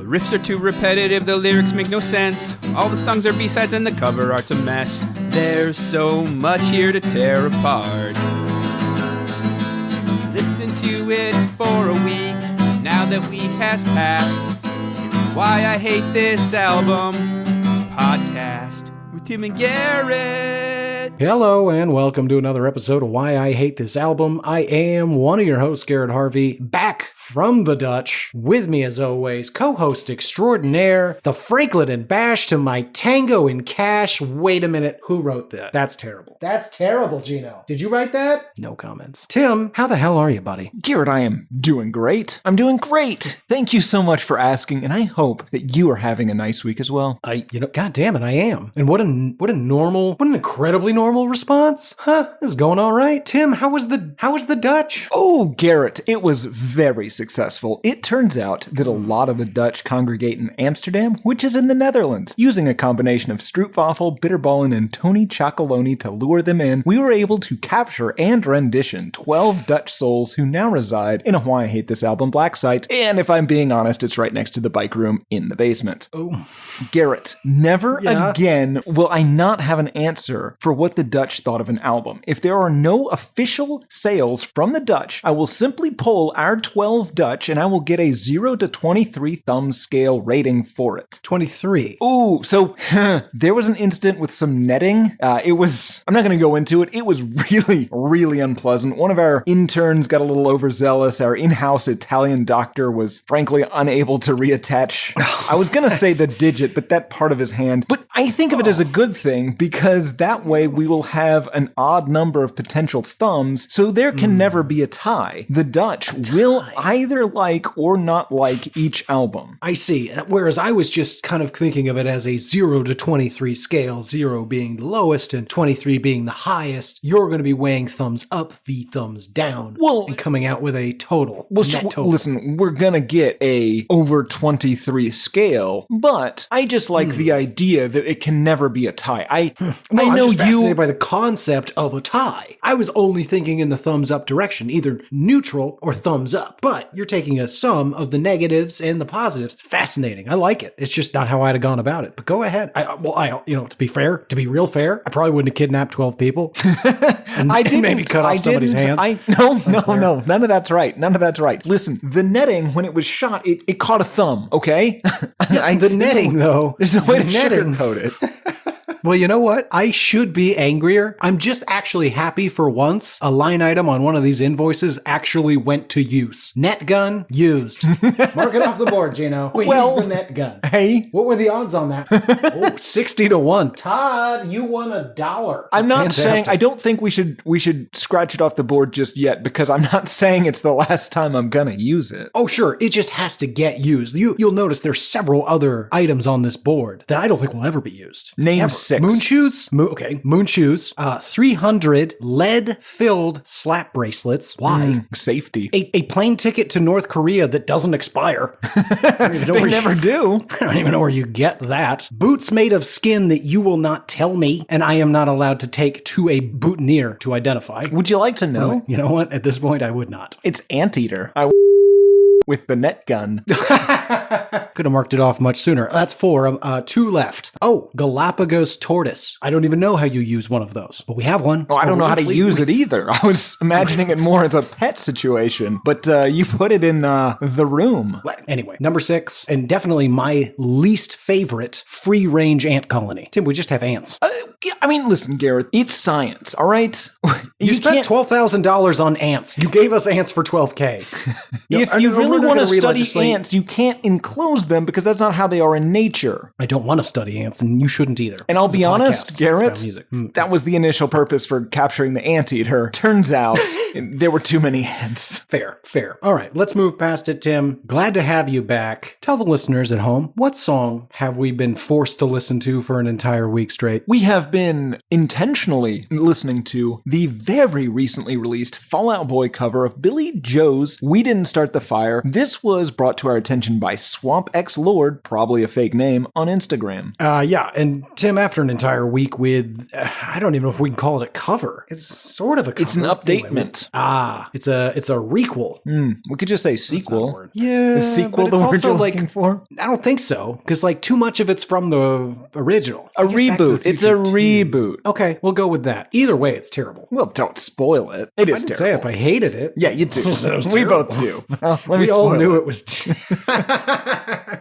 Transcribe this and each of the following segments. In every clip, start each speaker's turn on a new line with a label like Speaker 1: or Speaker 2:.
Speaker 1: The riffs are too repetitive, the lyrics make no sense. All the songs are B-sides and the cover art's a mess. There's so much here to tear apart. Listen to it for a week, now that week has passed. It's Why I Hate This Album podcast with Tim and Garrett.
Speaker 2: Hello and welcome to another episode of Why I Hate This Album. I am one of your hosts, Garrett Harvey, back from the Dutch. With me as always, co-host extraordinaire, the Franklin and Bash to my Tango and Cash. Wait a minute, who wrote that? That's terrible. That's terrible, Gino. Did you write that? No comments. Tim, how the hell are you, buddy?
Speaker 3: Garrett, I am doing great. I'm doing great. Thank you so much for asking, and I hope that you are having a nice week as well.
Speaker 2: God damn it, I am. And what an incredibly normal response. This is going all right. Tim, how was the Dutch?
Speaker 3: Oh, Garrett, it was very successful. It turns out that a lot of the Dutch congregate in Amsterdam, which is in the Netherlands. Using a combination of stroopwafel, bitterballen, and Tony Chocolonely to lure them in, we were able to capture and rendition 12 Dutch souls who now reside in a Why I Hate This Album black site, and if I'm being honest, it's right next to the bike room in the basement.
Speaker 2: Oh.
Speaker 3: Garrett, never again will I not have an answer for what the Dutch thought of an album. If there are no official sales from the Dutch, I will simply poll our 12 Dutch and I will get a 0 to 23 thumb scale rating for it.
Speaker 2: 23.
Speaker 3: Ooh, so there was an incident with some netting. I'm not going to go into it. It was really, really unpleasant. One of our interns got a little overzealous. Our in-house Italian doctor was frankly unable to reattach. I was going to say the digit, but that part of his hand. But I think of it as a good thing because that way we will have an odd number of potential thumbs, so there can never be a tie. The Dutch will either like or not like each album.
Speaker 2: I see. Whereas I was just kind of thinking of it as a 0 to 23 scale, 0 being the lowest and 23 being the highest. You're going to be weighing thumbs up v thumbs down and coming out with a total. Net total.
Speaker 3: Listen, we're going to get a over 23 scale, but I just like the idea that it can never be a tie. I know
Speaker 2: I'm just
Speaker 3: you
Speaker 2: fascinated by the concept of a tie. I was only thinking in the thumbs up direction, either neutral or thumbs up. But you're taking a sum of the negatives and the positives. Fascinating. I like it. It's just not how I'd have gone about it. But go ahead. To be real fair, I probably wouldn't have kidnapped 12 people. And maybe cut off somebody's hand.
Speaker 3: No. None of that's right. None of that's right. Listen, the netting, when it was shot, it caught a thumb, okay?
Speaker 2: The netting, though.
Speaker 3: There's no way to sugarcoat it.
Speaker 2: Well, you know what? I should be angrier. I'm just actually happy for once a line item on one of these invoices actually went to use. Net gun used. Mark it off the board, Gino. We used the net gun.
Speaker 3: Hey.
Speaker 2: What were the odds on that? 60 to 1. Todd, you won $1.
Speaker 3: I'm not saying, I don't think we should scratch it off the board just yet because I'm not saying it's the last time I'm gonna use it.
Speaker 2: Oh, sure. It just has to get used. You'll notice there's several other items on this board that I don't think will ever be used.
Speaker 3: Name 6.
Speaker 2: Moon shoes. Moon shoes. 300 lead-filled slap bracelets. Why?
Speaker 3: Safety.
Speaker 2: A plane ticket to North Korea that doesn't expire.
Speaker 3: They never do.
Speaker 2: I don't even know where you get that. Boots made of skin that you will not tell me, and I am not allowed to take to a boutonniere to identify.
Speaker 3: Would you like to know?
Speaker 2: You know what? At this point, I would not.
Speaker 3: It's Anteater. With the net gun.
Speaker 2: Could have marked it off much sooner. That's 4. 2 left. Oh, Galapagos tortoise. I don't even know how you use one of those, but we have one.
Speaker 3: Oh, I don't know how to use it either. I was imagining it more as a pet situation, but you put it in the room.
Speaker 2: Anyway, number 6, and definitely my least favorite free-range ant colony. Tim, we just have ants.
Speaker 3: Listen, Garrett, it's science, all right?
Speaker 2: You spent $12,000 on ants. You gave us ants for $12,000.
Speaker 3: If you really want to study ants, you can't enclose them because that's not how they are in nature.
Speaker 2: I don't want to study ants, and you shouldn't either.
Speaker 3: And I'll be honest, Garrett, that was the initial purpose for capturing the anteater. Turns out there were too many ants.
Speaker 2: Fair. All right, let's move past it, Tim. Glad to have you back. Tell the listeners at home, what song have we been forced to listen to for an entire week straight?
Speaker 3: We have been intentionally listening to the very recently released Fall Out Boy cover of Billy Joe's We Didn't Start the Fire. This was brought to our attention by Swamp Garrett_xlord, probably a fake name, on Instagram.
Speaker 2: Yeah, and Tim, after an entire week with, I don't even know if we can call it a cover. It's sort of a cover.
Speaker 3: It's an updatement.
Speaker 2: It's a requel.
Speaker 3: We could just say sequel.
Speaker 2: Yeah,
Speaker 3: The sequel,
Speaker 2: but
Speaker 3: the
Speaker 2: it's
Speaker 3: word
Speaker 2: also
Speaker 3: you're
Speaker 2: like,
Speaker 3: looking for?
Speaker 2: I don't think so, because like too much of it's from the original.
Speaker 3: A
Speaker 2: I guess Back to
Speaker 3: reboot.
Speaker 2: the
Speaker 3: It's a
Speaker 2: Future 2.
Speaker 3: reboot.
Speaker 2: Okay, we'll go with that. Either way, it's terrible.
Speaker 3: Well, don't spoil it. It is
Speaker 2: I didn't
Speaker 3: terrible.
Speaker 2: say if I hated it.
Speaker 3: Yeah, you do.
Speaker 2: Sounds
Speaker 3: We
Speaker 2: terrible.
Speaker 3: both do. Well, let me
Speaker 2: We all
Speaker 3: spoil
Speaker 2: knew
Speaker 3: it.
Speaker 2: it was.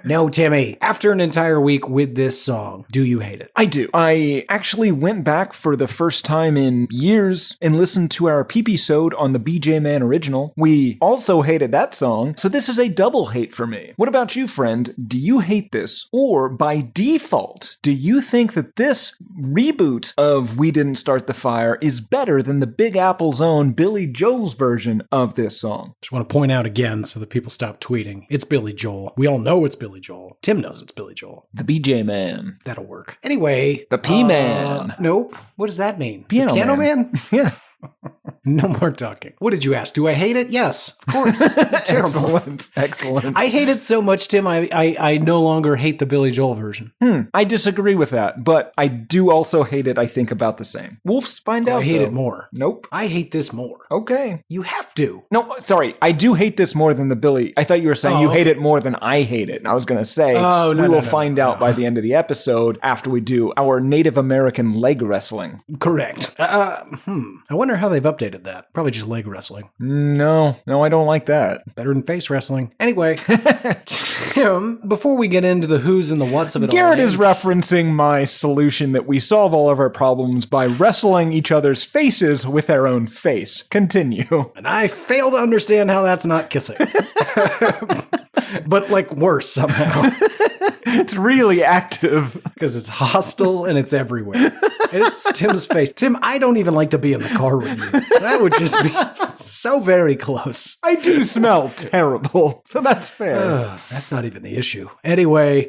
Speaker 2: No, Timmy. After an entire week with this song, do you hate it?
Speaker 3: I do. I actually went back for the first time in years and listened to our Prepisode on the BJ Man original. We also hated that song, so this is a double hate for me. What about you, friend? Do you hate this? Or by default, do you think that this reboot of We Didn't Start the Fire is better than the Big Apple's own Billy Joel's version of this song?
Speaker 2: Just want to point out again so that people stop tweeting. It's Billy Joel. We all know it's Billy Joel. Tim knows it's Billy Joel.
Speaker 3: The BJ Man.
Speaker 2: That'll work. Anyway.
Speaker 3: The P-Man.
Speaker 2: Nope. What does that mean?
Speaker 3: Piano
Speaker 2: The Piano Man?
Speaker 3: Yeah.
Speaker 2: No more talking. What did you ask? Do I hate it? Yes, of course. It's terrible.
Speaker 3: Excellent.
Speaker 2: I hate it so much, Tim, I no longer hate the Billy Joel version.
Speaker 3: I disagree with that, but I do also hate it, I think, about the same. We'll find out,
Speaker 2: I hate
Speaker 3: though.
Speaker 2: it more.
Speaker 3: Nope.
Speaker 2: I hate this more.
Speaker 3: Okay.
Speaker 2: You have to.
Speaker 3: No, sorry. I do hate this more than the Billy. I thought you were saying you hate it more than I hate it. And I was going to say, we will find out by the end of the episode after we do our Native American leg wrestling.
Speaker 2: Correct. I wonder how they've updated that. Probably just leg wrestling.
Speaker 3: No, I don't like that.
Speaker 2: Better than face wrestling. Anyway, Tim, before we get into the who's and the what's of it all.
Speaker 3: Garrett is referencing my solution that we solve all of our problems by wrestling each other's faces with our own face. Continue.
Speaker 2: And I fail to understand how that's not kissing. But like worse somehow.
Speaker 3: It's really active.
Speaker 2: Because it's hostile and it's everywhere. And it's Tim's face. Tim, I don't even like to be in the car with you. That would just be so very close.
Speaker 3: I do smell terrible, so that's fair.
Speaker 2: That's not even the issue. Anyway,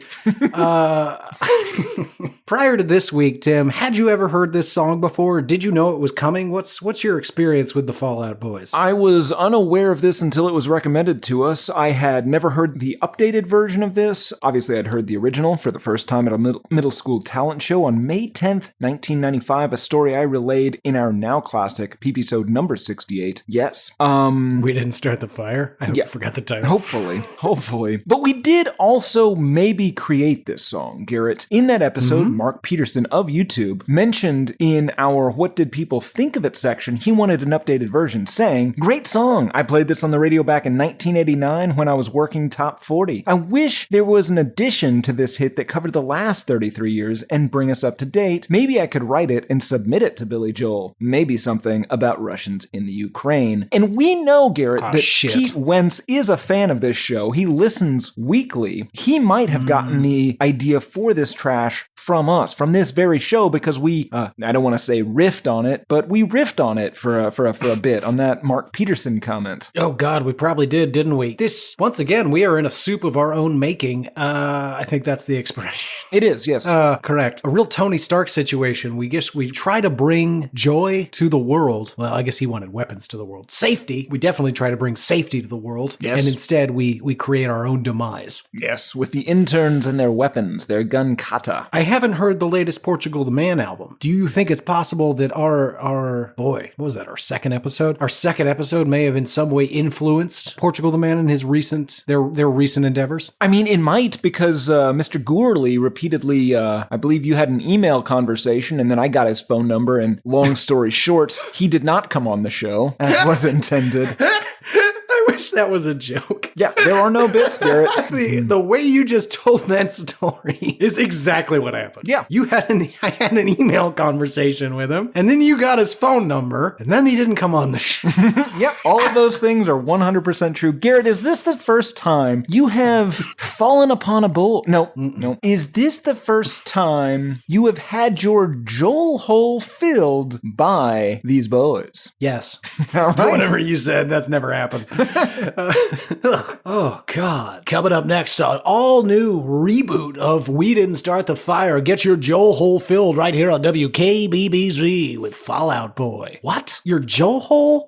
Speaker 2: prior to this week, Tim, had you ever heard this song before? Did you know it was coming? What's your experience with the Fall Out Boys?
Speaker 3: I was unaware of this until it was recommended to us. I had never heard the updated version of this. Obviously, I'd heard the original for the first time at a middle school talent show on May 10th, 1995, a story I relayed in our now classic Prepisode number 68. Yes.
Speaker 2: We Didn't Start the Fire? I forgot the title.
Speaker 3: Hopefully. But we did also maybe create this song, Garrett. In that episode, Mark Peterson of YouTube mentioned in our What Did People Think of It section, he wanted an updated version, saying, "Great song. I played this on the radio back in 1989 when I was working Top 40. I wish there was an addition to this hit that covered the last 33 years and bring us up to date. Maybe I could write it and submit it to Billy Joel. Maybe something about Russians in the Ukraine." And we know, Garrett, that Pete Wentz is a fan of this show. He listens weekly. He might have gotten the idea for this trash from us, from this very show, because we, I don't want to say riffed on it, but we riffed on it for a bit on that Mark Peterson comment.
Speaker 2: Oh God, we probably did, didn't we? This, once again, we are in a soup of our own making. I think that's the expression.
Speaker 3: It is, yes.
Speaker 2: Correct. A real Tony Stark situation. We try to bring joy to the world. Well, I guess he wanted weapons to the world. Safety. We definitely try to bring safety to the world.
Speaker 3: Yes.
Speaker 2: And instead, we create our own demise.
Speaker 3: Yes, with the interns and their weapons, their gun kata.
Speaker 2: I haven't heard the latest Portugal the Man album. Do you think it's possible that our boy, what was that, our second episode? Our second episode may have in some way influenced Portugal the Man in his their recent endeavors?
Speaker 3: I mean, it might, because Mr. Gourley repeatedly, I believe you had an email conversation, and then I got his phone number, and long story short, he did not come on the show, as was intended.
Speaker 2: I wish that was a joke.
Speaker 3: Yeah, there are no bits, Garrett.
Speaker 2: The way you just told that story is exactly what happened.
Speaker 3: Yeah.
Speaker 2: I had an email conversation with him, and then you got his phone number, and then he didn't come on the show.
Speaker 3: Yep, all of those things are 100% true. Garrett, is this the first time you have fallen upon a bull? No. Is this the first time you have had your Joel hole filled by these boys?
Speaker 2: Yes.
Speaker 3: All right.
Speaker 2: Whatever you said, that's never happened. Oh, God. Coming up next, an all-new reboot of We Didn't Start the Fire. Get your Joel hole filled right here on WKBBZ with Fall Out Boy. What? Your Joel hole?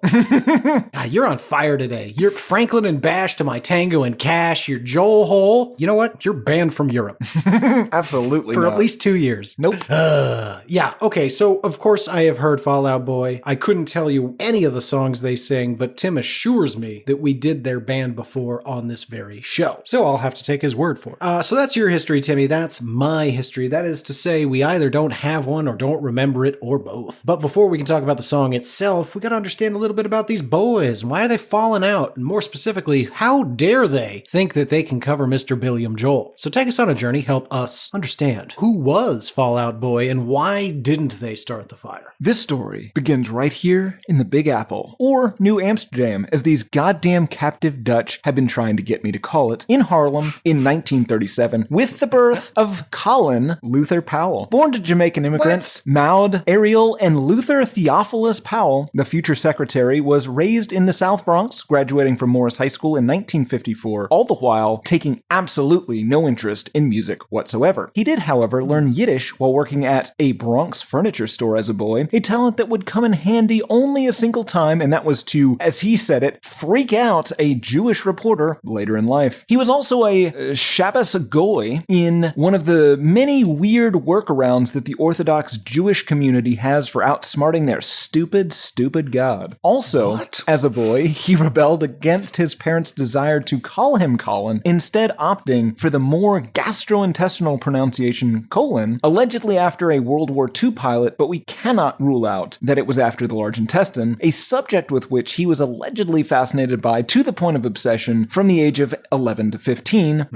Speaker 2: You're on fire today. You're Franklin and Bash to my Tango and Cash. Your Joel hole. You know what? You're banned from Europe.
Speaker 3: Absolutely
Speaker 2: For
Speaker 3: not.
Speaker 2: at least 2 years.
Speaker 3: Nope.
Speaker 2: Yeah, okay, so of course I have heard Fall Out Boy. I couldn't tell you any of the songs they sing, but Tim assures me that we did their band before on this very show. So I'll have to take his word for it. So that's your history, Timmy. That's my history. That is to say, we either don't have one or don't remember it or both. But before we can talk about the song itself, we gotta understand a little bit about these boys. Why are they falling out? And more specifically, how dare they think that they can cover Mr. Billiam Joel? So take us on a journey, help us understand who was Fall Out Boy and why didn't they start the fire?
Speaker 3: This story begins right here in the Big Apple, or New Amsterdam, as these goddamn captive Dutch have been trying to get me to call it, in Harlem in 1937, with the birth of Colin Luther Powell. Born to Jamaican immigrants, Maud, Ariel, and Luther Theophilus Powell, the future secretary, was raised in the South Bronx, graduating from Morris High School in 1954, all the while taking absolutely no interest in music whatsoever. He did, however, learn Yiddish while working at a Bronx furniture store as a boy, a talent that would come in handy only a single time, and that was to, as he said it, freak out a Jewish reporter later in life. He was also a Shabbos Goy in one of the many weird workarounds that the Orthodox Jewish community has for outsmarting their stupid God. Also, as a boy, he rebelled against his parents' desire to call him Colin, instead opting for the more gastrointestinal pronunciation colon, allegedly after a World War II pilot, but we cannot rule out that it was after the large intestine, a subject with which he was allegedly fascinated by to the point of obsession from the age of 11 to 15.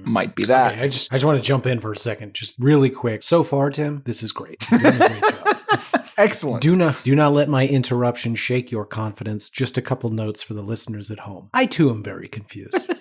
Speaker 3: Might be that.
Speaker 2: Okay, I just want to jump in for a second, just really quick. So far, Tim, this is great. You're doing a great job.
Speaker 3: Excellent.
Speaker 2: Do not let my interruption shake your confidence. Just a couple notes for the listeners at home. I too am very confused.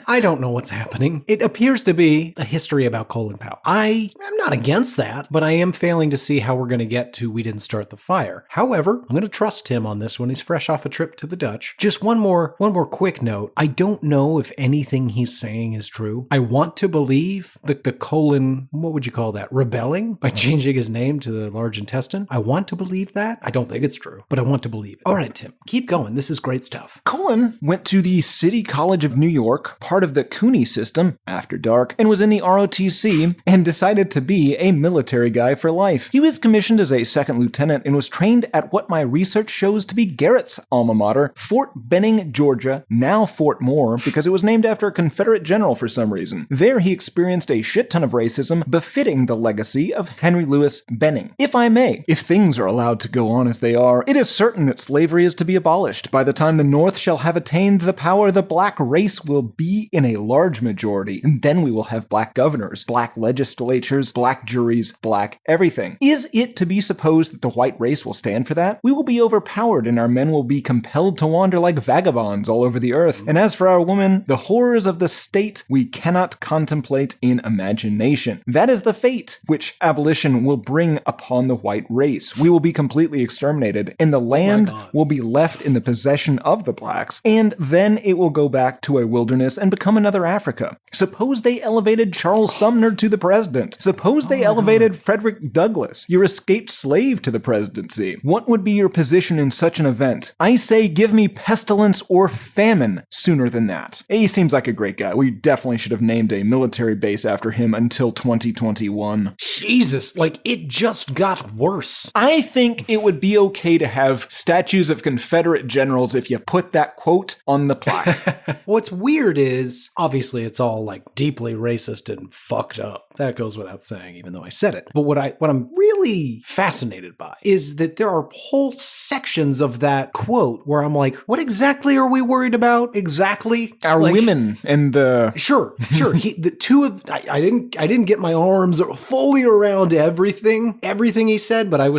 Speaker 2: I don't know what's happening. It appears to be a history about Colin Powell. I am not against that, but I am failing to see how we're going to get to We Didn't Start the Fire. However, I'm going to trust Tim on this one. He's fresh off a trip to the Dutch. Just one more quick note. I don't know if anything he's saying is true. I want to believe that the Colin, what would you call that? Rebelling by changing his name to the large intestine. I want to believe that. I don't think it's true, but I want to believe it. All right, Tim, keep going. This is great stuff.
Speaker 3: Colin went to the City College of New York, part of the Cooney system, after dark, and was in the ROTC, and decided to be a military guy for life. He was commissioned as a second lieutenant and was trained at what my research shows to be Garrett's alma mater, Fort Benning, Georgia, now Fort Moore, because it was named after a Confederate general for some reason. There he experienced a shit ton of racism befitting the legacy of Henry Louis Benning. If I may, if things are allowed to go on as they are, it is certain that slavery is to be abolished. By the time the North shall have attained the power, the black race will be in a large majority, and then we will have black governors, black legislatures, black juries, black everything. Is it to be supposed that the white race will stand for that? We will be overpowered, and our men will be compelled to wander like vagabonds all over the earth. And as for our women, the horrors of the state we cannot contemplate in imagination. That is the fate which abolition will bring upon the white race. We will be completely exterminated, and the land will be left in the possession of the blacks, and then it will go back to a wilderness and become another Africa. Suppose they elevated Charles Sumner to the president. Suppose they elevated Frederick Douglass, your escaped slave, to the presidency. What would be your position in such an event? I say give me pestilence or famine sooner than that. He seems like a great guy. We definitely should have named a military base after him until 2021.
Speaker 2: Jesus, like it just got worse.
Speaker 3: I think it would be okay to have statues of Confederate generals if you put that quote on the plaque.
Speaker 2: What's weird is, obviously it's all like deeply racist and fucked up. That goes without saying, even though I said it. But what I'm really fascinated by is that there are whole sections of that quote where I'm like, what exactly are we worried about? Exactly?
Speaker 3: Our women and the...
Speaker 2: Sure. I didn't get my arms fully around everything he said, but I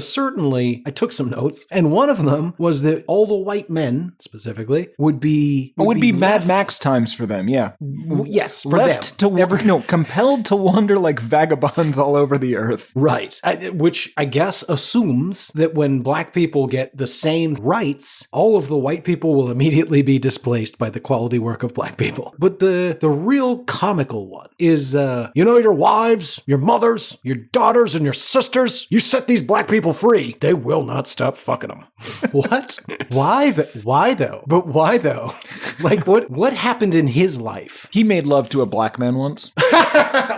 Speaker 2: took some notes. And one of them was that all the white men, specifically, would be
Speaker 3: Mad Max times for them. yeah.
Speaker 2: Yes, for
Speaker 3: Left
Speaker 2: them.
Speaker 3: to compelled to wander like vagabonds all over the earth.
Speaker 2: Right. Which I guess assumes that when black people get the same rights, all of the white people will immediately be displaced by the quality work of black people. But the real comical one is, your wives, your mothers, your daughters, and your sisters, you set these black people free. They will not stop fucking them. What? Why though? But why though? Like, what happened in his life?
Speaker 3: He made love to a black man once.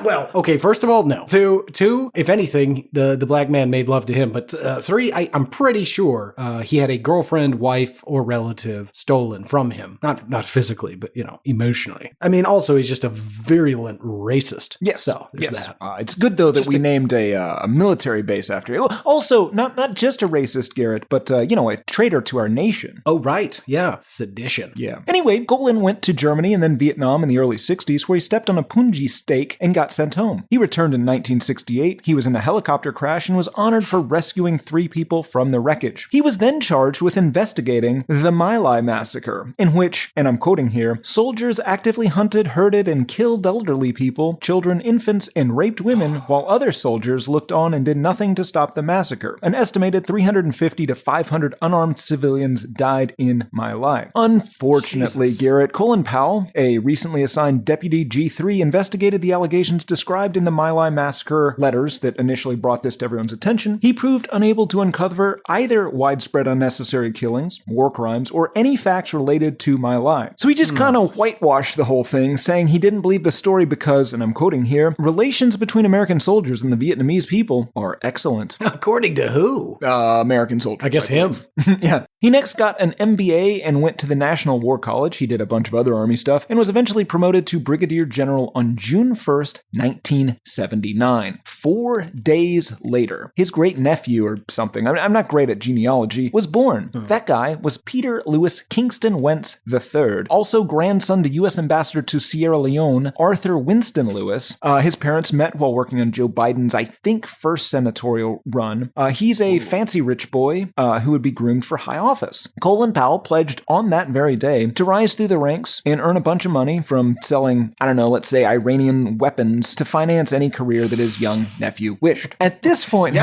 Speaker 2: Well, okay, first of all, no. Two, if anything, the black man made love to him. But three, I'm pretty sure he had a girlfriend, wife, or relative stolen from him. Not physically, but, emotionally. I mean, also, he's just a virulent racist.
Speaker 3: Yes.
Speaker 2: So, there's that.
Speaker 3: It's good, though, that we named a military base after him. Also, not just a racist, Garrett, but, a traitor to our nation.
Speaker 2: Oh, right. Yeah. Sedition.
Speaker 3: Yeah. Anyway, Golan went to Germany and then Vietnam in the early 60s, where he stepped on a punji stake and got sent home. He returned in 1968. He was in a helicopter crash and was honored for rescuing 3 people from the wreckage. He was then charged with investigating the My Lai massacre, in which, and I'm quoting here, soldiers actively hunted, herded, and killed elderly people, children, infants, and raped women, while other soldiers looked on and did nothing to stop the massacre. An estimated 350 to 500 unarmed civilians died in My Lai. Unfortunately,
Speaker 2: Jesus.
Speaker 3: Garrett, Colin Powell, a recently assigned deputy G3, investigated the allegations described in the My Lai massacre letters that initially brought this to everyone's attention. He proved unable to uncover either widespread unnecessary killings, war crimes, or any facts related to My Lai. So he just kind of whitewashed the whole thing, saying he didn't believe the story because, and I'm quoting here, relations between American soldiers and the Vietnamese people are excellent.
Speaker 2: According to who?
Speaker 3: American soldiers.
Speaker 2: I guess him.
Speaker 3: Yeah. He next got an MBA and went to the National War College. He did a bunch of other Army stuff and was eventually promoted to Brigadier General on June 1st, 1979. 4 days later, his great-nephew or something, I'm not great at genealogy, was born. That guy was Peter Lewis Kingston Wentz III, also grandson to U.S. Ambassador to Sierra Leone, Arthur Winston Lewis. His parents met while working on Joe Biden's, I think, first senatorial run. He's a fancy rich boy who would be groomed for high office. Colin Powell pledged on that very day to rise through the ranks and earn a bunch of money from selling, let's say Iranian weapons to finance any career that his young nephew wished. At this point,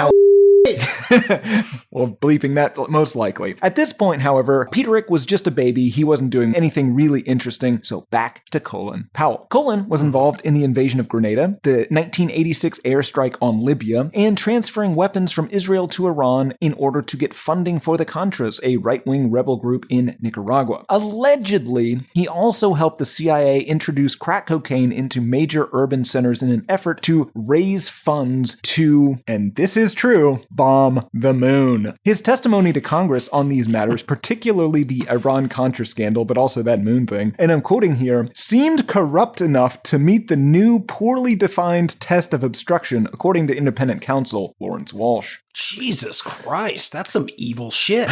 Speaker 3: well, bleeping that most likely. At this point, however, Peterick was just a baby. He wasn't doing anything really interesting, so back to Colin Powell. Colin was involved in the invasion of Grenada, the 1986 airstrike on Libya, and transferring weapons from Israel to Iran in order to get funding for the Contras, a right-wing rebel group in Nicaragua. Allegedly, he also helped the CIA introduce crack cocaine into major urban centers in an effort to raise funds to, and this is true, bomb the moon. His testimony to Congress on these matters, particularly the Iran-Contra scandal, but also that moon thing, and I'm quoting here, seemed corrupt enough to meet the new poorly defined test of obstruction, according to independent counsel Lawrence Walsh.
Speaker 2: Jesus Christ, that's some evil shit.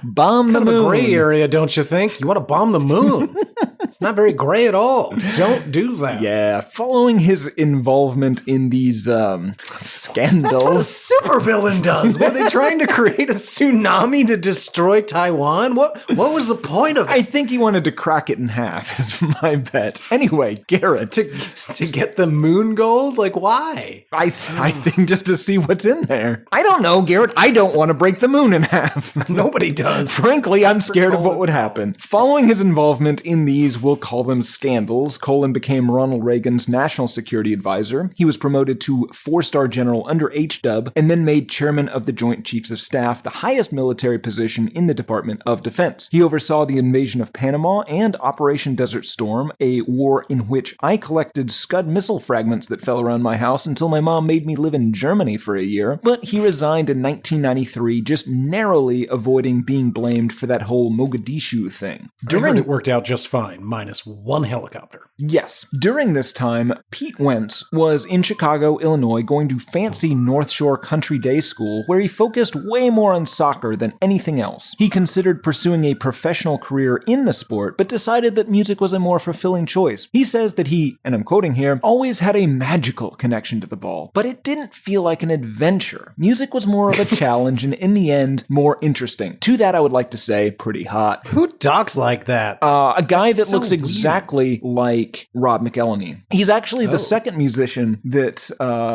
Speaker 3: Bomb the
Speaker 2: Kind of
Speaker 3: moon.
Speaker 2: a gray area, don't you think? You want to bomb the moon? It's not very gray at all. Don't do that.
Speaker 3: Yeah, following his involvement in these scandals.
Speaker 2: That's what a supervillain does. Were they trying to create a tsunami to destroy Taiwan? What was the point of it?
Speaker 3: I think he wanted to crack it in half, is my bet. Anyway, Garrett.
Speaker 2: To get the moon gold? Like, why?
Speaker 3: I think just to see what's in there. I don't know, Garrett. I don't want to break the moon in half.
Speaker 2: Nobody does.
Speaker 3: Frankly, I'm scared of what would happen. Following his involvement in these, we'll call them scandals, Colin became Ronald Reagan's national security advisor. He was promoted to 4-star general under H-Dub and then made chairman of the Joint Chiefs of Staff, the highest military position in the Department of Defense. He oversaw the invasion of Panama and Operation Desert Storm, a war in which I collected Scud missile fragments that fell around my house until my mom made me live in Germany for a year. But he resigned in 1993, just narrowly avoiding being blamed for that whole Mogadishu thing.
Speaker 2: I heard it worked out just fine, minus one helicopter.
Speaker 3: Yes. During this time, Pete Wentz was in Chicago, Illinois, going to fancy North Shore Country Day School, where he focused way more on soccer than anything else. He considered pursuing a professional career in the sport, but decided that music was a more fulfilling choice. He says that he, and I'm quoting here, always had a magical connection to the ball, but it didn't feel like an adventure. Music was more of a challenge and in the end, more interesting. To that I would like to say, pretty hot.
Speaker 2: Who talks like that?
Speaker 3: A guy that
Speaker 2: So
Speaker 3: looks exactly like Rob McElhenney. He's actually the second musician that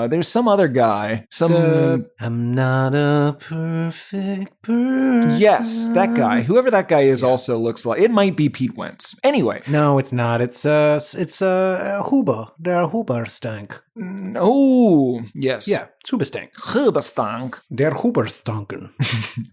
Speaker 3: there's some other guy.
Speaker 2: I'm not a perfect person.
Speaker 3: Yes, that guy. Whoever that guy is also looks like. It might be Pete Wentz. Anyway.
Speaker 2: No, it's not. It's Huber. Der Huberstank.
Speaker 3: Oh, yes.
Speaker 2: Yeah, it's Huberstank.
Speaker 3: Huberstank.
Speaker 2: Der Huberstanken.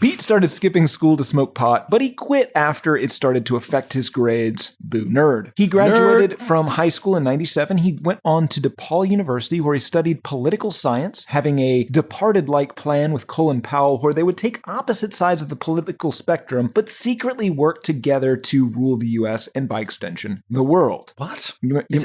Speaker 3: Pete started skipping school to smoke pot, but he quit after it started to affect his grades. Boo nerd. He graduated from high school in 97. He went on to DePaul University, where he studied political science, having a Departed-like plan with Colin Powell, where they would take opposite sides of the political spectrum, but secretly work together to rule the U.S. and, by extension, the world.
Speaker 2: What?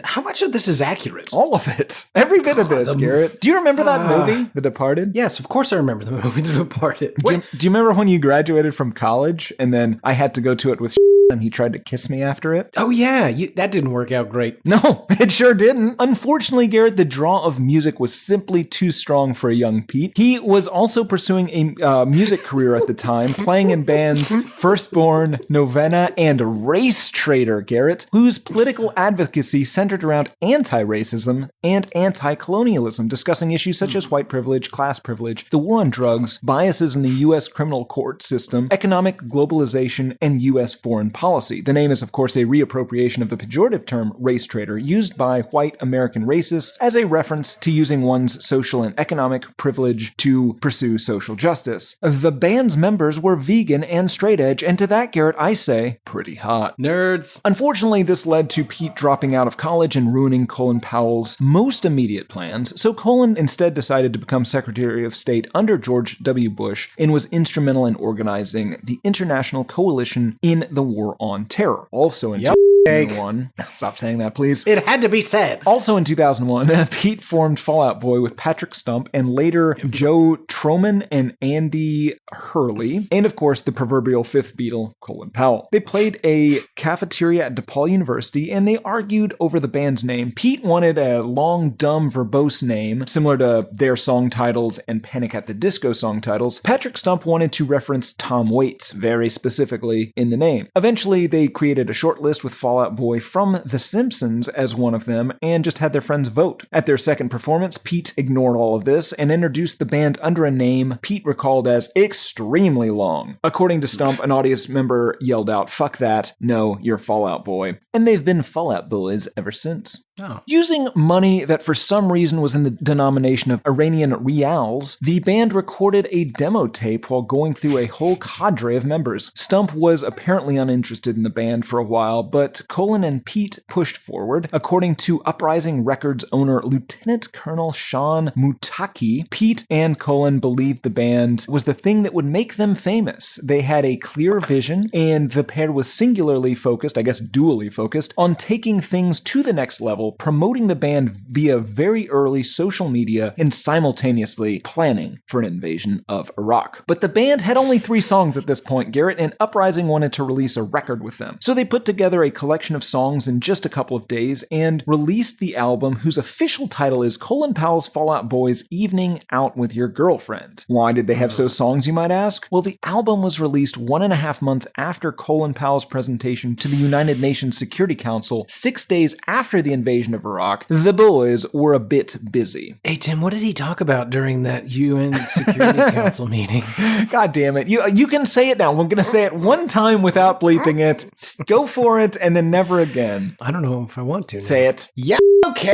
Speaker 2: How much of this is accurate?
Speaker 3: All of it. Every bit of this, Garrett. Do you remember that movie, The Departed?
Speaker 2: Yes, of course I remember the movie, The Departed.
Speaker 3: Do you remember when you graduated from college and then I had to go to it with and he tried to kiss me after it?
Speaker 2: Oh yeah, that didn't work out great.
Speaker 3: No, it sure didn't. Unfortunately, Garrett, the draw of music was simply too strong for a young Pete. He was also pursuing a music career at the time, playing in bands Firstborn, Novena, and Race Trader, Garrett, whose political advocacy centered around anti-racism and anti-colonialism, discussing issues such as white privilege, class privilege, the war on drugs, biases in the U.S. criminal court system, economic globalization, and U.S. foreign policy. The name is, of course, a reappropriation of the pejorative term race traitor used by white American racists as a reference to using one's social and economic privilege to pursue social justice. The band's members were vegan and straight edge, and to that, Garrett, I say, pretty hot.
Speaker 2: Nerds.
Speaker 3: Unfortunately, this led to Pete dropping out of college and ruining Colin Powell's most immediate plans, so Colin instead decided to become Secretary of State under George W. Bush and was instrumental in organizing the International Coalition in the War on Terror. Also in 2001. Stop saying that, please.
Speaker 2: It had to be said.
Speaker 3: Also in 2001, Pete formed Fall Out Boy with Patrick Stump and later Joe Troman and Andy Hurley, and of course the proverbial fifth Beatle, Colin Powell. They played a cafeteria at DePaul University and they argued over the band's name. Pete wanted a long, dumb, verbose name, similar to their song titles and Panic at the Disco song titles. Patrick Stump wanted to reference Tom Waits very specifically in the name. Eventually, they created a short list with Fall Out Boy from The Simpsons as one of them and just had their friends vote. At their second performance, Pete ignored all of this and introduced the band under a name Pete recalled as extremely long. According to Stump, an audience member yelled out, "Fuck that, no, you're Fall Out Boy." And they've been Fall Out Boys ever since.
Speaker 2: Oh.
Speaker 3: Using money that for some reason was in the denomination of Iranian rials, the band recorded a demo tape while going through a whole cadre of members. Stump was apparently uninterested in the band for a while, but Colin and Pete pushed forward. According to Uprising Records owner Lieutenant Colonel Sean Mutaki, Pete and Colin believed the band was the thing that would make them famous. They had a clear vision, and the pair was singularly focused, I guess dually focused, on taking things to the next level, promoting the band via very early social media and simultaneously planning for an invasion of Iraq. But the band had only 3 songs at this point, Garrett, and Uprising wanted to release a record with them. So they put together a collection of songs in just a couple of days and released the album, whose official title is Colin Powell's Fall Out Boy's Evening Out with Your Girlfriend. Why did they have those songs, you might ask? Well, the album was released 1.5 months after Colin Powell's presentation to the United Nations Security Council, 6 days after the invasion of Iraq. The boys were a bit busy.
Speaker 2: Hey, Tim, what did he talk about during that UN Security Council meeting?
Speaker 3: God damn it. You can say it now. We're going to say it one time without bleeping it. Go for it, and then never again.
Speaker 2: I don't know if I want to.
Speaker 3: Say it.
Speaker 2: Yeah. Okay.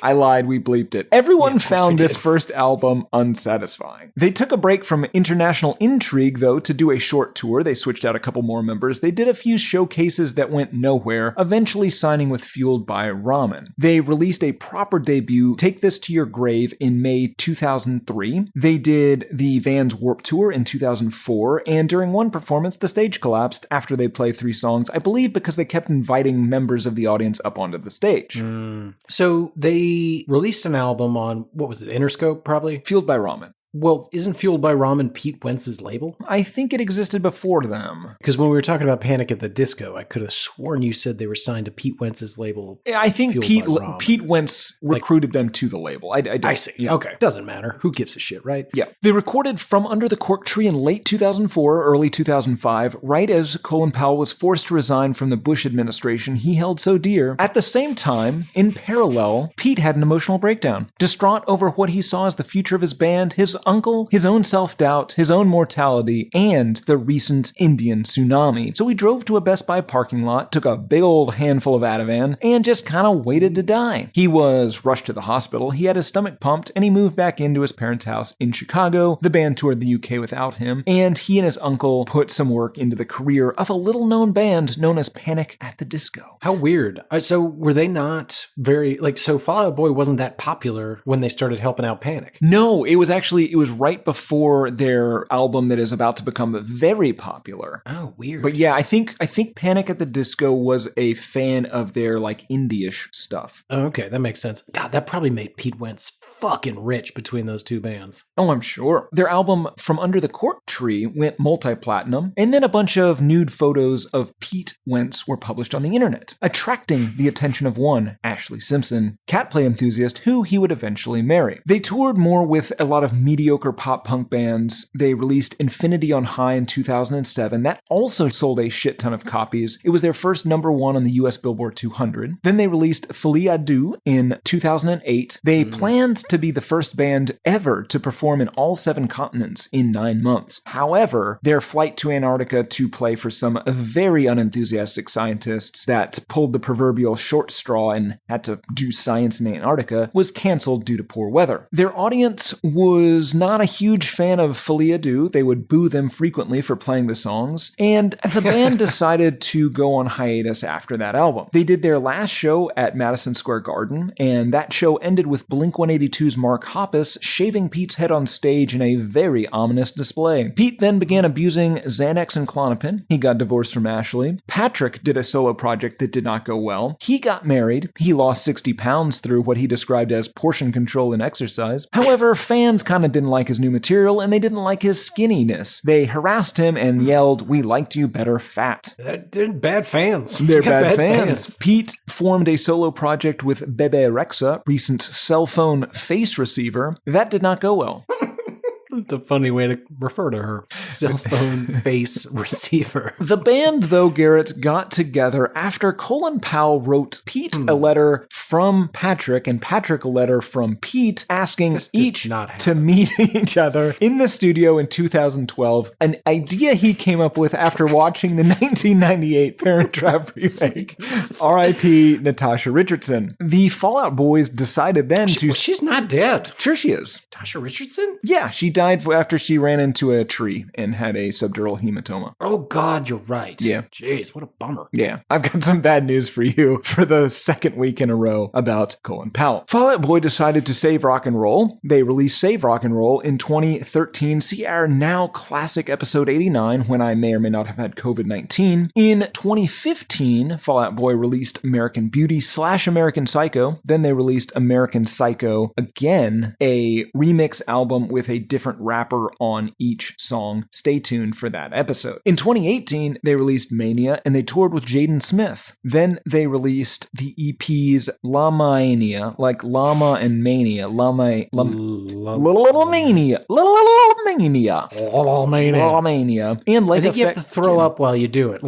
Speaker 3: I lied, we bleeped it. Everyone found this first album unsatisfying. They took a break from international intrigue, though, to do a short tour. They switched out a couple more members. They did a few showcases that went nowhere, eventually signing with Fueled by Ramen. They released a proper debut, Take This to Your Grave, in May 2003. They did the Vans Warped Tour in 2004, and during one performance, the stage collapsed after they played 3 songs, I believe because they kept inviting members of the audience up onto the stage.
Speaker 2: So they released an album on, what was it, Interscope, probably?
Speaker 3: Fueled by Ramen.
Speaker 2: Well, isn't Fueled by Ramen Pete Wentz's label?
Speaker 3: I think it existed before them.
Speaker 2: Because when we were talking about Panic at the Disco, I could have sworn you said they were signed to Pete Wentz's label.
Speaker 3: I think
Speaker 2: Fueled
Speaker 3: Pete Wentz recruited them to the label.
Speaker 2: I see. Yeah. Okay. Doesn't matter. Who gives a shit, right?
Speaker 3: Yeah. They recorded From Under the Cork Tree in late 2004, early 2005, right as Colin Powell was forced to resign from the Bush administration he held so dear. At the same time, in parallel, Pete had an emotional breakdown. Distraught over what he saw as the future of his band, his uncle, his own self-doubt, his own mortality, and the recent Indian tsunami. So he drove to a Best Buy parking lot, took a big old handful of Ativan, and just kind of waited to die. He was rushed to the hospital, he had his stomach pumped, and he moved back into his parents' house in Chicago. The band toured the UK without him, and he and his uncle put some work into the career of a little-known band known as Panic at the Disco.
Speaker 2: How weird. So were they not very, so Fall Out Boy wasn't that popular when they started helping out Panic?
Speaker 3: No, it was right before their album that is about to become very popular.
Speaker 2: Oh, weird.
Speaker 3: But yeah, I think Panic at the Disco was a fan of their indie-ish stuff.
Speaker 2: Oh, okay, that makes sense. God, that probably made Pete Wentz fucking rich between those two bands.
Speaker 3: Oh, I'm sure. Their album From Under the Cork Tree went multi-platinum, and then a bunch of nude photos of Pete Wentz were published on the internet, attracting the attention of one, Ashley Simpson, cat play enthusiast who he would eventually marry. They toured more with a lot of mediocre pop-punk bands. They released Infinity on High in 2007. That also sold a shit ton of copies. It was their first #1 on the US Billboard 200. Then they released Folie à Deux in 2008. They planned to be the first band ever to perform in all 7 continents in 9 months. However, their flight to Antarctica to play for some very unenthusiastic scientists that pulled the proverbial short straw and had to do science in Antarctica was canceled due to poor weather. Their audience was not a huge fan of Folie à Deux. They would boo them frequently for playing the songs, and the band decided to go on hiatus after that album. They did their last show at Madison Square Garden, and that show ended with Blink-182's Mark Hoppus shaving Pete's head on stage in a very ominous display. Pete then began abusing Xanax and Klonopin. He got divorced from Ashley. Patrick did a solo project that did not go well. He got married. He lost 60 pounds through what he described as portion control and exercise. However, fans kind of didn't like his new material, and they didn't like his skinniness. They harassed him and yelled, "We liked you better fat."
Speaker 2: They're bad fans.
Speaker 3: They're bad fans. Pete formed a solo project with Bebe Rexha, recent cell phone face receiver. That did not go well.
Speaker 2: It's a funny way to refer to her. Cell phone face receiver.
Speaker 3: The band, though, Garrett, got together after Colin Powell wrote Pete a letter from Patrick and Patrick a letter from Pete asking each to meet each other in the studio in 2012, an idea he came up with after watching the 1998 Parent Trap remake. R.I.P. Natasha Richardson. The Fall Out Boys decided then to...
Speaker 2: Well, she's not dead.
Speaker 3: Sure she is.
Speaker 2: Natasha Richardson?
Speaker 3: Yeah, she died after she ran into a tree and had a subdural hematoma.
Speaker 2: Oh, God, you're right.
Speaker 3: Yeah.
Speaker 2: Jeez, what a bummer.
Speaker 3: Yeah. I've got some bad news for you for the second week in a row about Colin Powell. Fall Out Boy decided to save rock and roll. They released Save Rock and Roll in 2013. See our now classic episode 89 when I may or may not have had COVID-19. In 2015, Fall Out Boy released American Beauty / American Psycho. Then they released American Psycho again, a remix album with a different rapper on each song. Stay tuned for that episode. In 2018, they released Mania and they toured with Jaden Smith. Then they released the EPs La Mania, like Llama and Mania. Little Mania. Little Mania. And Life
Speaker 2: I think you have to throw up while you do it.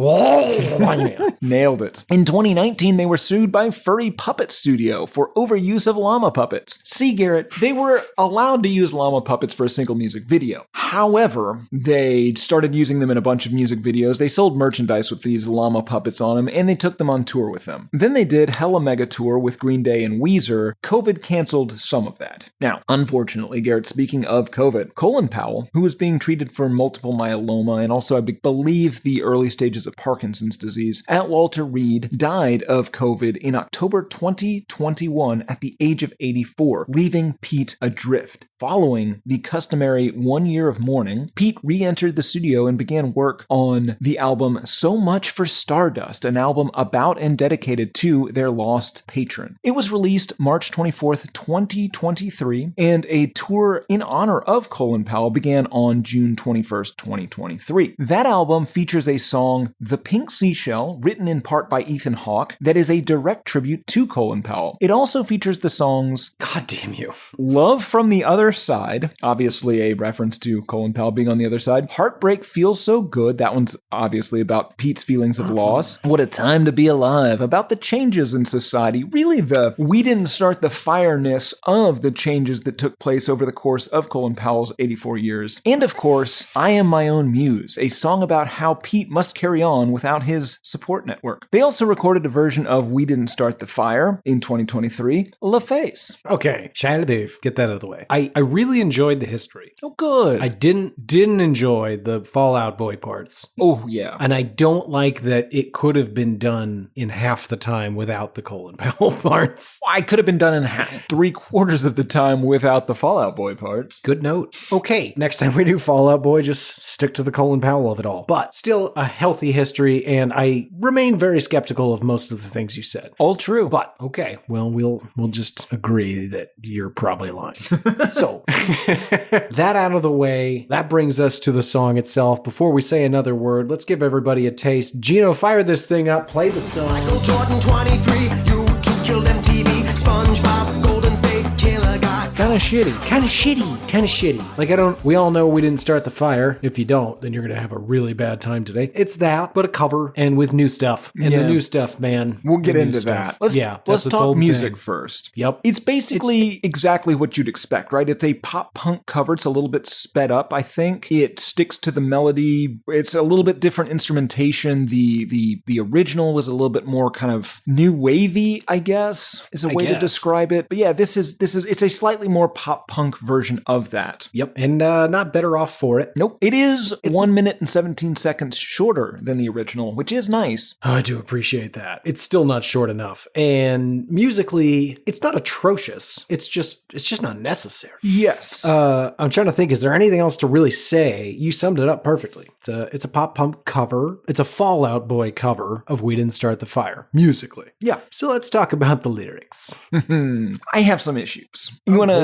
Speaker 3: Nailed it. In 2019, they were sued by Furry Puppet Studio for overuse of llama puppets. See, Garrett, they were allowed to use llama puppets for a single music video. However, they started using them in a bunch of music videos. They sold merchandise with these llama puppets on them, and they took them on tour with them. Then they did Hella Mega Tour with Green Day and Weezer. COVID canceled some of that. Now, unfortunately, Garrett, speaking of COVID, Colin Powell, who was being treated for multiple myeloma and also, I believe, the early stages of Parkinson's disease at Walter Reed, died of COVID in October 2021 at the age of 84, leaving Pete adrift. Following the customary customary 1 year of mourning, Pete re-entered the studio and began work on the album So Much for Stardust, an album about and dedicated to their lost patron. It was released March 24th, 2023, and a tour in honor of Colin Powell began on June 21st, 2023. That album features a song, The Pink Seashell, written in part by Ethan Hawke, that is a direct tribute to Colin Powell. It also features the songs
Speaker 2: God damn you.
Speaker 3: Love from the Other Side, obviously a reference to Colin Powell being on the other side. Heartbreak Feels So Good, that one's obviously about Pete's feelings of loss. What a Time to Be Alive, about the changes in society, really the we didn't start the fireness of the changes that took place over the course of Colin Powell's 84 years. And of course, I Am My Own Muse, a song about how Pete must carry on without his support network. They also recorded a version of We Didn't Start the Fire in 2023, La Face.
Speaker 2: Okay, Shia LaBeouf, get that out of the way. I really enjoyed the history.
Speaker 3: Oh, good.
Speaker 2: I didn't enjoy the Fall Out Boy parts.
Speaker 3: Oh, yeah.
Speaker 2: And I don't like that it could have been done in half the time without the Colin Powell parts.
Speaker 3: I could have been done in 3/4 of the time without the Fall Out Boy parts.
Speaker 2: Good note. Okay, next time we do Fall Out Boy, just stick to the Colin Powell of it all. But still a healthy history, and I remain very skeptical of most of the things you said.
Speaker 3: All true.
Speaker 2: But okay, well, we'll just agree that you're probably lying. So, that out of the way, that brings us to the song itself. Before we say another word, let's give everybody a taste. Gino, fire this thing up. Play the song.
Speaker 4: Michael Jordan 23, you two killed MTV, SpongeBob, Golden State Killer guy.
Speaker 2: Kind of shitty. Like, we all know We Didn't Start the Fire. If you don't, then you're going to have a really bad time today. It's that, but a cover and with new stuff. And the new stuff, man.
Speaker 3: We'll get
Speaker 2: the new
Speaker 3: into
Speaker 2: stuff.
Speaker 3: that. Let's talk music first.
Speaker 2: Yep.
Speaker 3: It's basically exactly what you'd expect, right? It's a pop punk cover. It's a little bit sped up, I think. It sticks to the melody. It's a little bit different instrumentation. The original was a little bit more kind of new wavy, I guess, is a way to describe it. But yeah, it's a slightly more pop punk version of that.
Speaker 2: Yep. And not better off for it.
Speaker 3: Nope. It's 1 minute and 17 seconds shorter than the original, which is nice.
Speaker 2: Oh, I do appreciate that. It's still not short enough. And musically, it's not atrocious. It's just not necessary.
Speaker 3: Yes.
Speaker 2: I'm trying to think, is there anything else to really say? You summed it up perfectly. It's a pop punk cover. It's a Fall Out Boy cover of We Didn't Start the Fire, musically.
Speaker 3: Yeah.
Speaker 2: So let's talk about the lyrics.
Speaker 3: I have some issues. You want to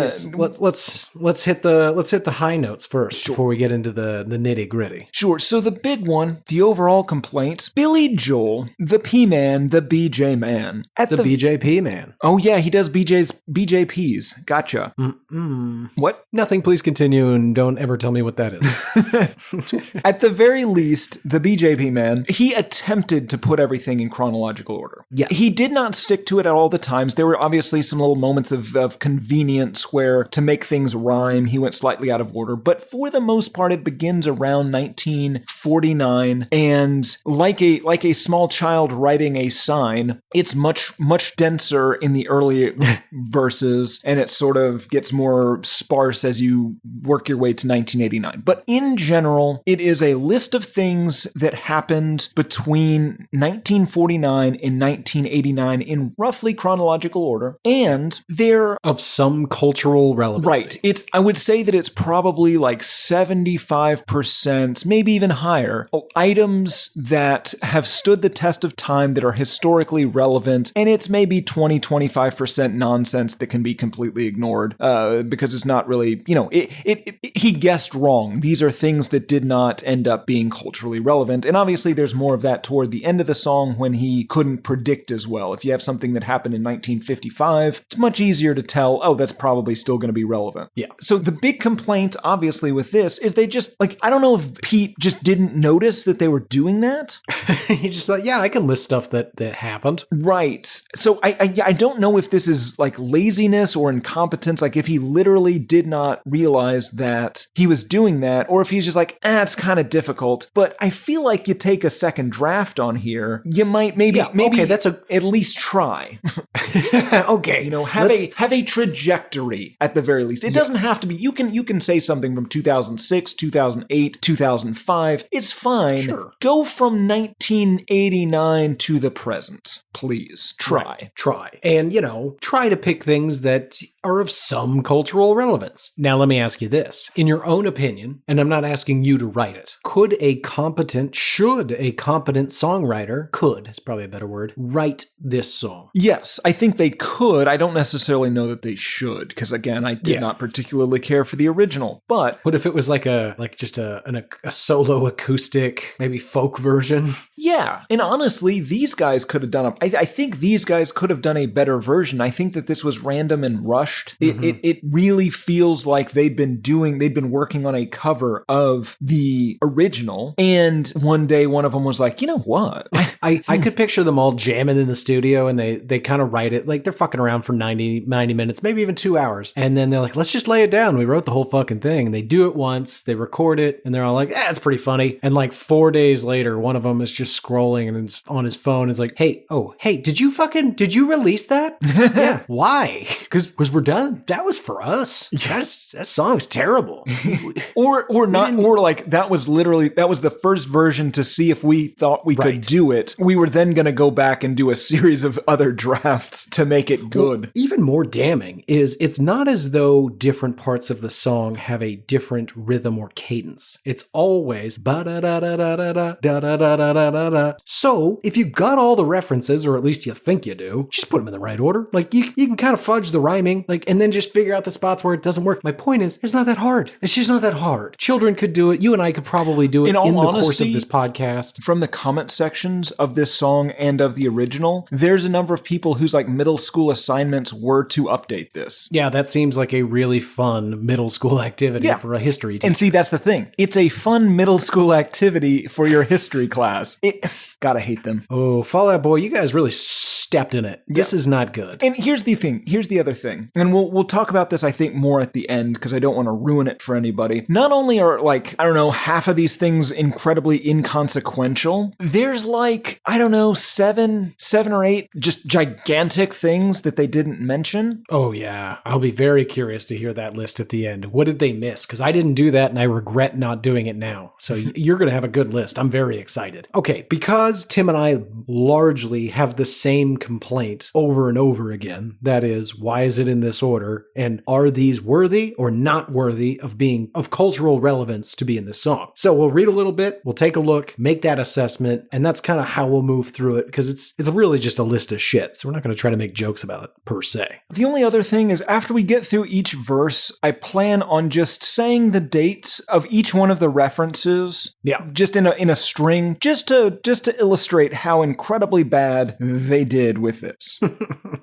Speaker 2: let's hit the high notes first before we get into the nitty gritty.
Speaker 3: Sure. So the big one, the overall complaint, Billy Joel, the P-Man, the BJ man.
Speaker 2: The BJP man.
Speaker 3: Oh yeah, he does BJPs. Gotcha. What?
Speaker 2: Nothing, please continue and don't ever tell me what that is.
Speaker 3: At the very least, the BJP man, he attempted to put everything in chronological order.
Speaker 2: Yeah.
Speaker 3: He did not stick to it at all the times. There were obviously some little moments of convenience where to make things rhyme, he went slightly out of order. But for the most part, it begins around 1949. And like a small child writing a sign, it's much denser in the early verses, and it sort of gets more sparse as you work your way to 1989. But in general, it is a list of things that happened between 1949 and 1989 in roughly chronological order, and they're
Speaker 2: of some cultural relevancy.
Speaker 3: Right. I would say that it's probably like 75%, maybe even higher, items that have stood the test of time that are historically relevant, and it's maybe 20-25% nonsense that can be completely ignored because it's not really, he guessed wrong. These are things that did not end up being culturally relevant, and obviously there's more of that toward the end of the song when he couldn't predict as well. If you have something that happened in 1955, it's much easier to tell, oh, that's probably still going to be relevant.
Speaker 2: Yeah.
Speaker 3: So the big complaint, obviously, with this is they just, I don't know if Pete just didn't notice that they were doing that.
Speaker 2: He just thought, yeah, I can list stuff that happened.
Speaker 3: Right. So I don't know if this is laziness or incompetence, if he literally did not realize that he was doing that, or if he's just it's kind of difficult. But I feel like you take a second draft on here, you might maybe at least try.
Speaker 2: Okay.
Speaker 3: Have a trajectory at the very least. It doesn't have to be, you can say something from 2006, 2008, 2005. It's fine.
Speaker 2: Sure.
Speaker 3: Go from 1989 to the present. please try.
Speaker 2: Try. And, try to pick things that are of some cultural relevance. Now, let me ask you this. In your own opinion, and I'm not asking you to write it, should a competent songwriter, is probably a better word, write this song?
Speaker 3: Yes, I think they could. I don't necessarily know that they should, because again, I did not particularly care for the original. But
Speaker 2: what if it was like a solo acoustic, maybe folk version?
Speaker 3: Yeah, and honestly, these guys could have done I think these guys could have done a better version. I think that this was random and rushed. It really feels like they'd been working on a cover of the original, and one day one of them was like, you know what?
Speaker 2: I could picture them all jamming in the studio, and they kind of write it, like they're fucking around for 90 minutes, maybe even 2 hours. And then they're like, let's just lay it down. We wrote the whole fucking thing. And they do it once, they record it, and they're all like, it's pretty funny. And like 4 days later, one of them is just scrolling and it's on his phone. It's like, hey, did you release that? Yeah. Why? Because we're done. That was for us. That song's terrible.
Speaker 3: or like that was the first version to see if we thought we could do it. We were then going to go back and do a series of other drafts to make it good.
Speaker 2: Well, even more damning is it's not as though different parts of the song have a different rhythm or cadence. It's always ba-da-da-da-da-da-da-da-da-da-da. So if you got all the references, or at least you think you do, just put them in the right order. Like you can kind of fudge the rhyming, and then just figure out the spots where it doesn't work. My point is, it's not that hard. It's just not that hard. Children could do it. You and I could probably do it in the course of this podcast.
Speaker 3: From the comment sections of this song and of the original, there's a number of people whose middle school assignments were to update this.
Speaker 2: Yeah, that seems like a really fun middle school activity for a history teacher.
Speaker 3: And see, that's the thing. It's a fun middle school activity for your history class. Gotta hate them.
Speaker 2: Oh, Fall Out Boy, you guys really stepped in it. This is not good.
Speaker 3: And here's the thing. Here's the other thing. And we'll talk about this, I think, more at the end, because I don't want to ruin it for anybody. Not only are, half of these things incredibly inconsequential, there's seven or eight just gigantic things that they didn't mention.
Speaker 2: Oh, yeah. I'll be very curious to hear that list at the end. What did they miss? Because I didn't do that, and I regret not doing it now. So you're going to have a good list. I'm very excited. Okay, because Tim and I largely have the same complaint over and over again, that is, why is it in this order? And are these worthy or not worthy of being of cultural relevance to be in this song? So we'll read a little bit, we'll take a look, make that assessment, and that's kind of how we'll move through it, because it's really just a list of shit. So we're not going to try to make jokes about it per se.
Speaker 3: The only other thing is, after we get through each verse, I plan on just saying the dates of each one of the references.
Speaker 2: Yeah.
Speaker 3: Just in a string, just to illustrate how incredibly bad they did with this.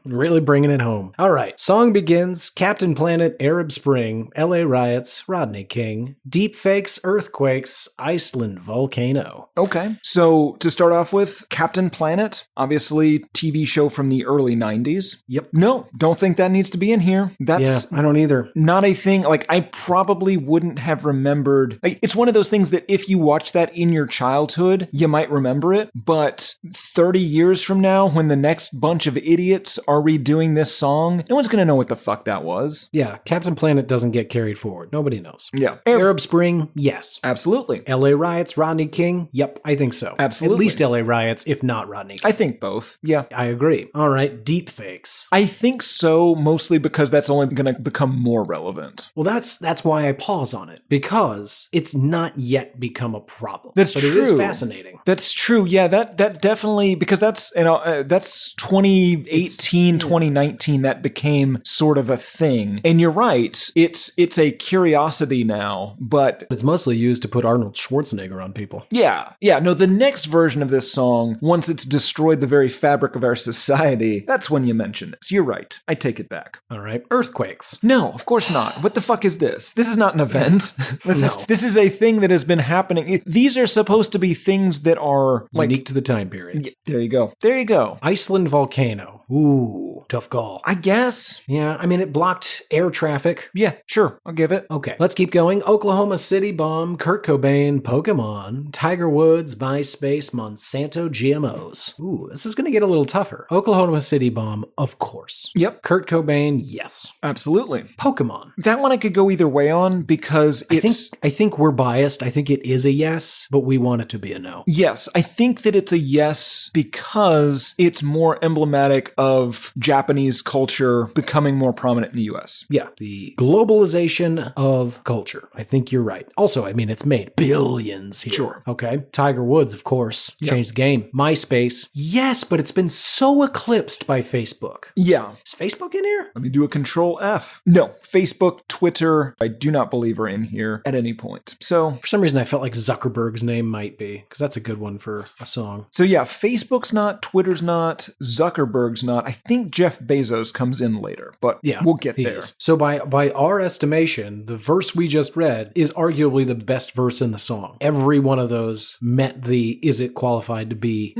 Speaker 2: Really bringing it home. All right. Song begins. Captain Planet, Arab Spring, LA riots, Rodney King, deep fakes, earthquakes, Iceland volcano.
Speaker 3: Okay. So to start off with, Captain Planet, obviously TV show from the early 90s.
Speaker 2: Yep.
Speaker 3: No, don't think that needs to be in here. That's
Speaker 2: I don't either.
Speaker 3: Not a thing. I probably wouldn't have remembered. It's one of those things that if you watch that in your childhood, you might remember it. But 30 years from now, when the next bunch of idiots are redoing this song, no one's going to know what the fuck that was.
Speaker 2: Yeah. Captain Planet doesn't get carried forward. Nobody knows.
Speaker 3: Yeah.
Speaker 2: Arab Spring, yes.
Speaker 3: Absolutely.
Speaker 2: LA riots, Rodney King, yep, I think so.
Speaker 3: Absolutely.
Speaker 2: At least LA riots, if not Rodney King.
Speaker 3: I think both. Yeah.
Speaker 2: I agree. All right. Deep fakes.
Speaker 3: I think so, mostly because that's only going to become more relevant.
Speaker 2: Well, that's why I pause on it, because it's not yet become a problem.
Speaker 3: That's
Speaker 2: but
Speaker 3: true.
Speaker 2: It is fascinating.
Speaker 3: That's true. Yeah, that definitely, because that's 2018, 2019 that became sort of a thing. And you're right. It's a curiosity now, but
Speaker 2: it's mostly used to put Arnold Schwarzenegger on people.
Speaker 3: Yeah. No, the next version of this song, once it's destroyed the very fabric of our society, that's when you mention this. You're right. I take it back.
Speaker 2: All right. Earthquakes.
Speaker 3: No, of course not. What the fuck is this? This is not an event. This is a thing that has been happening. These are supposed to be things that are
Speaker 2: unique to the time period.
Speaker 3: Yeah, there you go.
Speaker 2: Iceland volcano. Ooh, tough call.
Speaker 3: I guess.
Speaker 2: Yeah, I mean, it blocked air traffic.
Speaker 3: Yeah, sure. I'll give it.
Speaker 2: Okay, let's keep going. Oklahoma City bomb, Kurt Cobain, Pokemon, Tiger Woods, MySpace, Monsanto, GMOs. Ooh, this is going to get a little tougher. Oklahoma City bomb, of course.
Speaker 3: Yep.
Speaker 2: Kurt Cobain, yes.
Speaker 3: Absolutely.
Speaker 2: Pokemon.
Speaker 3: That one I could go either way on, because
Speaker 2: I think we're biased. I think it is a yes, but we want it to be a no.
Speaker 3: Yes, I think that it's a yes because it's more more emblematic of Japanese culture becoming more prominent in the US.
Speaker 2: Yeah, the globalization of culture. I think you're right. Also, I mean, it's made billions here.
Speaker 3: Sure.
Speaker 2: Okay. Tiger Woods, of course, changed the game. MySpace, yes, but it's been so eclipsed by Facebook.
Speaker 3: Yeah.
Speaker 2: Is Facebook in here?
Speaker 3: Let me do a Control F. No, Facebook, Twitter, I do not believe are in here at any point. So
Speaker 2: For some reason, I felt like Zuckerberg's name might be, because that's a good one for a song.
Speaker 3: yeah, Facebook's not, Twitter's not, Zuckerberg's not. I think Jeff Bezos comes in later, but
Speaker 2: Yeah,
Speaker 3: we'll get
Speaker 2: he
Speaker 3: there.
Speaker 2: is. So by our estimation, the verse we just read is arguably the best verse in the song. Every one of those met the is it qualified to be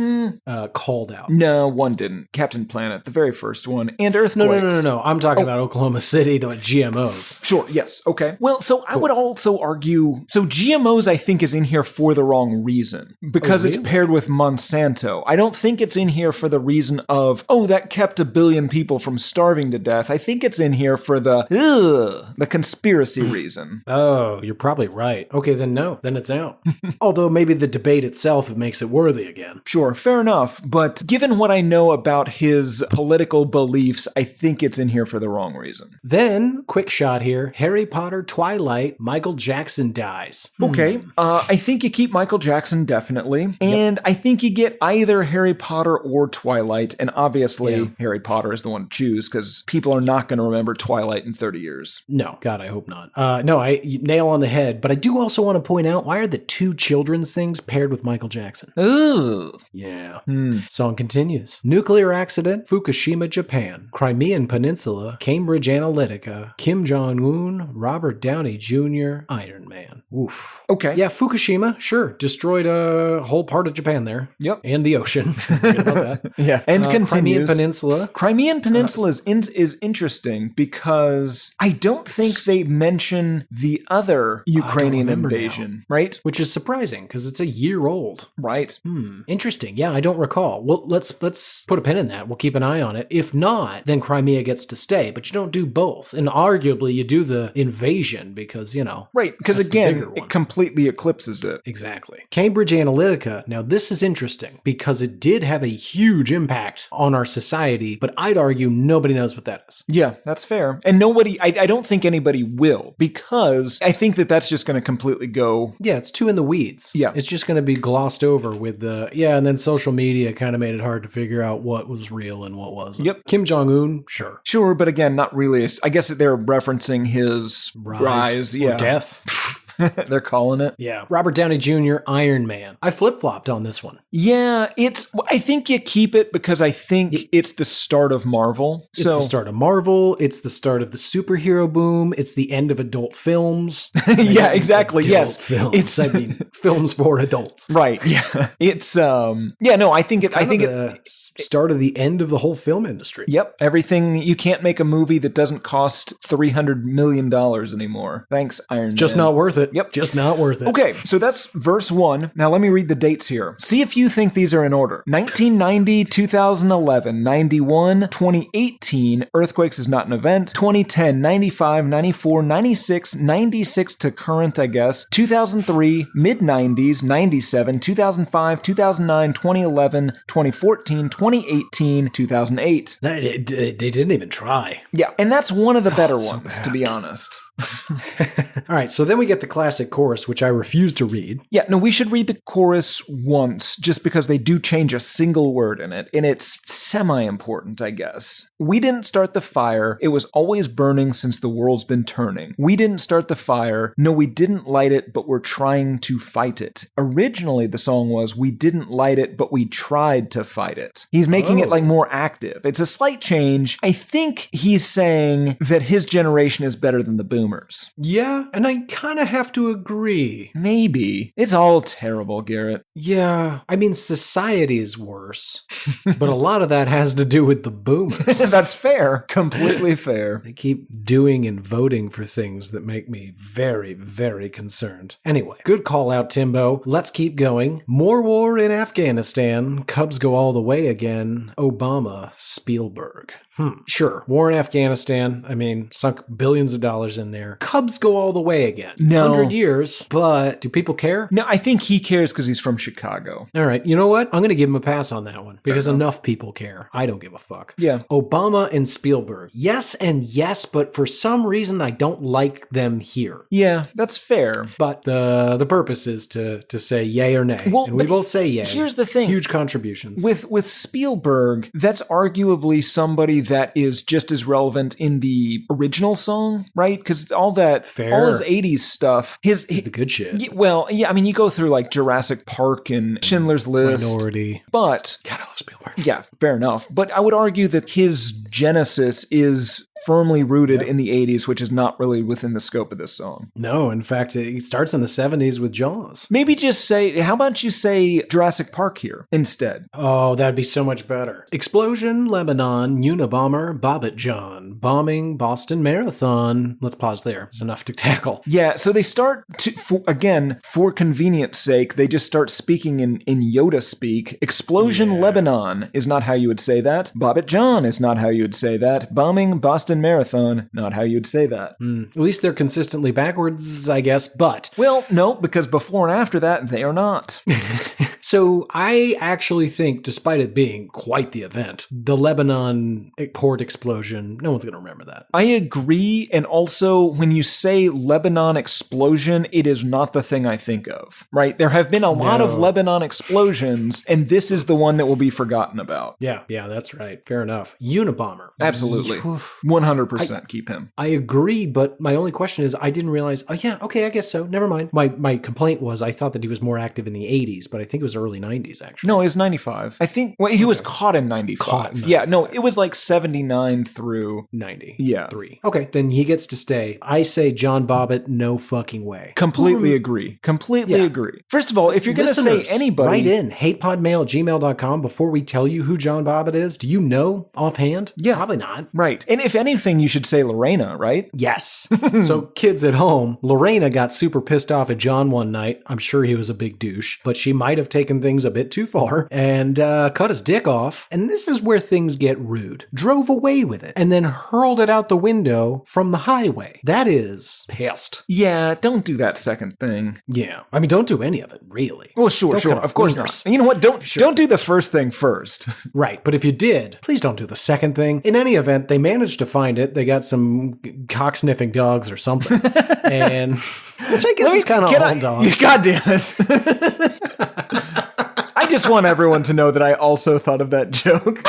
Speaker 2: called out.
Speaker 3: No, one didn't. Captain Planet, the very first one, and Earthquakes.
Speaker 2: No. I'm talking about Oklahoma City to GMOs.
Speaker 3: Sure, yes, okay. Well, so I would also argue, so GMOs I think is in here for the wrong reason, because it's
Speaker 2: really?
Speaker 3: paired with Monsanto. I don't think it's in here for the reason of, that kept 1 billion people from starving to death. I think it's in here for the conspiracy reason.
Speaker 2: Oh, you're probably right. Okay, then no. Then it's out. Although maybe the debate itself makes it worthy again.
Speaker 3: Sure, fair enough, but given what I know about his political beliefs, I think it's in here for the wrong reason.
Speaker 2: Then, quick shot here. Harry Potter, Twilight, Michael Jackson dies.
Speaker 3: Okay, I think you keep Michael Jackson definitely, and I think you get either Harry Potter or Twilight, and obviously Harry Potter is the one to choose because people are not going to remember Twilight in 30 years.
Speaker 2: No, God, I hope not. No, nail on the head. But I do also want to point out, why are the two children's things paired with Michael Jackson?
Speaker 3: Ooh.
Speaker 2: Yeah. Song continues. Nuclear accident, Fukushima, Japan. Crimean Peninsula, Cambridge Analytica, Kim Jong-un, Robert Downey Jr., Iron Man. Oof.
Speaker 3: Okay.
Speaker 2: Yeah, Fukushima, sure. Destroyed a whole part of Japan there.
Speaker 3: Yep.
Speaker 2: And the ocean. Forget about that.
Speaker 3: Yeah. And continues.
Speaker 2: Crimean Peninsula.
Speaker 3: Crimean Peninsula is interesting because I don't think they mention the other Ukrainian
Speaker 2: remember
Speaker 3: invasion, right?
Speaker 2: Which is surprising because it's a year old.
Speaker 3: Right.
Speaker 2: Interesting. Yeah, I don't recall. Well, let's put a pin in that. We'll keep an eye on it. If not, then Crimea gets to stay, but you don't do both. And arguably you do the invasion because,
Speaker 3: Right, because
Speaker 2: that's the
Speaker 3: again,
Speaker 2: bigger one.
Speaker 3: it completely eclipses it.
Speaker 2: Exactly. Cambridge Analytica. Now, this is interesting because it did have a huge impact on our society, but I'd argue nobody knows what that is.
Speaker 3: Yeah, that's fair. And nobody, I don't think anybody will, because I think that's just going to completely go.
Speaker 2: Yeah, it's too in the weeds.
Speaker 3: Yeah.
Speaker 2: It's just going to be glossed over with and then social media kind of made it hard to figure out what was real and what wasn't.
Speaker 3: Yep.
Speaker 2: Kim Jong-un, sure.
Speaker 3: Sure, but again, not really. I guess they're referencing his rise,
Speaker 2: or death.
Speaker 3: They're calling it.
Speaker 2: Yeah. Robert Downey Jr., Iron Man. I flip-flopped on this one.
Speaker 3: Yeah, I think you keep it because I think it's the start of Marvel.
Speaker 2: It's the start of Marvel. It's the start of the superhero boom. It's the end of adult films.
Speaker 3: Yeah, exactly.
Speaker 2: Adult
Speaker 3: Yes.
Speaker 2: films. Films for adults.
Speaker 3: Right. Yeah. It's I think
Speaker 2: the start of the end of the whole film industry.
Speaker 3: Yep. Everything, you can't make a movie that doesn't cost $300 million anymore. Thanks, Iron Man.
Speaker 2: Just not worth it.
Speaker 3: Yep.
Speaker 2: Just not worth it.
Speaker 3: Okay, so that's verse 1. Now let me read the dates here. See if you think these are in order. 1990, 2011, 91, 2018, Earthquakes is not an event, 2010, 95, 94, 96, 96 to current, I guess, 2003, mid-90s, 97, 2005, 2009, 2011, 2014, 2018, 2008.
Speaker 2: They didn't even try.
Speaker 3: Yeah, and that's one of the better
Speaker 2: so
Speaker 3: ones,
Speaker 2: bad.
Speaker 3: to be honest.
Speaker 2: All right, so then we get the classic chorus, which I refuse to read.
Speaker 3: Yeah, no, we should read the chorus once, just because they do change a single word in it, and it's semi-important, I guess. We didn't start the fire, it was always burning since the world's been turning. We didn't start the fire, no, we didn't light it, but we're trying to fight it. Originally, the song was, we didn't light it, but we tried to fight it. He's making it like more active. It's a slight change. I think he's saying that his generation is better than the boomers.
Speaker 2: Yeah, and I kind of have to agree.
Speaker 3: Maybe. It's all terrible, Garrett.
Speaker 2: Yeah, I mean, society is worse, but a lot of that has to do with the boomers.
Speaker 3: That's fair. Completely fair.
Speaker 2: They keep doing and voting for things that make me very, very concerned. Anyway, good call out, Timbo. Let's keep going. More war in Afghanistan. Cubs go all the way again. Obama, Spielberg. Sure. War in Afghanistan. I mean, sunk billions of dollars in there. Cubs go all the way again.
Speaker 3: No.
Speaker 2: 100 years. But do people care?
Speaker 3: No, I think he cares because he's from Chicago.
Speaker 2: All right. You know what? I'm going to give him a pass on that one because enough people care. I don't give a fuck.
Speaker 3: Yeah.
Speaker 2: Obama and Spielberg. Yes and yes, but for some reason I don't like them here.
Speaker 3: Yeah, that's fair.
Speaker 2: But the purpose is to say yay or nay.
Speaker 3: Well,
Speaker 2: and we
Speaker 3: but
Speaker 2: both say yay.
Speaker 3: here's the thing.
Speaker 2: Huge contributions.
Speaker 3: With Spielberg, that's arguably somebody that is just as relevant in the original song, right? Because it's all that,
Speaker 2: Fair.
Speaker 3: all his 80s stuff.
Speaker 2: He's the good shit.
Speaker 3: Well, yeah, I mean, you go through like Jurassic Park and Schindler's List.
Speaker 2: Minority.
Speaker 3: But,
Speaker 2: God, I love Spielberg.
Speaker 3: yeah, fair enough. But I would argue that his genesis is firmly rooted in the 80s, which is not really within the scope of this song.
Speaker 2: No, in fact, it starts in the 70s with Jaws.
Speaker 3: Maybe just say, how about you say Jurassic Park here instead?
Speaker 2: Oh, that'd be so much better. Explosion, Lebanon, Unabomber, Bobbitt John, bombing, Boston Marathon. Let's pause there. It's enough to tackle.
Speaker 3: Yeah, so they start to, for convenience sake, they just start speaking in Yoda speak. Explosion, Lebanon is not how you would say that. Bobbitt John is not how you would say that. Bombing, Boston Marathon, not how you'd say that.
Speaker 2: At least they're consistently backwards, I guess, but...
Speaker 3: Well, no, because before and after that, they are not.
Speaker 2: So I actually think, despite it being quite the event, the Lebanon port explosion, no one's going to remember that.
Speaker 3: I agree, and also, when you say Lebanon explosion, it is not the thing I think of, right? There have been a lot of Lebanon explosions, and this is the one that will be forgotten about.
Speaker 2: Yeah, that's right. Fair enough. Unabomber.
Speaker 3: Absolutely. 100% keep him.
Speaker 2: I agree, but my only question is, I didn't realize, oh yeah, okay, I guess so. Never mind. My complaint was I thought that he was more active in the 80s, but I think it was early 90s, actually.
Speaker 3: No, it was 95. I think, well, he was caught in 95.
Speaker 2: Caught in
Speaker 3: Yeah, no, it was like 79 through
Speaker 2: 90.
Speaker 3: Yeah.
Speaker 2: 3. Okay, then he gets to stay. I say John Bobbitt, no fucking way.
Speaker 3: Completely agree. Completely agree. First of all, if you're going to say anybody...
Speaker 2: Write in hatepodmail@gmail.com before we tell you who John Bobbitt is. Do you know offhand?
Speaker 3: Yeah.
Speaker 2: Probably not.
Speaker 3: Right. And if anything, you should say Lorena, right?
Speaker 2: Yes. So kids at home, Lorena got super pissed off at John one night. I'm sure he was a big douche, but she might have taken things a bit too far and cut his dick off. And this is where things get rude. Drove away with it and then hurled it out the window from the highway. That is pissed.
Speaker 3: Yeah, don't do that second thing.
Speaker 2: Yeah. I mean, don't do any of it, really.
Speaker 3: Well, sure. Of course not. You know what? Don't do the first thing first.
Speaker 2: Right. But if you did, please don't do the second thing. In any event, they managed to find it. They got some cock-sniffing dogs or something. And which I guess is kind of all dogs.
Speaker 3: God damn it. I just want everyone to know that I also thought of that joke.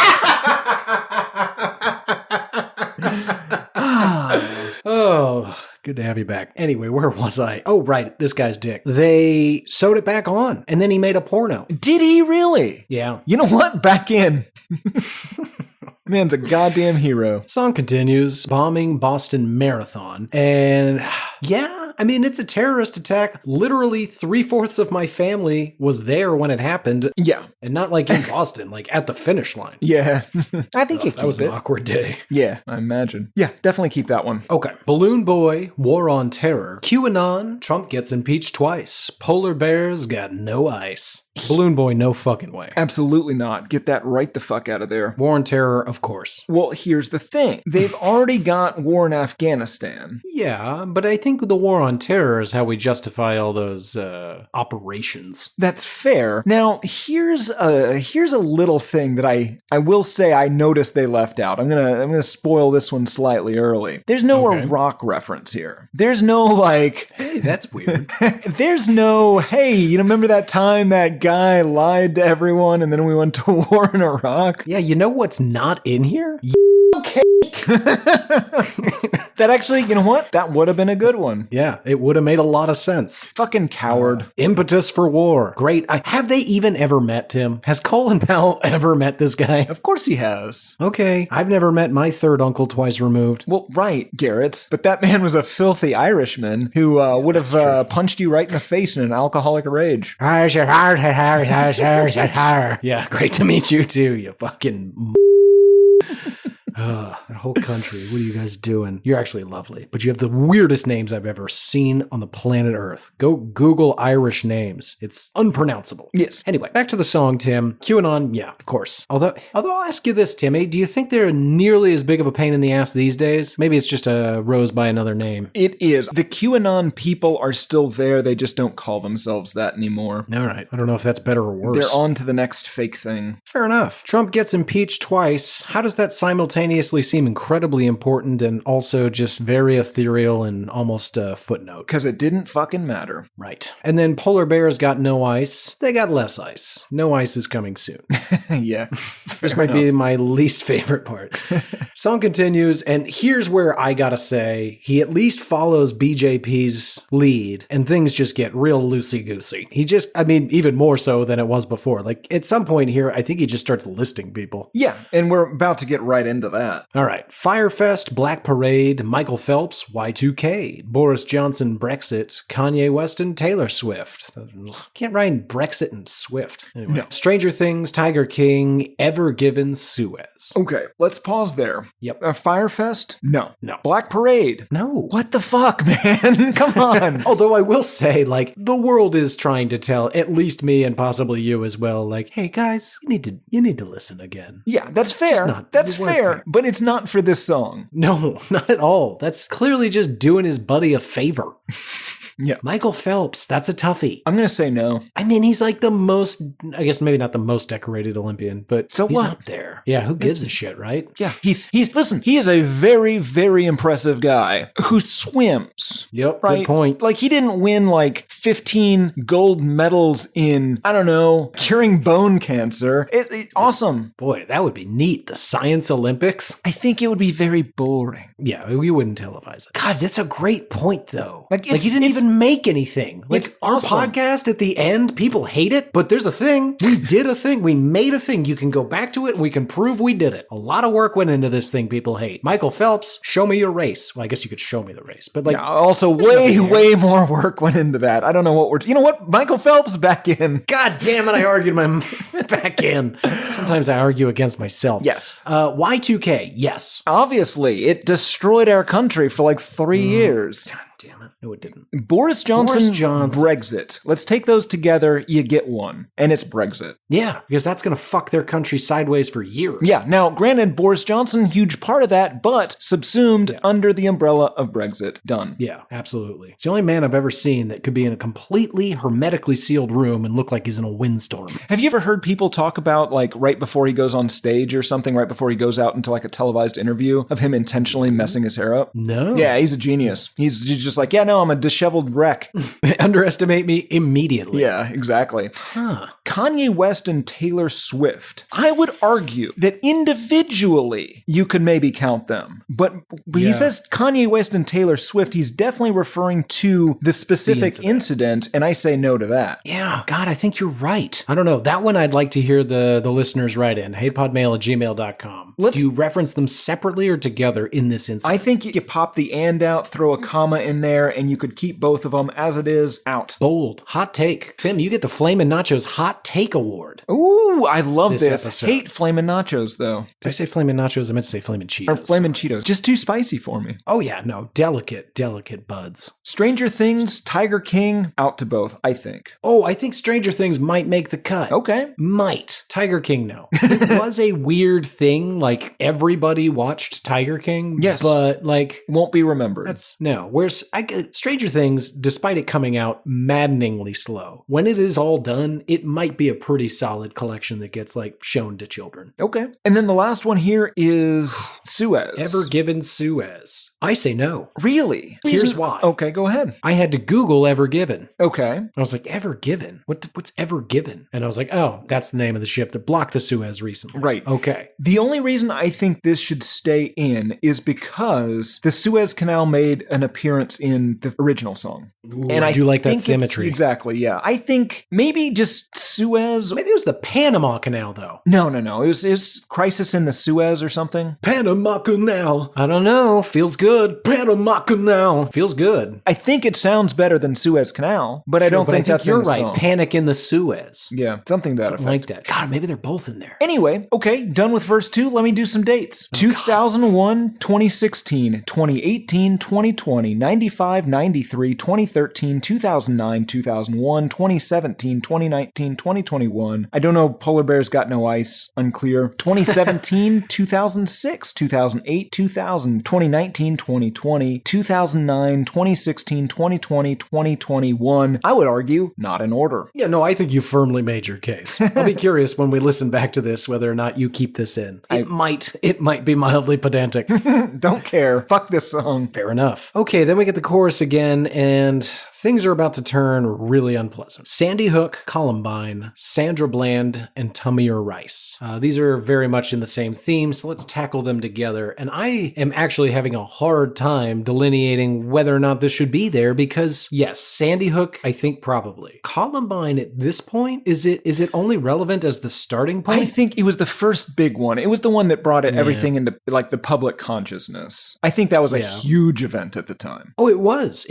Speaker 2: Oh, good to have you back. Anyway, where was I? Oh, right. This guy's dick. They sewed it back on, and then he made a porno.
Speaker 3: Did he really?
Speaker 2: Yeah.
Speaker 3: You know what? Back in. Man's a goddamn hero.
Speaker 2: Song continues, bombing Boston Marathon. And yeah, I mean, it's a terrorist attack. Literally 3/4 of my family was there when it happened.
Speaker 3: Yeah.
Speaker 2: And not like in Boston, like at the finish line.
Speaker 3: Yeah. I think
Speaker 2: That was an awkward day.
Speaker 3: Yeah, I imagine. Yeah, definitely keep that one.
Speaker 2: Okay. Balloon Boy, War on Terror. QAnon, Trump gets impeached twice. Polar bears got no ice. Balloon Boy, no fucking way.
Speaker 3: Absolutely not. Get that right the fuck out of there.
Speaker 2: War on Terror, of course.
Speaker 3: Well, here's the thing. They've already got war in Afghanistan.
Speaker 2: Yeah, but I think the War on Terror is how we justify all those operations.
Speaker 3: That's fair. Now, here's a little thing that I will say I noticed they left out. I'm gonna spoil this one slightly early. There's no Iraq reference here. There's no like,
Speaker 2: hey, that's weird.
Speaker 3: There's no, hey, you remember that time that guy lied to everyone and then we went to war in Iraq?
Speaker 2: Yeah, you know what's not in here?
Speaker 3: Okay. That actually, you know what? That would have been a good one.
Speaker 2: Yeah, it would have made a lot of sense.
Speaker 3: Fucking coward.
Speaker 2: Impetus for war. Great. Have they even ever met Tim? Has Colin Powell ever met this guy?
Speaker 3: Of course he has.
Speaker 2: Okay. I've never met my third uncle twice removed.
Speaker 3: Well, right, Garrett. But that man was a filthy Irishman who would have punched you right in the face in an alcoholic rage.
Speaker 2: Yeah, great to meet you too, you fucking... That whole country. What are you guys doing? You're actually lovely, but you have the weirdest names I've ever seen on the planet Earth. Go Google Irish names. It's unpronounceable.
Speaker 3: Yes.
Speaker 2: Anyway, back to the song, Tim. QAnon, yeah, of course. Although I'll ask you this, Timmy. Do you think they're nearly as big of a pain in the ass these days? Maybe it's just a rose by another name.
Speaker 3: It is. The QAnon people are still there. They just don't call themselves that anymore.
Speaker 2: All right. I don't know if that's better or worse.
Speaker 3: They're on to the next fake thing.
Speaker 2: Fair enough. Trump gets impeached twice. How does that simultaneously seem incredibly important and also just very ethereal and almost a footnote?
Speaker 3: Because it didn't fucking matter.
Speaker 2: Right. And then polar bears got no ice. They got less ice. No ice is coming soon.
Speaker 3: Yeah.
Speaker 2: This might be my least favorite part. Song continues, and here's where I gotta say, he at least follows BJP's lead, and things just get real loosey-goosey. Even more so than it was before. Like, at some point here, I think he just starts listing people.
Speaker 3: Yeah, and we're about to get right into that.
Speaker 2: All right. Firefest, Black Parade, Michael Phelps, Y2K, Boris Johnson, Brexit, Kanye West, and Taylor Swift. Can't rhyme Brexit and Swift. Anyway.
Speaker 3: No.
Speaker 2: Stranger Things, Tiger King, Ever Given, Suez.
Speaker 3: Okay, let's pause there.
Speaker 2: Yep.
Speaker 3: Firefest? No.
Speaker 2: No.
Speaker 3: Black Parade?
Speaker 2: No.
Speaker 3: What the fuck, man? Come on.
Speaker 2: Although I will say, like, the world is trying to tell at least me and possibly you as well, like, hey guys, you need to listen again.
Speaker 3: Yeah, that's fair. That's fair, but it's not for this song.
Speaker 2: No, not at all. That's clearly just doing his buddy a favor.
Speaker 3: Yeah.
Speaker 2: Michael Phelps, that's a toughie.
Speaker 3: I'm going to say no.
Speaker 2: I mean, he's like the most, I guess maybe not the most decorated Olympian, but
Speaker 3: so
Speaker 2: he's
Speaker 3: what?
Speaker 2: Up there. Yeah, who gives a shit, right?
Speaker 3: Yeah, listen, he is a very, very impressive guy who swims.
Speaker 2: Yep,
Speaker 3: right?
Speaker 2: Good point.
Speaker 3: Like, he didn't win like 15 gold medals in, I don't know, curing bone cancer. Awesome.
Speaker 2: Boy, that would be neat. The Science Olympics.
Speaker 3: I think it would be very boring.
Speaker 2: Yeah, we wouldn't televise it. God, that's a great point, though.
Speaker 3: Like
Speaker 2: you didn't even make anything. Like,
Speaker 3: it's awesome.
Speaker 2: Our podcast at the end, people hate it, but there's a thing. We did a thing. We made a thing. You can go back to it and we can prove we did it. A lot of work went into this thing people hate. Michael Phelps, show me your race. Well, I guess you could show me the race, but like.
Speaker 3: Yeah, also way more work went into that. I don't know what you know what? Michael Phelps back in.
Speaker 2: God damn it, I argued my back in. Sometimes I argue against myself.
Speaker 3: Yes.
Speaker 2: Y2K, yes.
Speaker 3: Obviously, it destroyed our country for like 3 years.
Speaker 2: God damn it. No, it didn't.
Speaker 3: Boris Johnson, Brexit. Let's take those together. You get one. And it's Brexit.
Speaker 2: Yeah, because that's going to fuck their country sideways for years.
Speaker 3: Yeah. Now, granted, Boris Johnson, huge part of that, but subsumed under the umbrella of Brexit. Done.
Speaker 2: Yeah, absolutely. It's the only man I've ever seen that could be in a completely hermetically sealed room and look like he's in a windstorm.
Speaker 3: Have you ever heard people talk about, like, right before he goes on stage or something, right before he goes out into, like, a televised interview of him intentionally messing his hair up?
Speaker 2: No.
Speaker 3: Yeah, he's a genius. He's just like, yeah, no, I'm a disheveled wreck.
Speaker 2: Underestimate me immediately.
Speaker 3: Yeah, exactly.
Speaker 2: Huh.
Speaker 3: Kanye West and Taylor Swift. I would argue that individually you could maybe count them. But he says Kanye West and Taylor Swift, he's definitely referring to the specific incident, and I say no to that.
Speaker 2: Yeah, God, I think you're right. I don't know. That one I'd like to hear the listeners write in. heypodmail@gmail.com. Do you reference them separately or together in this instance?
Speaker 3: I think you pop the and out, throw a comma in there, and you could keep both of them as it is out.
Speaker 2: Bold. Hot take. Tim, you get the Flamin' Nachos Hot Take Award.
Speaker 3: Ooh, I love this.
Speaker 2: Episode.
Speaker 3: Hate Flamin' Nachos, though.
Speaker 2: Did I say Flamin' Nachos? I meant to say Flamin' Cheetos.
Speaker 3: Or Flamin' Cheetos. Just too spicy for me.
Speaker 2: Oh, yeah. No. Delicate buds.
Speaker 3: Stranger Things, Tiger King, out to both, I think.
Speaker 2: Oh, I think Stranger Things might make the cut.
Speaker 3: Okay.
Speaker 2: Might. Tiger King, no. It was a weird thing. Like, everybody watched Tiger King.
Speaker 3: Yes.
Speaker 2: But, like...
Speaker 3: won't be remembered.
Speaker 2: Where's Stranger Things, despite it coming out maddeningly slow, when it is all done, it might be a pretty solid collection that gets, like, shown to children.
Speaker 3: Okay. And then the last one here is Suez.
Speaker 2: Ever Given Suez. I say no.
Speaker 3: Really?
Speaker 2: Here's why.
Speaker 3: Okay, go ahead.
Speaker 2: I had to Google Ever Given.
Speaker 3: Okay.
Speaker 2: I was like, Ever Given? What's Ever Given? And I was like, oh, that's the name of the ship that blocked the Suez recently.
Speaker 3: Right.
Speaker 2: Okay.
Speaker 3: The only reason I think this should stay in is because the Suez Canal made an appearance in the original song.
Speaker 2: Ooh, I do like that symmetry.
Speaker 3: Exactly, yeah. I think maybe just Suez.
Speaker 2: Maybe it was the Panama Canal, though.
Speaker 3: No. It was Crisis in the Suez or something.
Speaker 2: Panama Canal. I don't know. Feels good. Panama Canal. Feels good.
Speaker 3: I think it sounds better than Suez Canal, but I don't think that's
Speaker 2: you're
Speaker 3: in the
Speaker 2: right.
Speaker 3: song.
Speaker 2: Panic in the Suez.
Speaker 3: Yeah, something to that
Speaker 2: Something
Speaker 3: effect.
Speaker 2: like that. God, maybe they're both in there.
Speaker 3: Anyway, okay, done with verse 2. Let me do some dates. 2001, 2016, 2018, 2020, 95, 93, 2013, 2009, 2001, 2017, 2019, 2021. I don't know, Polar Bears Got No Ice, unclear. 2017, 2006, 2008, 2000, 2019, 2020, 2009, 2016, 2020, 2021. I would argue, not in order.
Speaker 2: Yeah, no, I think you firmly made your case. I'll be curious when we listen back to this whether or not you keep this in. It might be mildly pedantic.
Speaker 3: Don't care. Fuck this song.
Speaker 2: Fair enough. Okay, then we get the chorus again, and things are about to turn really unpleasant. Sandy Hook, Columbine, Sandra Bland, and Tamir Rice. These are very much in the same theme, so let's tackle them together. And I am actually having a hard time delineating whether or not this should be there because, yes, Sandy Hook, I think probably. Columbine at this point, is it only relevant as the starting point?
Speaker 3: I think it was the first big one. It was the one that brought everything into like the public consciousness. I think that was a huge event at the time.
Speaker 2: Oh, it was.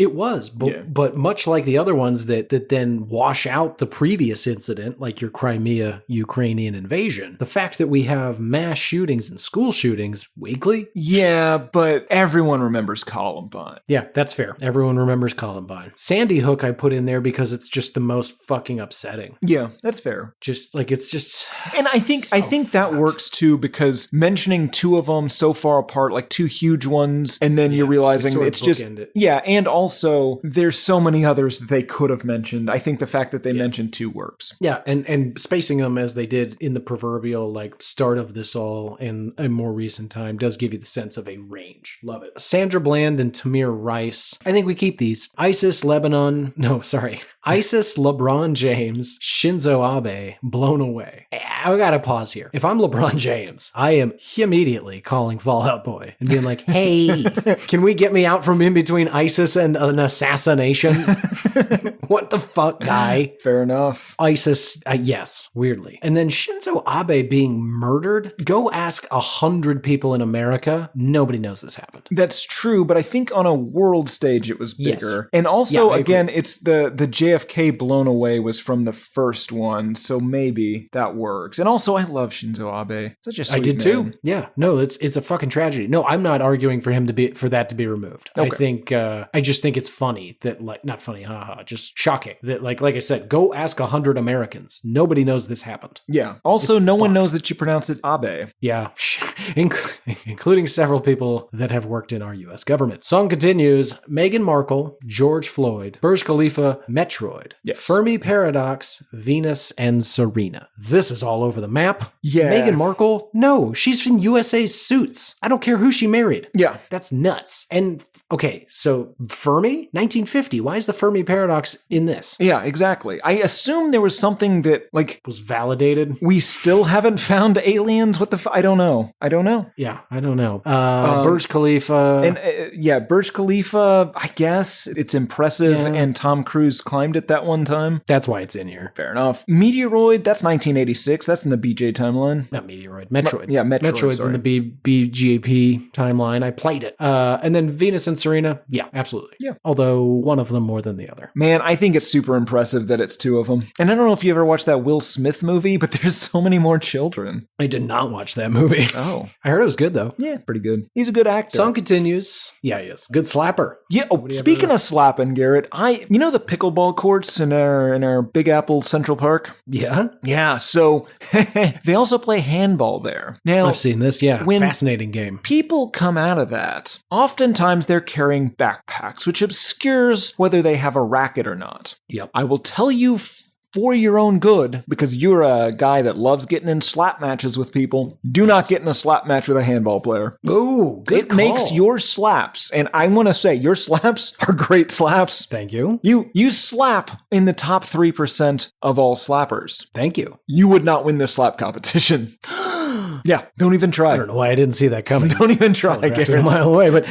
Speaker 2: But much like the other ones that then wash out the previous incident, like your Crimea Ukrainian invasion, the fact that we have mass shootings and school shootings weekly.
Speaker 3: Yeah, but everyone remembers Columbine.
Speaker 2: Yeah, that's fair. Everyone remembers Columbine. Sandy Hook I put in there because it's just the most fucking upsetting.
Speaker 3: Yeah, that's fair.
Speaker 2: Just like it's just.
Speaker 3: And I think that works too because mentioning two of them so far apart, like two huge ones, and then you're realizing it's just and also there's so many others that they could have mentioned. I think the fact that they mentioned two works.
Speaker 2: Yeah, and spacing them as they did in the proverbial like start of this all in a more recent time does give you the sense of a range. Love it. Sandra Bland and Tamir Rice. I think we keep these. ISIS, LeBron James, Shinzo Abe, blown away. I gotta pause here. If I'm LeBron James, I am immediately calling Fall Out Boy and being like, hey, can we get me out from in between ISIS and an assassination? What the fuck, guy?
Speaker 3: Fair enough.
Speaker 2: ISIS, yes, weirdly. And then Shinzo Abe being murdered. Go ask 100 people in America. Nobody knows this happened.
Speaker 3: That's true, but I think on a world stage it was bigger. Yes. And also, again, it's the JFK blown away was from the first one, so maybe that works. And also, I love Shinzo Abe. Such a sweet
Speaker 2: I did
Speaker 3: man.
Speaker 2: too. Yeah. No, it's a fucking tragedy. No, I'm not arguing for that to be removed. Okay. I think I just think it's funny that not funny, haha, just shocking that like I said, go ask 100 Americans. Nobody knows this happened.
Speaker 3: Yeah. Also, no one knows that you pronounce it Abe.
Speaker 2: Yeah. Including several people that have worked in our U.S. government. Song continues. Meghan Markle, George Floyd, Burj Khalifa, Metroid, Fermi Paradox, Venus, and Serena. This is all over the map.
Speaker 3: Yeah.
Speaker 2: Meghan Markle? No, she's in USA Suits. I don't care who she married.
Speaker 3: Yeah.
Speaker 2: That's nuts. And okay, so Fermi? 1950. Why is the Fermi Paradox in this?
Speaker 3: Yeah, exactly. I assume there was something that
Speaker 2: was validated.
Speaker 3: We still haven't found aliens. What the I don't know.
Speaker 2: Yeah, I don't know. Burj Khalifa.
Speaker 3: And Burj Khalifa, I guess it's impressive and Tom Cruise climbed it that one time.
Speaker 2: That's why it's in here.
Speaker 3: Fair enough. Meteoroid, that's 1986. That's in the BJ timeline.
Speaker 2: Not Meteoroid. Metroid.
Speaker 3: Metroid's
Speaker 2: in the BGP timeline. I played it. And then Venus and Serena. Yeah, absolutely.
Speaker 3: Yeah.
Speaker 2: Although one of them more than the other.
Speaker 3: Man, I think it's super impressive that it's two of them. And I don't know if you ever watched that Will Smith movie, but there's so many more children.
Speaker 2: I did not watch that movie.
Speaker 3: Oh.
Speaker 2: I heard it was good though.
Speaker 3: Yeah, pretty good. He's a good actor.
Speaker 2: Song continues. Yeah, he is. Good slapper.
Speaker 3: Yeah. Oh, speaking of slapping, Garrett, you know the pickleball courts in our Big Apple Central Park?
Speaker 2: Yeah.
Speaker 3: Yeah. So they also play handball there. Now
Speaker 2: I've seen this. Yeah.
Speaker 3: When
Speaker 2: fascinating game.
Speaker 3: People come out of that. Oftentimes they're carrying backpacks, which obscures whether they have a racket or not.
Speaker 2: Yep.
Speaker 3: I will tell you for your own good, because you're a guy that loves getting in slap matches with people, do not get in a slap match with a handball player.
Speaker 2: Ooh, good
Speaker 3: It makes your slaps, and I want to say, your slaps are great slaps.
Speaker 2: Thank you.
Speaker 3: You slap in the top 3% of all slappers.
Speaker 2: Thank you.
Speaker 3: You would not win this slap competition. Yeah, don't even try.
Speaker 2: I don't know why I didn't see that coming.
Speaker 3: Don't even try,
Speaker 2: Telegraphed it a mile away, but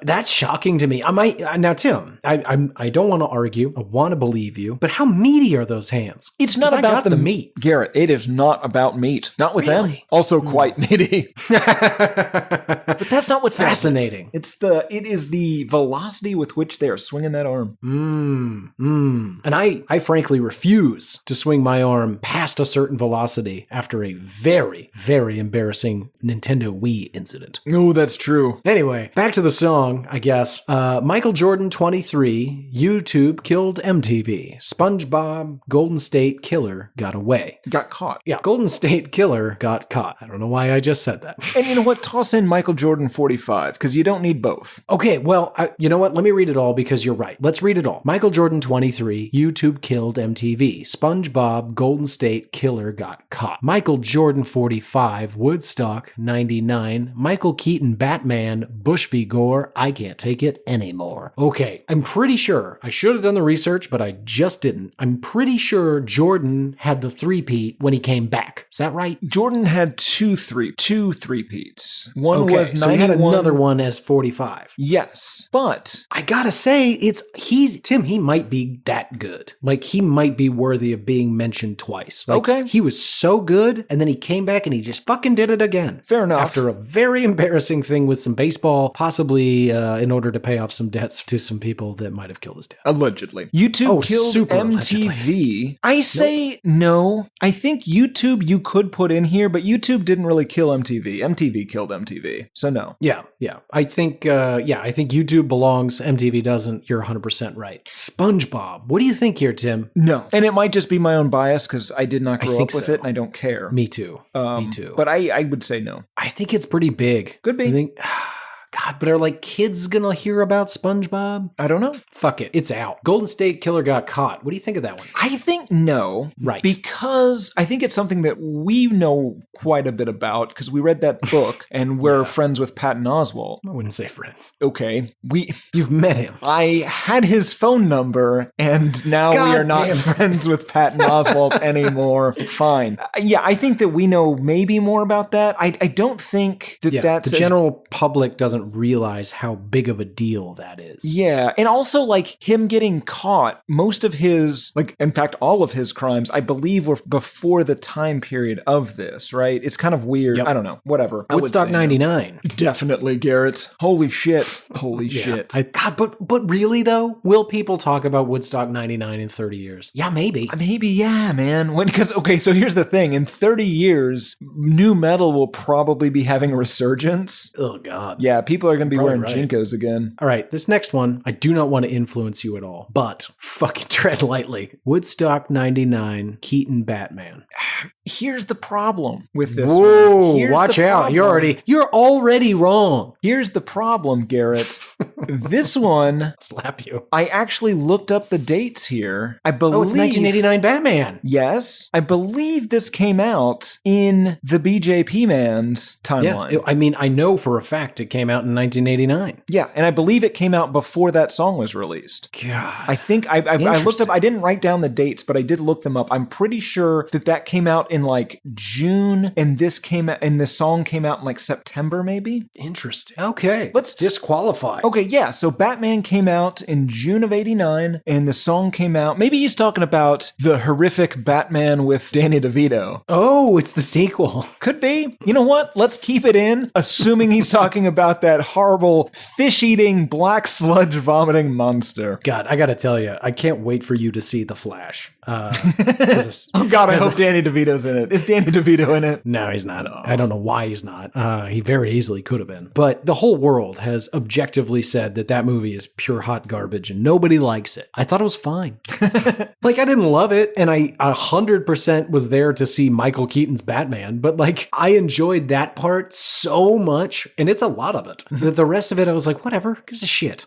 Speaker 2: that's shocking to me. I might now, Tim. I don't want to argue. I want to believe you, but how meaty are those hands?
Speaker 3: It's not
Speaker 2: 'Cause I
Speaker 3: about
Speaker 2: got the meat.
Speaker 3: Garrett, it is not about meat. Not with them.
Speaker 2: Really?
Speaker 3: Also quite meaty. But that's not what
Speaker 2: Fascinating.
Speaker 3: It is the velocity with which they are swinging that arm.
Speaker 2: And I frankly refuse to swing my arm past a certain velocity after a very, very embarrassing Nintendo Wii incident.
Speaker 3: Oh, that's true.
Speaker 2: Anyway, back to the song, I guess. Michael Jordan 23, YouTube killed MTV. SpongeBob, Golden State Killer got away.
Speaker 3: Got caught.
Speaker 2: Yeah, Golden State Killer got caught. I don't know why I just said that.
Speaker 3: And you know what? Toss in Michael Jordan 45, because you don't need both.
Speaker 2: Okay, well, you know what? Let me read it all because you're right. Let's read it all. Michael Jordan 23, YouTube killed MTV. SpongeBob, Golden State Killer got caught. Michael Jordan 45, Woodstock 99, Michael Keaton Batman, Bush v. Gore, I can't take it anymore. Okay, I'm pretty sure, I should have done the research, but I just didn't. I'm pretty sure Jordan had the three-peat when he came back. Is that right?
Speaker 3: Jordan had two three-peats. One
Speaker 2: Okay,
Speaker 3: was 91.
Speaker 2: so he had another one as 45.
Speaker 3: Yes, but
Speaker 2: I gotta say, Tim, he might be that good. Like, he might be worthy of being mentioned twice. Like,
Speaker 3: Okay.
Speaker 2: He was so good, and then he came back and he just fucking did it again.
Speaker 3: Fair enough.
Speaker 2: After a very embarrassing thing with some baseball, possibly in order to pay off some debts to some people that might have killed his dad.
Speaker 3: allegedly. YouTube killed
Speaker 2: super
Speaker 3: MTV.
Speaker 2: allegedly.
Speaker 3: I say no. I think YouTube you could put in here, but YouTube didn't really kill MTV. MTV killed MTV. So no.
Speaker 2: Yeah. I think YouTube belongs, MTV doesn't. You're 100% right. SpongeBob. What do you think here, Tim?
Speaker 3: No. And it might just be my own bias because I did not grow
Speaker 2: think
Speaker 3: up with
Speaker 2: so.
Speaker 3: it and I don't care.
Speaker 2: Me too. Me too.
Speaker 3: But I would say no.
Speaker 2: I think it's pretty big.
Speaker 3: Could be.
Speaker 2: I think, God, but are like kids gonna hear about SpongeBob?
Speaker 3: I don't know.
Speaker 2: Fuck it, it's out. Golden State Killer got caught. What do you think of that one?
Speaker 3: I think no.
Speaker 2: Right.
Speaker 3: Because I think it's something that we know quite a bit about because we read that book and we're friends with Patton Oswalt.
Speaker 2: I wouldn't say friends.
Speaker 3: Okay.
Speaker 2: You've met him.
Speaker 3: I had his phone number and now we
Speaker 2: God
Speaker 3: are not
Speaker 2: damn.
Speaker 3: friends with Patton Oswalt anymore. Fine. Yeah, I think that we know maybe more about that. I don't think that that's
Speaker 2: the general public doesn't realize how big of a deal that is.
Speaker 3: Yeah, and also like him getting caught, most of his, like in fact all of his crimes, I believe were before the time period of this, right? It's kind of weird.
Speaker 2: Yep.
Speaker 3: I don't know. Whatever. I would
Speaker 2: Woodstock
Speaker 3: say no.
Speaker 2: 99.
Speaker 3: Definitely, Garrett. Holy shit. Holy shit.
Speaker 2: God, but really though, will people talk about Woodstock 99 in 30 years? Yeah, maybe.
Speaker 3: Maybe, yeah, man. Okay, so here's the thing. In 30 years, new metal will probably be having a resurgence.
Speaker 2: Oh, God.
Speaker 3: Yeah, people are going to be
Speaker 2: Probably
Speaker 3: wearing
Speaker 2: right.
Speaker 3: Jinkos again.
Speaker 2: All right, this next one, I do not want to influence you at all, but fucking tread lightly. Woodstock 99, Keaton Batman.
Speaker 3: Here's the problem with this
Speaker 2: Whoa,
Speaker 3: one. Here's
Speaker 2: watch
Speaker 3: the
Speaker 2: out.
Speaker 3: problem.
Speaker 2: You're already wrong.
Speaker 3: Here's the problem, Garrett. This one,
Speaker 2: Slap you.
Speaker 3: I actually looked up the dates here. I believe.
Speaker 2: Oh, it's 1989 Batman.
Speaker 3: Yes. I believe this came out in the BJP Man's timeline.
Speaker 2: Yeah, I mean, I know for a fact it came out in 1989.
Speaker 3: Yeah, and I believe it came out before that song was released.
Speaker 2: God.
Speaker 3: I think I looked up, I didn't write down the dates, but I did look them up. I'm pretty sure that came out in like June and this song came out in like September maybe.
Speaker 2: Interesting. Okay.
Speaker 3: Let's
Speaker 2: disqualify.
Speaker 3: Okay, yeah. So Batman came out in June of '89, and the song came out. Maybe he's talking about the horrific Batman with Danny DeVito.
Speaker 2: Oh, it's the sequel.
Speaker 3: Could be. You know what? Let's keep it in, assuming he's talking about that horrible fish-eating, black sludge vomiting monster.
Speaker 2: God, I gotta tell you, I can't wait for you to see The Flash.
Speaker 3: Oh God, I hope Danny DeVito's in it. Is Danny DeVito in it?
Speaker 2: No, he's not. I don't know why he's not. He very easily could have been. But the whole world has objectively said that movie is pure hot garbage and nobody likes it. I thought it was fine. Like, I didn't love it, and I 100% was there to see Michael Keaton's Batman, but like, I enjoyed that part so much, and it's a lot of it. The rest of it, I was like, whatever, gives a shit.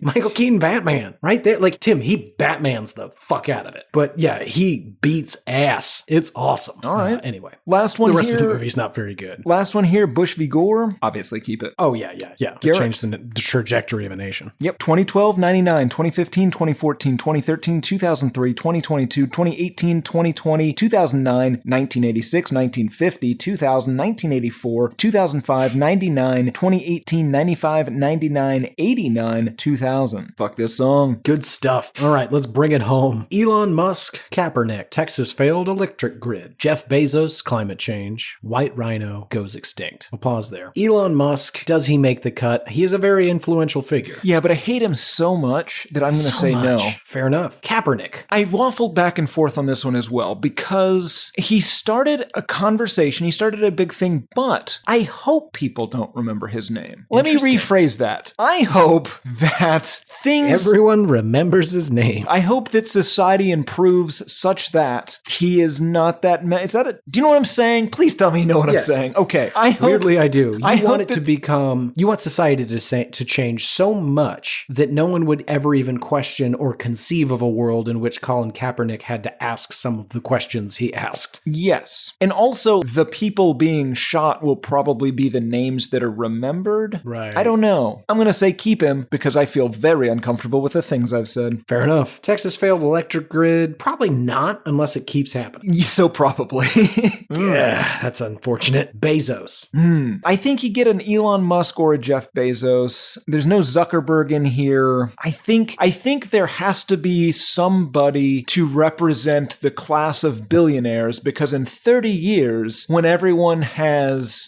Speaker 2: Michael Keaton Batman, right there. Like, Tim, he Batmans the fuck out of it. But yeah, he beats ass. It's awesome.
Speaker 3: All right.
Speaker 2: Anyway,
Speaker 3: Last one
Speaker 2: the rest
Speaker 3: here.
Speaker 2: of the movie's not very good.
Speaker 3: Last one here, Bush v. Gore. Obviously, keep it.
Speaker 2: Oh, yeah. It
Speaker 3: Garrett.
Speaker 2: changed the trajectory of a nation.
Speaker 3: Yep. 2012, 99, 2015, 2014, 2013, 2003, 2022, 2018, 2020, 2009, 1986, 1950, 2000, 1984, 2005, 99, 2018, 95, 99, 89, 2000. Fuck this song.
Speaker 2: Good stuff. All right, let's bring it home. Elon Musk, Kaepernick, Texas failed electric grid. Jeff Bezos, climate change. White rhino goes extinct. We'll pause there. Elon Musk, does he make the cut? He is a very influential figure.
Speaker 3: Yeah, but I hate him so much that I'm going to say no.
Speaker 2: Fair enough. Kaepernick.
Speaker 3: I waffled back and forth on this one as well because he started a conversation, he started a big thing, but I hope people don't remember his name. Let me rephrase that. I hope that things...
Speaker 2: Everyone remembers his name.
Speaker 3: I hope that society improves such that he is not that... Is that a... Do you know what I'm saying? Please tell me you know what
Speaker 2: Yes.
Speaker 3: I'm saying. Okay. I hope...
Speaker 2: Weirdly, I do.
Speaker 3: I
Speaker 2: You want
Speaker 3: hope
Speaker 2: it to
Speaker 3: that-
Speaker 2: become... You want society to change so much that no one would ever even question or conceive of a world in which Colin Kaepernick had to ask some of the questions he asked.
Speaker 3: Yes. And also, the people being shot will probably be the names that are remembered.
Speaker 2: Right.
Speaker 3: I don't know. I'm going to say keep him because I feel very uncomfortable with the things I've said.
Speaker 2: Fair enough. Texas failed electric grid? Probably not, unless it keeps happening.
Speaker 3: So probably.
Speaker 2: Yeah, that's unfortunate. Bezos.
Speaker 3: I think you get an Elon Musk or a Jeff Bezos. There's no Zuckerberg in here. I think there has to be somebody to represent the class of billionaires because in 30 years, when everyone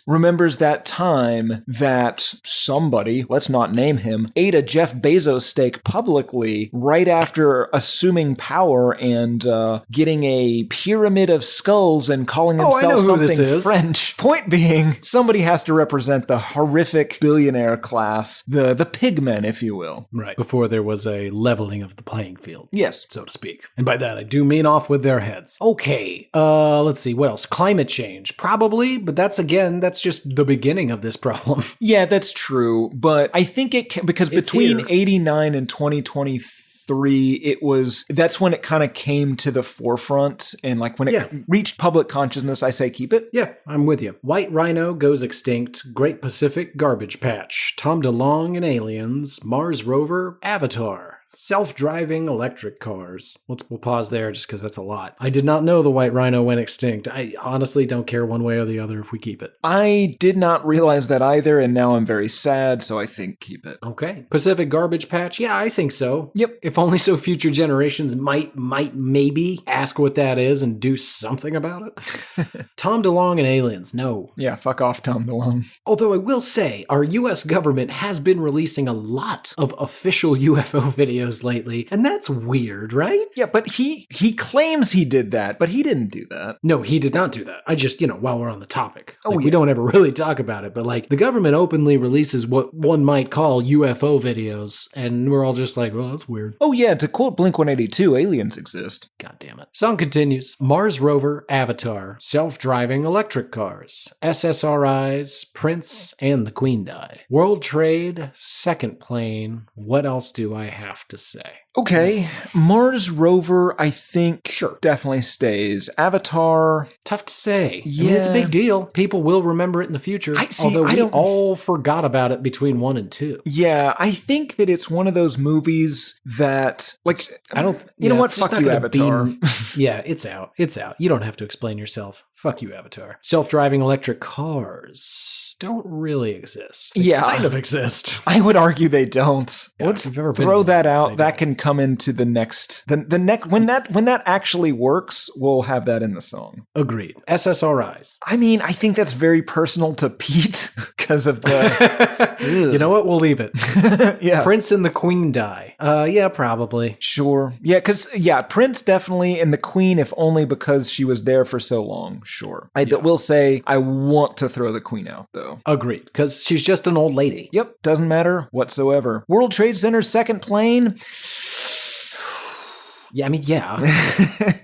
Speaker 3: remembers that time that somebody, let's not name him, ate a Jeff Bezos steak publicly right after assuming power and getting a pyramid of skulls and calling
Speaker 2: Oh, I know
Speaker 3: himself
Speaker 2: who this
Speaker 3: something
Speaker 2: is.
Speaker 3: French. Point being, somebody has to represent the horrific billionaire class, the pigmen, if you will.
Speaker 2: Right. Before there was a leveling of the playing field.
Speaker 3: Yes.
Speaker 2: So to speak. And by that, I do mean off with their heads. Okay. Let's see. What else? Climate change. Probably, but that's just the beginning of this problem.
Speaker 3: Yeah, that's true. But I think it can, because
Speaker 2: It's
Speaker 3: between
Speaker 2: here.
Speaker 3: 89 and 2023, that's when it kind of came to the forefront. And like when it reached public consciousness, I say keep it.
Speaker 2: Yeah, I'm with you. White rhino goes extinct. Great Pacific garbage patch. Tom DeLonge and aliens. Mars rover. Avatar. Self-driving electric cars. We'll pause there just because that's a lot. I did not know the white rhino went extinct. I honestly don't care one way or the other if we keep it.
Speaker 3: I did not realize that either, and now I'm very sad, so I think keep it.
Speaker 2: Okay. Pacific garbage patch? Yeah, I think so.
Speaker 3: Yep.
Speaker 2: If only so future generations might maybe ask what that is and do something about it. Tom DeLonge and aliens. No.
Speaker 3: Yeah, fuck off, Tom DeLonge.
Speaker 2: Although I will say, our US government has been releasing a lot of official UFO videos lately, and that's weird, right?
Speaker 3: Yeah, but he claims he did that, but he didn't do that.
Speaker 2: No, he did not do that. I just, while we're on the topic.
Speaker 3: Oh,
Speaker 2: We don't ever really talk about it, but the government openly releases what one might call UFO videos, and we're all just like, well, that's weird.
Speaker 3: Oh yeah, to quote Blink-182, aliens exist.
Speaker 2: God damn it. Song continues. Mars rover, Avatar, self-driving electric cars, SSRIs, Prince, and the Queen die. World Trade, second plane. What else do I have to say?
Speaker 3: Okay, Mars rover, I think, definitely stays. Avatar,
Speaker 2: Tough to say. I mean, it's a big deal. People will remember it in the future. Although we all forgot about it between 1 and 2.
Speaker 3: yeah, I think that it's one of those movies that, I don't, you know
Speaker 2: Yeah,
Speaker 3: what,
Speaker 2: it's just
Speaker 3: fuck
Speaker 2: not
Speaker 3: you,
Speaker 2: gonna
Speaker 3: Avatar.
Speaker 2: Yeah, it's out. It's out. You don't have to explain yourself. Fuck you, Avatar. Self-driving electric cars don't really exist. They kind of exist.
Speaker 3: I would argue they don't.
Speaker 2: Yeah,
Speaker 3: Let's
Speaker 2: if you've ever been
Speaker 3: throw
Speaker 2: in
Speaker 3: that
Speaker 2: one,
Speaker 3: out.
Speaker 2: they
Speaker 3: That can come into the next, the next, when that actually works, we'll have that in the song.
Speaker 2: Agreed. SSRIs.
Speaker 3: I mean, I think that's very personal to Pete because of the.
Speaker 2: You know what? We'll leave it.
Speaker 3: Yeah.
Speaker 2: Prince and the Queen die. Yeah, probably.
Speaker 3: Sure. Yeah, because, Prince definitely, and the Queen, if only because she was there for so long. Sure. I will say, I want to throw the Queen out, though.
Speaker 2: Agreed. Because she's just an old lady.
Speaker 3: Yep, doesn't matter whatsoever. World Trade Center second plane.
Speaker 2: Yeah, I mean, yeah.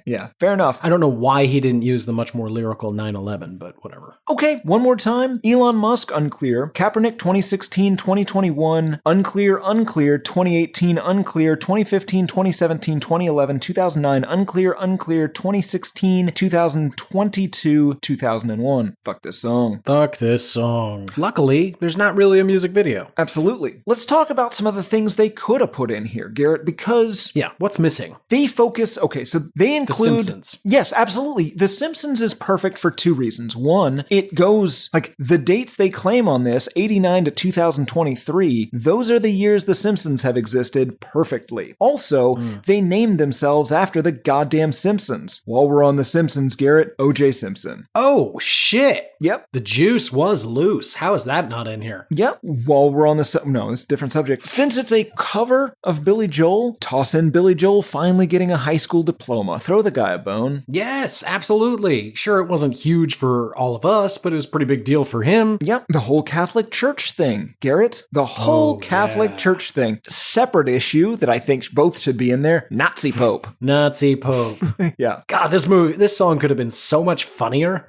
Speaker 3: Yeah, fair enough.
Speaker 2: I don't know why he didn't use the much more lyrical 9/11, but whatever.
Speaker 3: Okay, one more time. Elon Musk, unclear. Kaepernick, 2016, 2021, unclear, 2018, unclear, 2015, 2017, 2011, 2009, unclear, 2016, 2022, 2001. Fuck this song.
Speaker 2: Fuck this song. Luckily, there's not really a music video.
Speaker 3: Absolutely. Let's talk about some of the things they could have put in here, Garrett, because
Speaker 2: Yeah, what's missing?
Speaker 3: they focus, okay, so they include...
Speaker 2: The Simpsons.
Speaker 3: Yes, absolutely. The Simpsons is perfect for two reasons. One, it goes, like, the dates they claim on this, 89 to 2023, those are the years The Simpsons have existed perfectly. Also, they named themselves after the goddamn Simpsons. While we're on The Simpsons, Garrett, O.J. Simpson.
Speaker 2: Oh, shit.
Speaker 3: Yep.
Speaker 2: The juice was loose. How is that not in here?
Speaker 3: Yep. While we're on this, no, it's a different subject. Since it's a cover of Billy Joel, toss in Billy Joel finally getting a high school diploma. Throw the guy a bone.
Speaker 2: Yes, absolutely. Sure, it wasn't huge for all of us, but it was a pretty big deal for him.
Speaker 3: Yep. The whole Catholic Church thing, Garrett. The whole Catholic Church thing. Separate issue that I think both should be in there. Nazi Pope.
Speaker 2: Nazi Pope.
Speaker 3: Yeah.
Speaker 2: God, this song could have been so much funnier.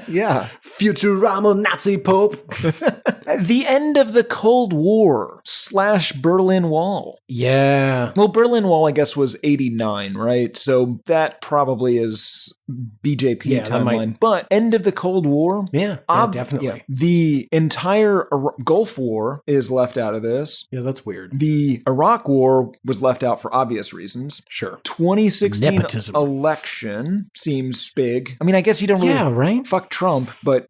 Speaker 3: Yeah.
Speaker 2: Futurama Nazi Pope.
Speaker 3: The end of the Cold War / Berlin Wall.
Speaker 2: Yeah.
Speaker 3: Well, Berlin Wall, I guess, was 89, right? So that probably is BJP
Speaker 2: Yeah, that
Speaker 3: timeline.
Speaker 2: might-
Speaker 3: But end of the Cold War.
Speaker 2: Yeah, definitely.
Speaker 3: Yeah. The entire Gulf War is left out of this.
Speaker 2: Yeah, that's weird.
Speaker 3: The Iraq War was left out for obvious reasons.
Speaker 2: Sure.
Speaker 3: 2016
Speaker 2: Nepotism.
Speaker 3: election seems big. I mean, I guess you don't really
Speaker 2: Yeah, right?
Speaker 3: fuck Trump, but,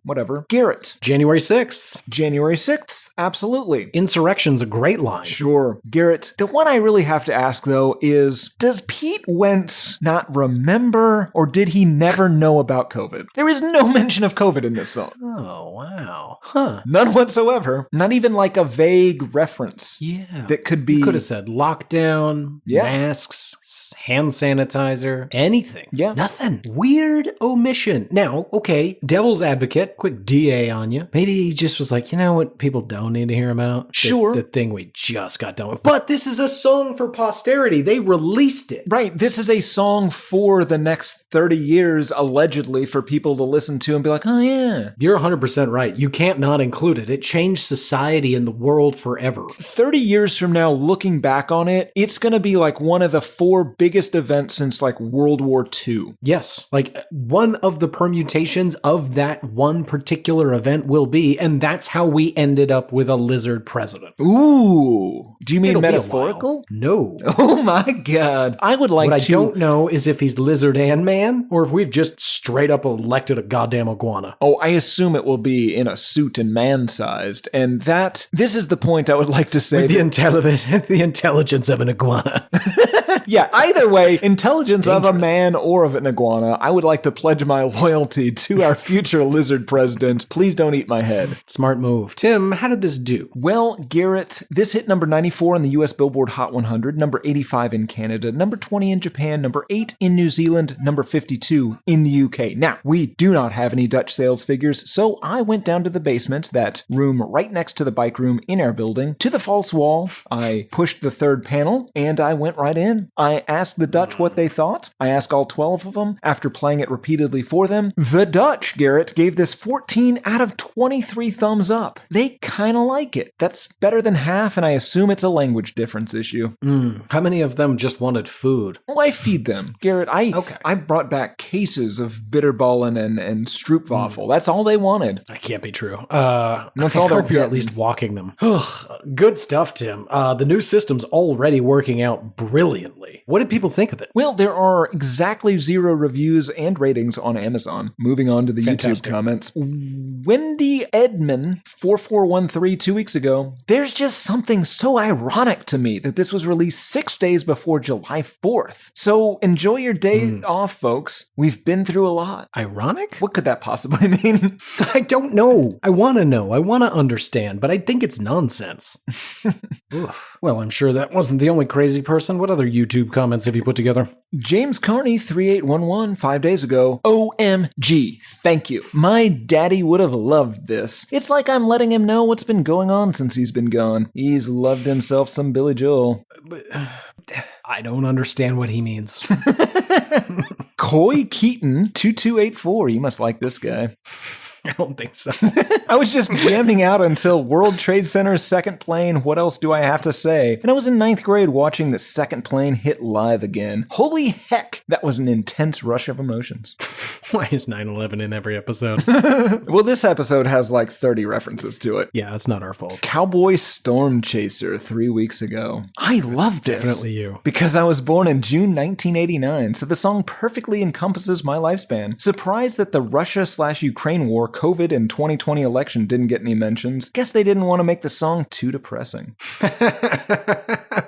Speaker 3: whatever. Garrett.
Speaker 2: January 6th.
Speaker 3: January 6th. Absolutely.
Speaker 2: Insurrection's a great line.
Speaker 3: Sure. Garrett, the one I really have to ask, though, is does Pete Wentz not remember, or did he never know about COVID? There is no mention of COVID in this song.
Speaker 2: Oh, wow. Huh.
Speaker 3: None whatsoever. Not even like a vague reference.
Speaker 2: Yeah.
Speaker 3: That could be...
Speaker 2: You could have said lockdown,
Speaker 3: Yeah.
Speaker 2: masks, hand sanitizer, anything.
Speaker 3: Yeah.
Speaker 2: Nothing. Weird omission. Now, okay, devil's advocate, quick DA on you. Maybe he just was like, you know what people don't need to hear about?
Speaker 3: Sure.
Speaker 2: The thing we just got done with. But this is a song for posterity. They released it.
Speaker 3: Right. This is a song for the next 30 years, allegedly, for people to listen to and be like, oh, yeah.
Speaker 2: You're 100% right. You can't not include it. It changed society and the world forever.
Speaker 3: 30 years from now, looking back on it, it's going to be like one of the 4 biggest events since like World War II.
Speaker 2: Yes. Like one of the permutations of that one particular event will be, and that's how we ended up with a lizard president.
Speaker 3: Ooh. Do you mean
Speaker 2: It'll be a
Speaker 3: metaphorical?
Speaker 2: while. No.
Speaker 3: Oh my God. I would like
Speaker 2: What
Speaker 3: to...
Speaker 2: I don't know is if he's lizard and man, or if we've just straight up elected a goddamn iguana.
Speaker 3: Oh, I assume it will be in a suit and man-sized. And this is the point I would like to say.
Speaker 2: With the intelligence of an iguana.
Speaker 3: Yeah, either way, intelligence of a
Speaker 2: Dangerous.
Speaker 3: man or of an iguana, I would like to pledge my loyalty to our future lizard president. Please don't eat my head.
Speaker 2: Smart move. Tim, how did this do?
Speaker 3: Well, Garrett, this hit number 94 on the US Billboard Hot 100, number 85 in Canada, number 20 in Japan, number 8 in New Zealand, number 52 in the UK. Now, we do not have any Dutch sales figures, so I went down to the basement, that room right next to the bike room in our building, to the false wall. I pushed the third panel, and I went right in. I asked the Dutch what they thought. I asked all 12 of them after playing it repeatedly for them. The Dutch, Garrett, gave this 14 out of 23 thumbs up. They kind of like it. That's better than half, and I assume it's a language difference issue.
Speaker 2: How many of them just wanted food?
Speaker 3: Well, I feed them. Garrett, I brought back cases of Bitterballen and Stroopwafel. That's all they wanted.
Speaker 2: That can't be true.
Speaker 3: That's
Speaker 2: I
Speaker 3: all they're
Speaker 2: hope you're at
Speaker 3: getting.
Speaker 2: least walking them. Good stuff, Tim. The new system's already working out brilliantly. What did people think of it?
Speaker 3: Well, there are exactly 0 reviews and ratings on Amazon. Moving on to the
Speaker 2: Fantastic.
Speaker 3: YouTube comments. Wendy Edman, 4413 2 weeks ago. There's just something so ironic to me that this was released 6 days before July 4th. So enjoy your day off, folks. We've been through a lot.
Speaker 2: Ironic?
Speaker 3: What could that possibly mean?
Speaker 2: I don't know. I want to know. I want to understand, but I think it's nonsense. Oof. Well, I'm sure that wasn't the only crazy person. What other YouTube YouTube comments have you put together?
Speaker 3: James Carney 3811 5 days ago. OMG. Thank you. My daddy would have loved this. It's like I'm letting him know what's been going on since he's been gone. He's loved himself some Billy Joel.
Speaker 2: I don't understand what he means.
Speaker 3: Coy Keaton 2284. You must like this guy.
Speaker 2: I don't think so.
Speaker 3: I was just jamming out until World Trade Center's second plane, what else do I have to say? And I was in 9th grade watching the second plane hit live again. Holy heck, that was an intense rush of emotions.
Speaker 2: Why is 9/11 in every episode?
Speaker 3: Well, this episode has like 30 references to it.
Speaker 2: Yeah, that's not our fault.
Speaker 3: Cowboy Storm Chaser 3 weeks ago. I love this.
Speaker 2: Definitely you.
Speaker 3: Because I was born in June 1989, so the song perfectly encompasses my lifespan. Surprised that the Russia/Ukraine war, COVID, and 2020 election didn't get any mentions. Guess they didn't want to make the song too depressing.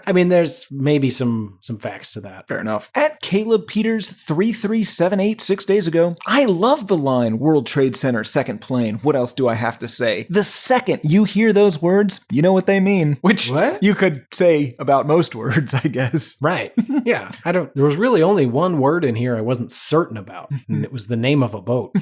Speaker 2: I mean, there's maybe some facts to that.
Speaker 3: Fair enough. At Caleb Peters 3378 6 days ago, I love the line World Trade Center second plane. What else do I have to say? The second you hear those words, you know what they mean. Which you could say about most words, I guess.
Speaker 2: Right. Yeah. There was really only one word in here I wasn't certain about, and it was the name of a boat.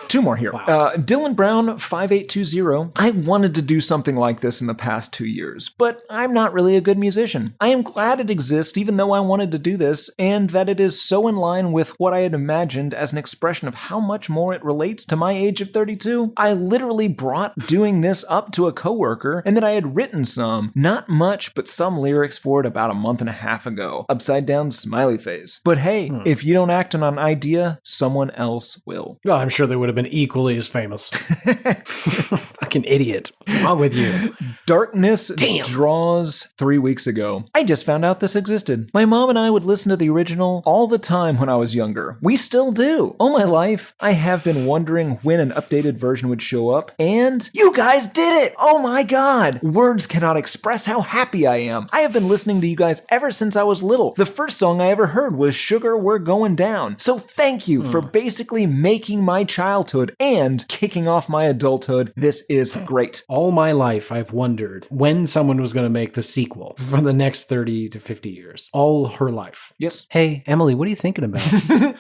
Speaker 3: 2 more here.
Speaker 2: Wow.
Speaker 3: Dylan Brown 5820. I wanted to do something like this in the past 2 years, but I'm not really a good musician. I am glad it exists even though I wanted to do this, and that it is so in line with what I had imagined as an expression of how much more it relates to my age of 32. I literally brought doing this up to a coworker, and that I had written some, not much, but some lyrics for it about a month and a half ago. Upside down smiley face. But hey, if you don't act on an idea, someone else will.
Speaker 2: Well, I'm sure they would have been equally as famous. Fucking idiot. What's wrong with you?
Speaker 3: Darkness Draws 3 weeks ago. I just found out this existed. My mom and I would listen to the original all the time when I was younger. We still do. All my life, I have been wondering when an updated version would show up, and you guys did it! Oh my god! Words cannot express how happy I am. I have been listening to you guys ever since I was little. The first song I ever heard was Sugar We're Going Down. So thank you for basically making my childhood and kicking off my adulthood. This is great.
Speaker 2: All my life, I've wondered when someone was going to make the sequel for the next 30 to 50 years. All her life.
Speaker 3: Yes.
Speaker 2: Hey, Emily, what are you thinking about?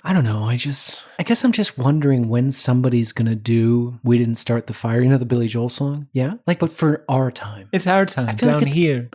Speaker 2: I don't know. I guess I'm just wondering when somebody's going to do We Didn't Start the Fire. You know the Billy Joel song? Yeah? But for our time.
Speaker 3: It's our time down here.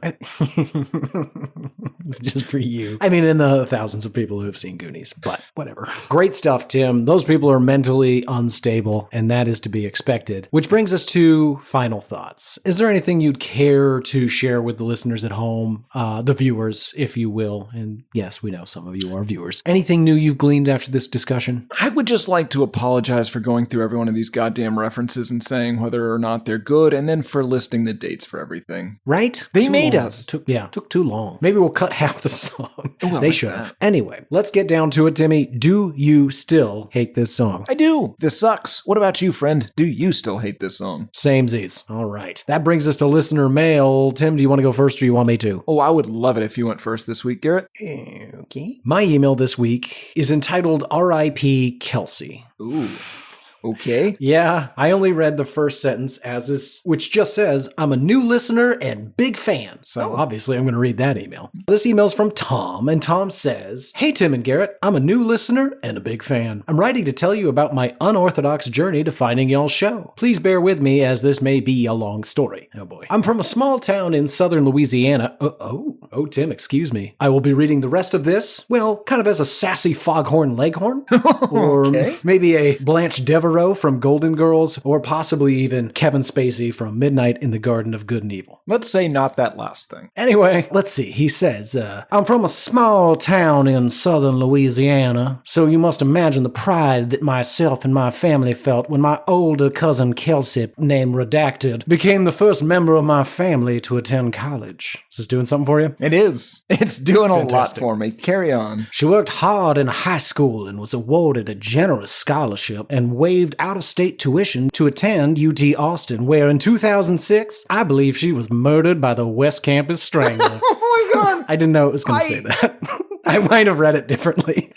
Speaker 2: It's just for you. I mean, and the thousands of people who have seen Goonies, but whatever. Great stuff, Tim. Those people are mentally unstable, and that is to be expected. Which brings us to final thoughts. Is there anything you'd care to share with the listeners at home, the viewers, if you will? And yes, we know some of you are viewers. Anything new you've gleaned after this discussion?
Speaker 3: I would just like to apologize for going through every one of these goddamn references and saying whether or not they're good, and then for listing the dates for everything.
Speaker 2: Right?
Speaker 3: They made us.
Speaker 2: Took too long. Maybe we'll cut half the song. They should have. Anyway, let's get down to it, Timmy. Do you still hate this song?
Speaker 3: I do. This sucks. What about you, friend? Do you still hate this song?
Speaker 2: Samesies. All right. That brings us to listener mail. Tim, do you want to go first or you want me to?
Speaker 3: Oh, I would love it if you went first this week, Garrett.
Speaker 2: Okay. My email this week is entitled R.I.P. Kelsey.
Speaker 3: Ooh. Okay.
Speaker 2: Yeah, I only read the first sentence as is, which just says, I'm a new listener and big fan. So obviously I'm going to read that email. This email's from Tom, and Tom says, Hey, Tim and Garrett, I'm a new listener and a big fan. I'm writing to tell you about my unorthodox journey to finding y'all's show. Please bear with me as this may be a long story. Oh boy. I'm from a small town in southern Louisiana. Oh, Tim, excuse me. I will be reading the rest of this, well, kind of as a sassy foghorn leghorn. Or maybe a Blanche Devereaux from Golden Girls, or possibly even Kevin Spacey from Midnight in the Garden of Good and Evil.
Speaker 3: Let's say not that last thing.
Speaker 2: Anyway, let's see. He says, I'm from a small town in southern Louisiana, so you must imagine the pride that myself and my family felt when my older cousin Kelsey, named Redacted, became the first member of my family to attend college. Is this doing something for you?
Speaker 3: It is. It's doing
Speaker 2: Fantastic.
Speaker 3: a lot for me. Carry on.
Speaker 2: She worked hard in high school and was awarded a generous scholarship and waived out-of-state tuition to attend UT Austin, where in 2006, I believe she was murdered by the West Campus Strangler.
Speaker 3: Oh my god!
Speaker 2: I didn't know it was going to say that. I might have read it differently.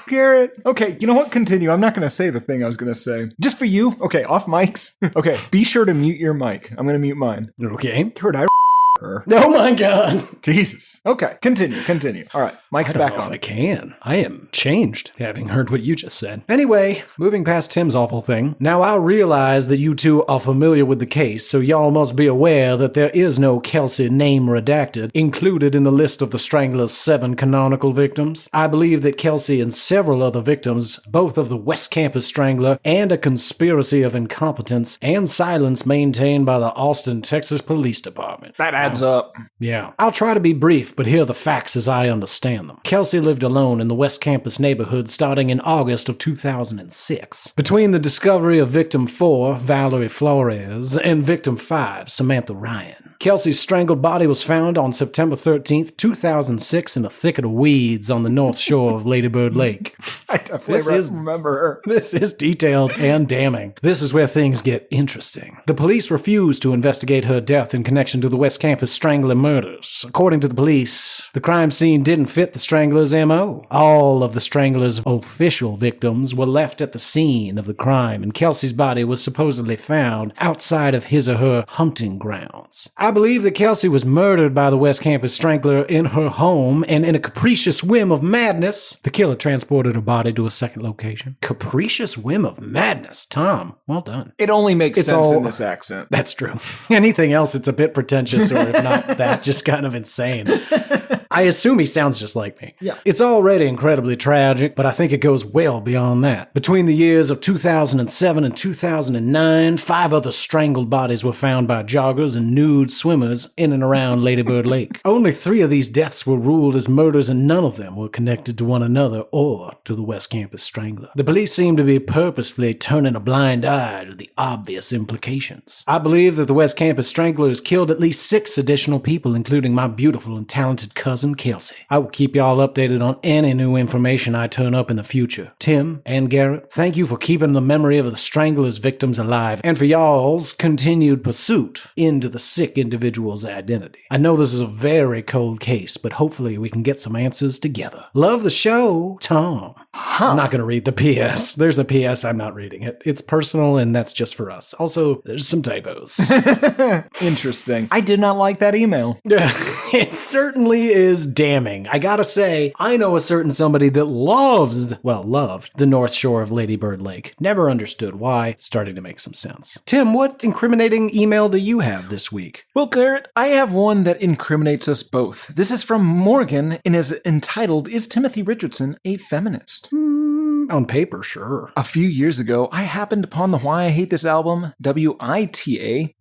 Speaker 3: Garrett. Okay, you know what? Continue. I'm not going to say the thing I was going to say. Just for you. Okay, off mics. Okay, be sure to mute your mic. I'm going to mute mine.
Speaker 2: Okay.
Speaker 3: Garrett, murderer.
Speaker 2: Oh my God.
Speaker 3: Jesus. Okay, continue. All right, Mike's
Speaker 2: I don't
Speaker 3: back
Speaker 2: know if
Speaker 3: on.
Speaker 2: I can. I am changed, having heard what you just said. Anyway, moving past Tim's awful thing, now I realize that you two are familiar with the case, so y'all must be aware that there is no Kelsey name redacted included in the list of the Strangler's 7 canonical victims. I believe that Kelsey and several other victims, both of the West Campus Strangler and a conspiracy of incompetence and silence maintained by the Austin, Texas Police Department.
Speaker 3: That adds up.
Speaker 2: Yeah. I'll try to be brief, but here are the facts as I understand them. Kelsey lived alone in the West Campus neighborhood starting in August of 2006. Between the discovery of victim 4, Valerie Flores, and victim 5, Samantha Ryan, Kelsey's strangled body was found on September 13th, 2006 in a thicket of weeds on the north shore of Lady Bird Lake.
Speaker 3: I definitely remember her.
Speaker 2: This is detailed and damning. This is where things get interesting. The police refused to investigate her death in connection to the West Campus Strangler murders. According to the police, the crime scene didn't fit the Strangler's M.O. All of the Strangler's official victims were left at the scene of the crime, and Kelsey's body was supposedly found outside of his or her hunting grounds. I believe that Kelsey was murdered by the West Campus Strangler in her home, and in a capricious whim of madness, the killer transported her body to a second location. Capricious whim of madness. Tom, well done.
Speaker 3: It only makes
Speaker 2: It's
Speaker 3: sense
Speaker 2: all-
Speaker 3: in this accent.
Speaker 2: That's true. Anything else, it's a bit pretentious, or if not that, just kind of insane. I assume he sounds just like me.
Speaker 3: Yeah.
Speaker 2: It's already incredibly tragic, but I think it goes well beyond that. Between the years of 2007 and 2009, 5 other strangled bodies were found by joggers and nude swimmers in and around Lady Bird Lake. Only 3 of these deaths were ruled as murders, and none of them were connected to one another or to the West Campus Strangler. The police seem to be purposely turning a blind eye to the obvious implications. I believe that the West Campus Strangler has killed at least 6 additional people, including my beautiful and talented cousin Kelsey. I will keep y'all updated on any new information I turn up in the future. Tim and Garrett, thank you for keeping the memory of the Strangler's victims alive, and for y'all's continued pursuit into the sick individual's identity. I know this is a very cold case, but hopefully we can get some answers together. Love the show, Tom. I'm not going to read the PS. There's a PS, I'm not reading it. It's personal, and that's just for us. Also, there's some typos.
Speaker 3: Interesting. I did not like that email.
Speaker 2: It certainly is damning. I gotta say, I know a certain somebody that loved the North Shore of Lady Bird Lake. Never understood why. Starting to make some sense. Tim, what incriminating email do you have this week?
Speaker 3: Well, Garrett, I have one that incriminates us both. This is from Morgan and is entitled, "Is Timothy Richardson a Feminist?"
Speaker 2: On paper, sure.
Speaker 3: A few years ago, I happened upon the Why I Hate This Album, WITA,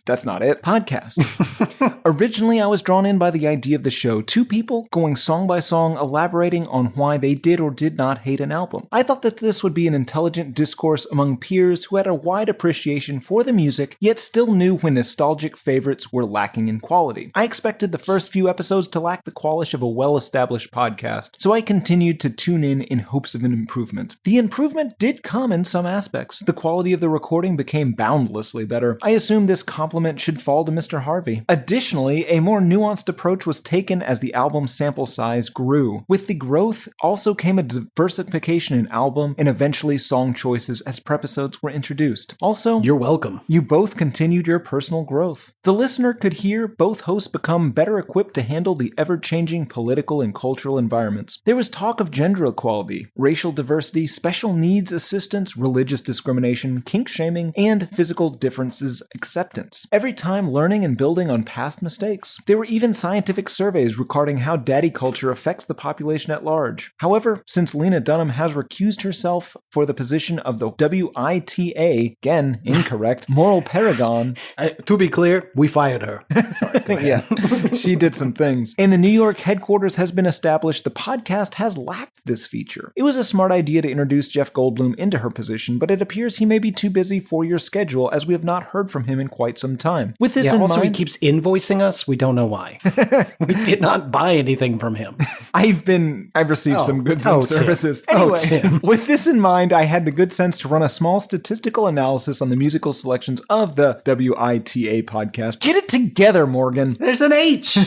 Speaker 3: that's not it, podcast. Originally, I was drawn in by the idea of the show, 2 people going song by song elaborating on why they did or did not hate an album. I thought that this would be an intelligent discourse among peers who had a wide appreciation for the music, yet still knew when nostalgic favorites were lacking in quality. I expected the first few episodes to lack the qualish of a well-established podcast, so I continued to tune in hopes of an improvement. The improvement did come in some aspects. The quality of the recording became boundlessly better. I assume this compliment should fall to Mr. Harvey. Additionally, a more nuanced approach was taken as the album's sample size grew. With the growth also came a diversification in album and eventually song choices as Prepisodes were introduced. Also,
Speaker 2: You're welcome.
Speaker 3: you both continued your personal growth. The listener could hear both hosts become better equipped to handle the ever-changing political and cultural environments. There was talk of gender equality, racial diversity, special needs assistance, religious discrimination, kink shaming, and physical differences acceptance. Every time learning and building on past mistakes. There were even scientific surveys regarding how daddy culture affects the population at large. However, since Lena Dunham has recused herself for the position of the WITA, again, incorrect, moral paragon.
Speaker 2: To be clear, we fired her. Sorry, go ahead.
Speaker 3: Yeah, she did some things. And the New York headquarters has been established. The podcast has lacked this feature. It was a smart idea to introduce Jeff Goldblum into her position, but it appears he may be too busy for your schedule as we have not heard from him in quite some time. With this in
Speaker 2: also
Speaker 3: mind,
Speaker 2: he keeps invoicing us. We don't know why. We did not buy anything from him.
Speaker 3: I've received some goods and
Speaker 2: Tim.
Speaker 3: services.
Speaker 2: Oh,
Speaker 3: Anyway,
Speaker 2: Tim.
Speaker 3: with this in mind, I had the good sense to run a small statistical analysis on the musical selections of the WITA podcast. Get it together, Morgan.
Speaker 2: There's an H.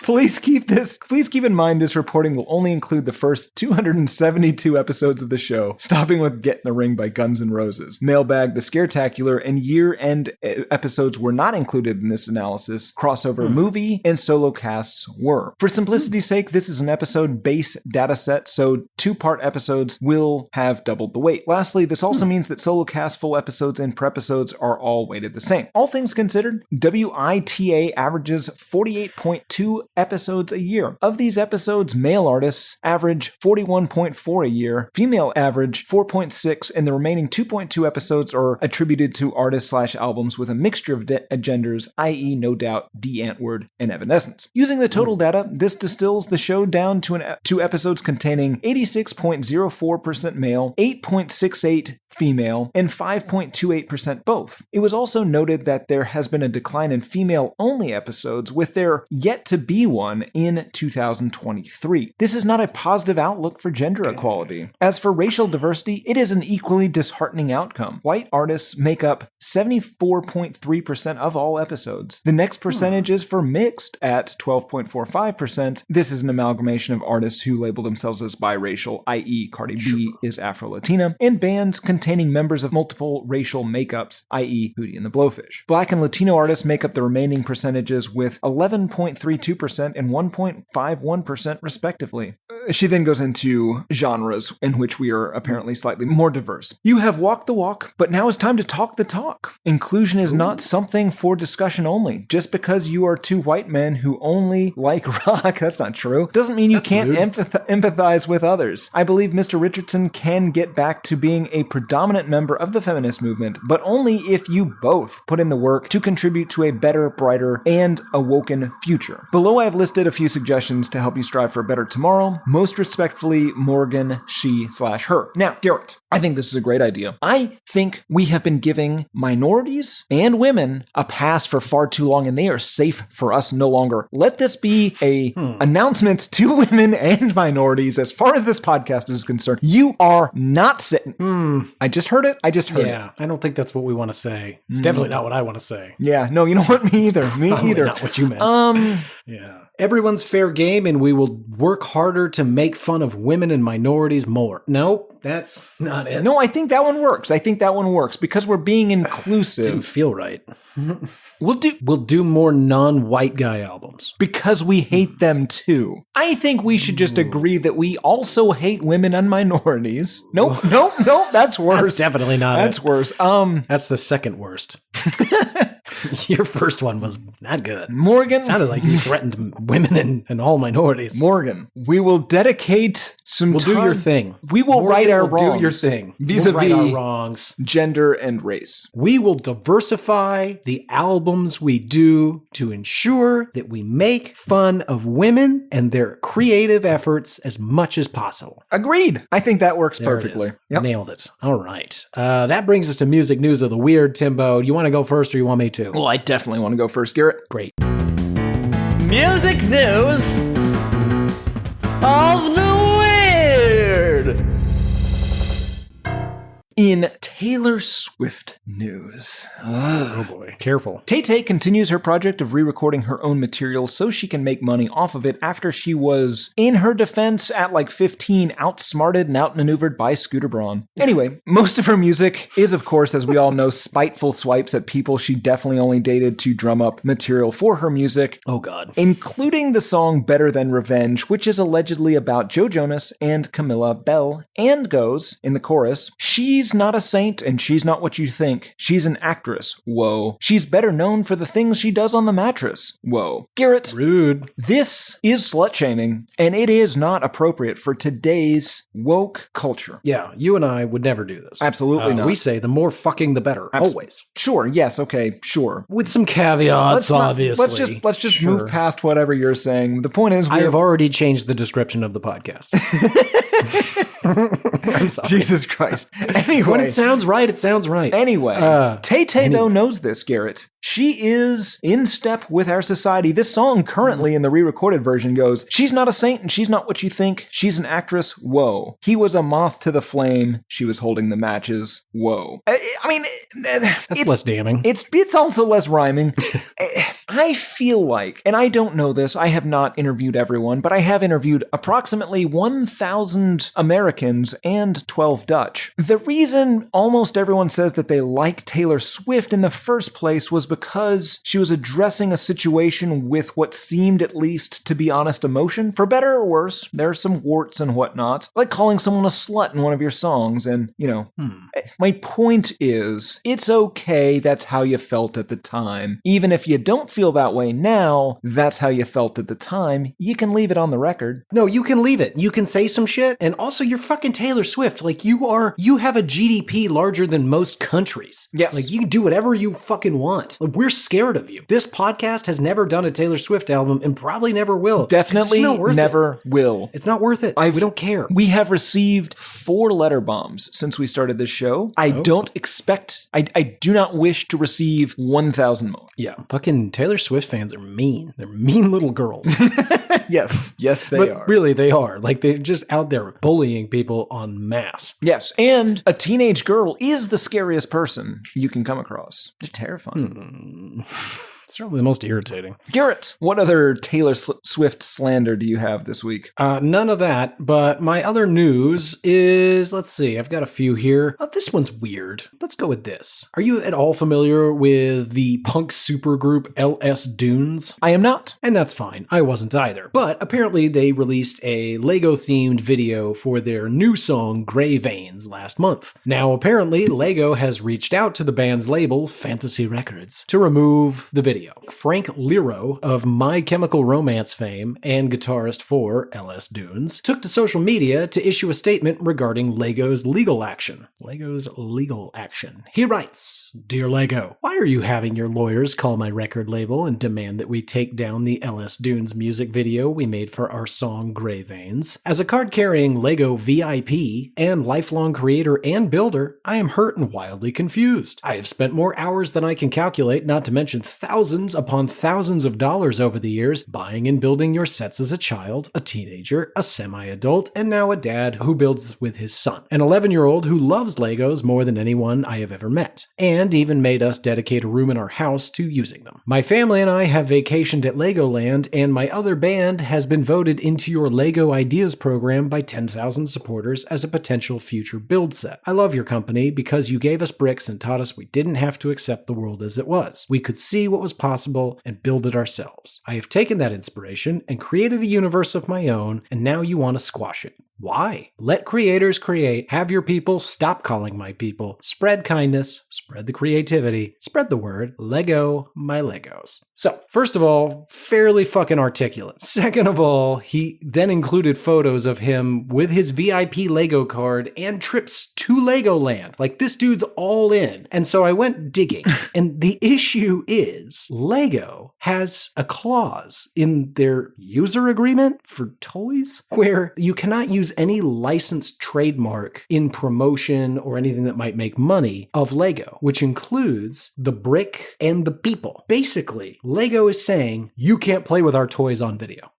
Speaker 3: Please keep in mind this reporting will only include the first 272 episodes of the show, stopping with Get in the Ring by Guns N' Roses. Mailbag, The Scaretacular, and year-end episodes were not included in this analysis. Crossover movie and solo casts were. For simplicity's sake, this is an episode base data set, so 2-part episodes will have doubled the weight. Lastly, this also means that solo cast, full episodes, and prepisodes are all weighted the same. All things considered, WITA averages 48.2 episodes a year. Of these episodes, male artists average 41.4 a year, female average 4.6, and the remaining 2.2 episodes are attributed to artists/albums with a mixture of genders, i.e. No Doubt, D. Antwoord, and Evanescence. Using the total data, this distills the show down to episodes containing 86.04% male, 8.68 female, and 5.28% both. It was also noted that there has been a decline in female-only episodes, with there yet to be one in 2023. This is not a positive outlook for gender equality. As for racial diversity, it is an equally disheartening outcome. White artists make up 74.3% of all episodes. The next percentage is for mixed at 12.45%. This is an amalgamation of artists who label themselves as biracial, i.e. Cardi B is Afro-Latina, and bands containing members of multiple racial makeups, i.e. Hootie and the Blowfish. Black and Latino artists make up the remaining percentages with 11.32% and 1.51% respectively. She then goes into genres in which we are apparently slightly more diverse. You have walked the walk, but now it's time to talk the talk. Inclusion is not something for discussion only. Just because you are two white men who only like rock, that's not true, doesn't mean you can't empathize with others. I believe Mr. Richardson can get back to being a predominant member of the feminist movement, but only if you both put in the work to contribute to a better, brighter, and awoken future. Below I have listed a few suggestions to help you strive for a better tomorrow. Most respectfully, Morgan, she/her. Now, Garrett, I think this is a great idea. I think we have been giving minorities and women a pass for far too long, and they are safe for us no longer. Let this be a announcement to women and minorities as far as this podcast is concerned. You are not sitting. I just heard it.
Speaker 2: Yeah, I don't think that's what we want to say. It's definitely not what I want to say.
Speaker 3: Yeah, no, you know what? Me either.
Speaker 2: Not what you meant. Yeah. Everyone's fair game, and we will work harder to make fun of women and minorities more. Nope, that's not it.
Speaker 3: No, I think that one works. Because we're being inclusive.
Speaker 2: Didn't feel right. We'll do more non-white guy albums.
Speaker 3: Because we hate them too. I think we should just agree that we also hate women and minorities. Nope, that's worse.
Speaker 2: That's definitely not
Speaker 3: That's worse.
Speaker 2: That's the second worst. Your first one was not good.
Speaker 3: Morgan.
Speaker 2: It sounded like you threatened women and all minorities.
Speaker 3: Morgan, we will dedicate some time.
Speaker 2: We'll do your thing.
Speaker 3: We will right our wrongs.
Speaker 2: Do your thing.
Speaker 3: Vis-a-vis
Speaker 2: our wrongs.
Speaker 3: Gender and race.
Speaker 2: We will diversify the albums we do to ensure that we make fun of women and their creative efforts as much as possible.
Speaker 3: Agreed. I think that works perfectly.
Speaker 2: Yep. Nailed it. All right. That brings us to music news of the weird. Timbo, do you want to go first or you want me to?
Speaker 3: Well, I definitely want to go first, Garrett.
Speaker 2: Great.
Speaker 5: Music news of the weird.
Speaker 3: In Taylor Swift news.
Speaker 2: Oh boy. Careful.
Speaker 3: Tay-Tay continues her project of re-recording her own material so she can make money off of it after she was, in her defense, at like 15, outsmarted and outmaneuvered by Scooter Braun. Anyway, most of her music is, of course, as we all know, spiteful swipes at people she definitely only dated to drum up material for her music.
Speaker 2: Oh god.
Speaker 3: Including the song Better Than Revenge, which is allegedly about Joe Jonas and Camilla Bell, and goes, in the chorus, "She's not a saint and she's not what you think. She's an actress. Whoa. She's better known for the things she does on the mattress. Whoa." Garrett.
Speaker 2: Rude.
Speaker 3: This is slut-shaming, and it is not appropriate for today's woke culture.
Speaker 2: Yeah, you and I would never do this.
Speaker 3: Absolutely not.
Speaker 2: We say the more fucking the better. Always.
Speaker 3: Sure, yes, okay, sure.
Speaker 2: With some caveats, obviously.
Speaker 3: Let's just move past whatever you're saying. The point is,
Speaker 2: I have already changed the description of the podcast. I'm sorry.
Speaker 3: Jesus Christ. Anyway.
Speaker 2: When it sounds right, it sounds right.
Speaker 3: Anyway. Tay-Tay, though, knows this, Garrett. She is in step with our society. This song currently in the re-recorded version goes, "She's not a saint and she's not what you think. She's an actress. Whoa. He was a moth to the flame. She was holding the matches. Whoa." I mean,
Speaker 2: that's less damning.
Speaker 3: It's also less rhyming. I feel like, and I don't know this, I have not interviewed everyone, but I have interviewed approximately 1,000 Americans and 12 Dutch. The reason almost everyone says that they like Taylor Swift in the first place was because she was addressing a situation with what seemed at least to be honest emotion. For better or worse, there are some warts and whatnot, like calling someone a slut in one of your songs, and, my point is, it's okay that's how you felt at the time. Even if you don't feel that way now, that's how you felt at the time. You can leave it on the record.
Speaker 2: No, you can leave it. You can say some shit, and also you're fucking Taylor Swift. Like, you have a GDP larger than most countries.
Speaker 3: Yes.
Speaker 2: Like, you can do whatever you fucking want. Like, we're scared of you. This podcast has never done a Taylor Swift album and probably never will.
Speaker 3: Definitely never
Speaker 2: it.
Speaker 3: will.
Speaker 2: It's not worth it. We don't care.
Speaker 3: We have received 4 letter bombs since we started this show. I don't expect, I do not wish to receive 1,000 more.
Speaker 2: Yeah. Fucking Taylor Swift fans are mean. They're mean little girls.
Speaker 3: Yes, they
Speaker 2: but
Speaker 3: are.
Speaker 2: Really, they are. Like, they're just out there bullying people en masse.
Speaker 3: Yes, and a teenage girl is the scariest person you can come across. They're terrifying.
Speaker 2: Certainly the most irritating.
Speaker 3: Garrett, what other Taylor Swift slander do you have this week?
Speaker 2: None of that, but my other news is, let's see, I've got a few here. Oh, this one's weird. Let's go with this. Are you at all familiar with the punk supergroup LS Dunes?
Speaker 3: I am not.
Speaker 2: And that's fine. I wasn't either. But apparently they released a Lego-themed video for their new song, Gray Veins, last month. Now, apparently, Lego has reached out to the band's label, Fantasy Records, to remove the video. Frank Lero of My Chemical Romance fame and guitarist for LS Dunes took to social media to issue a statement regarding Lego's legal action. He writes, "Dear Lego, why are you having your lawyers call my record label and demand that we take down the LS Dunes music video we made for our song Gray Veins? As a card-carrying Lego VIP and lifelong creator and builder, I am hurt and wildly confused. I have spent more hours than I can calculate, not to mention thousands upon thousands of dollars over the years buying and building your sets as a child, a teenager, a semi-adult, and now a dad who builds with his son. An 11-year-old who loves Legos more than anyone I have ever met, and even made us dedicate a room in our house to using them. My family and I have vacationed at Legoland, and my other band has been voted into your Lego Ideas program by 10,000 supporters as a potential future build set. I love your company because you gave us bricks and taught us we didn't have to accept the world as it was. We could see what was possible and build it ourselves. I have taken that inspiration and created a universe of my own, and now you want to squash it. Why? Let creators create. Have your people stop calling my people. Spread kindness, spread the creativity, spread the word. Lego my Legos." So, first of all, fairly fucking articulate. Second of all, he then included photos of him with his VIP Lego card and trips to Legoland. Like, this dude's all in. And so I went digging. And the issue is, Lego has a clause in their user agreement for toys where you cannot use any licensed trademark in promotion or anything that might make money of Lego, which includes the brick and the people. Basically, Lego is saying, you can't play with our toys on video.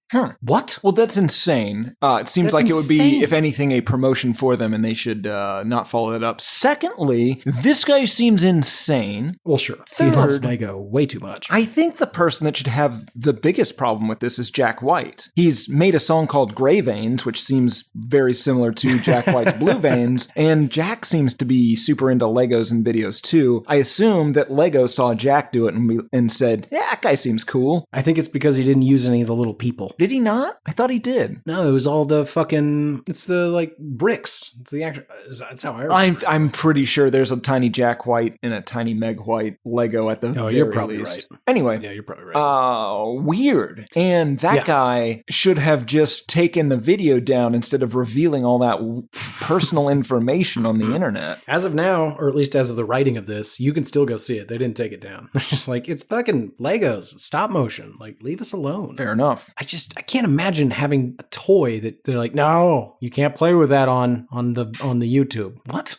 Speaker 2: What?
Speaker 3: Well, that's insane. It seems
Speaker 2: That's
Speaker 3: like it would be,
Speaker 2: insane.
Speaker 3: if anything, a promotion for them, and they should not follow it up. Secondly, this guy seems insane.
Speaker 2: Well, sure.
Speaker 3: Third,
Speaker 2: he loves Lego way too much.
Speaker 3: I think the person that should have the biggest problem with this is Jack White. He's made a song called Gray Veins, which seems very similar to Jack White's Blue Veins, and Jack seems to be super into Legos and videos too. I assume that Lego saw Jack do it and said, yeah, that guy seems cool.
Speaker 2: I think it's because he didn't use any of the little people.
Speaker 3: Did he not? I thought he did.
Speaker 2: No, it was all the fucking, it's the, like, bricks. It's the actual, that's how I remember.
Speaker 3: I'm pretty sure there's a tiny Jack White and a tiny Meg White Lego at the very
Speaker 2: you're probably
Speaker 3: least.
Speaker 2: right.
Speaker 3: Anyway.
Speaker 2: Yeah, you're probably right.
Speaker 3: Weird. And that guy should have just taken the video down instead of revealing all that personal information on the internet.
Speaker 2: As of now, or at least as of the writing of this, you can still go see it. They didn't take it down. They're just like, it's fucking Legos. It's stop motion. Like, leave us alone.
Speaker 3: Fair enough.
Speaker 2: I can't imagine having a toy that they're like, no, you can't play with that on the YouTube. What?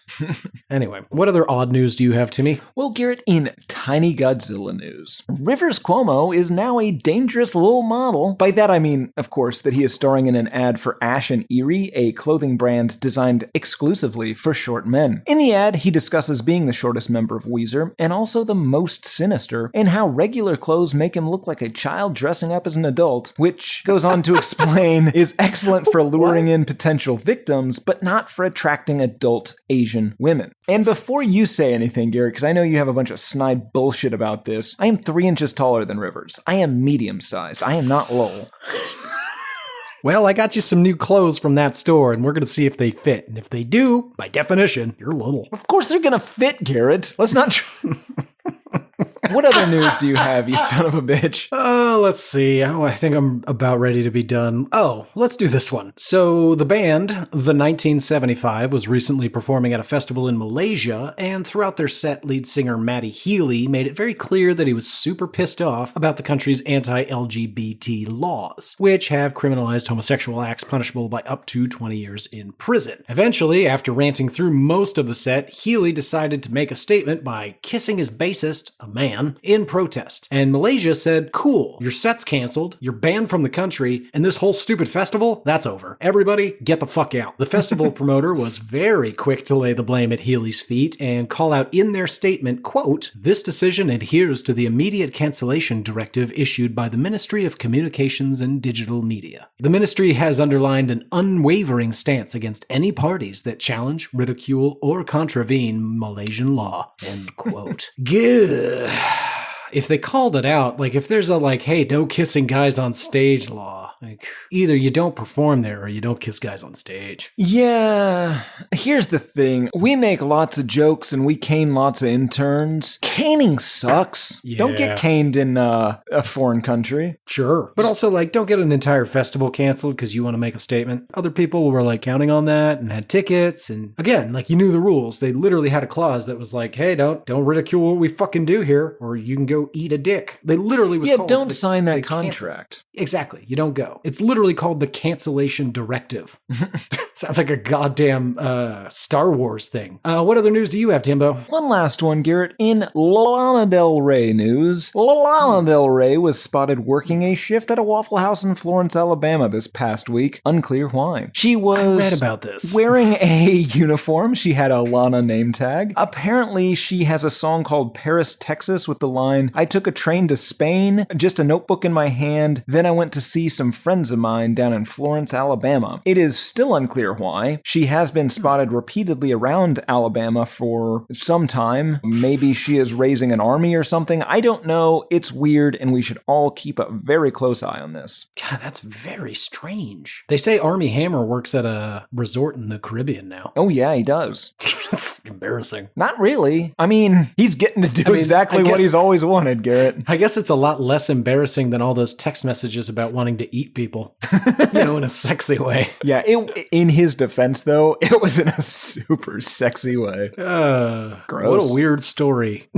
Speaker 2: Anyway, what other odd news do you have, Timmy?
Speaker 3: Well, Garrett, in tiny Godzilla news, Rivers Cuomo is now a dangerous little model. By that I mean, of course, that he is starring in an ad for Ash and Erie, a clothing brand designed exclusively for short men. In the ad, he discusses being the shortest member of Weezer and also the most sinister, and how regular clothes make him look like a child dressing up as an adult, which goes on to explain is excellent for luring in potential victims, but not for attracting adult Asian women. And before you say anything, Garrett, because I know you have a bunch of snide bullshit about this, I am 3 inches taller than Rivers. I am medium-sized. I am not Lowell.
Speaker 2: Well, I got you some new clothes from that store, and we're going to see if they fit. And if they do, by definition, you're little.
Speaker 3: Of course they're gonna fit, Garrett. Let's not... What other news do you have, you son of a bitch?
Speaker 2: Let's see. Oh, I think I'm about ready to be done. Oh, let's do this one. So the band, The 1975, was recently performing at a festival in Malaysia, and throughout their set, lead singer Matty Healy made it very clear that he was super pissed off about the country's anti-LGBT laws, which have criminalized homosexual acts punishable by up to 20 years in prison. Eventually, after ranting through most of the set, Healy decided to make a statement by kissing his bassist, a man, in protest. And Malaysia said, cool, your set's canceled, you're banned from the country, and this whole stupid festival, that's over. Everybody, get the fuck out. The festival promoter was very quick to lay the blame at Healy's feet and call out in their statement, quote, this decision adheres to the immediate cancellation directive issued by the Ministry of Communications and Digital Media. The ministry has underlined an unwavering stance against any parties that challenge, ridicule, or contravene Malaysian law, end quote. Good. If they called it out, like if there's a like, hey, no kissing guys on stage law, like either you don't perform there or you don't kiss guys on stage.
Speaker 3: Yeah, here's the thing. We make lots of jokes and we cane lots of interns. Caning sucks.
Speaker 2: Yeah.
Speaker 3: Don't get caned in a foreign country.
Speaker 2: Sure. But also like, don't get an entire festival canceled because you want to make a statement. Other people were like counting on that and had tickets. And again, like you knew the rules. They literally had a clause that was like, hey, don't ridicule what we fucking do here or you can go eat a dick. They literally was called...
Speaker 3: don't sign that contract.
Speaker 2: Exactly. You don't go. It's literally called the cancellation directive. Sounds like a goddamn Star Wars thing. What other news do you have, Timbo?
Speaker 3: One last one, Garrett. In Lana Del Rey news, Lana Del Rey was spotted working a shift at a Waffle House in Florence, Alabama this past week. Unclear why. She was
Speaker 2: I read about this.
Speaker 3: Wearing a uniform. She had a Lana name tag. Apparently, she has a song called Paris, Texas with the line, I took a train to Spain, just a notebook in my hand, then I went to see some friends of mine down in Florence, Alabama. It is still unclear why. She has been spotted repeatedly around Alabama for some time. Maybe she is raising an army or something. I don't know. It's weird, and we should all keep a very close eye on this.
Speaker 2: God, that's very strange. They say Armie Hammer works at a resort in the Caribbean now.
Speaker 3: Oh yeah, he does.
Speaker 2: That's embarrassing.
Speaker 3: Not really. I mean, he's getting to do exactly what he's always wanted, Garrett.
Speaker 2: I guess it's a lot less embarrassing than all those text messages about wanting to eat people, in a sexy way.
Speaker 3: Yeah, in his defense, though, it was in a super sexy way.
Speaker 2: Gross. What a weird story.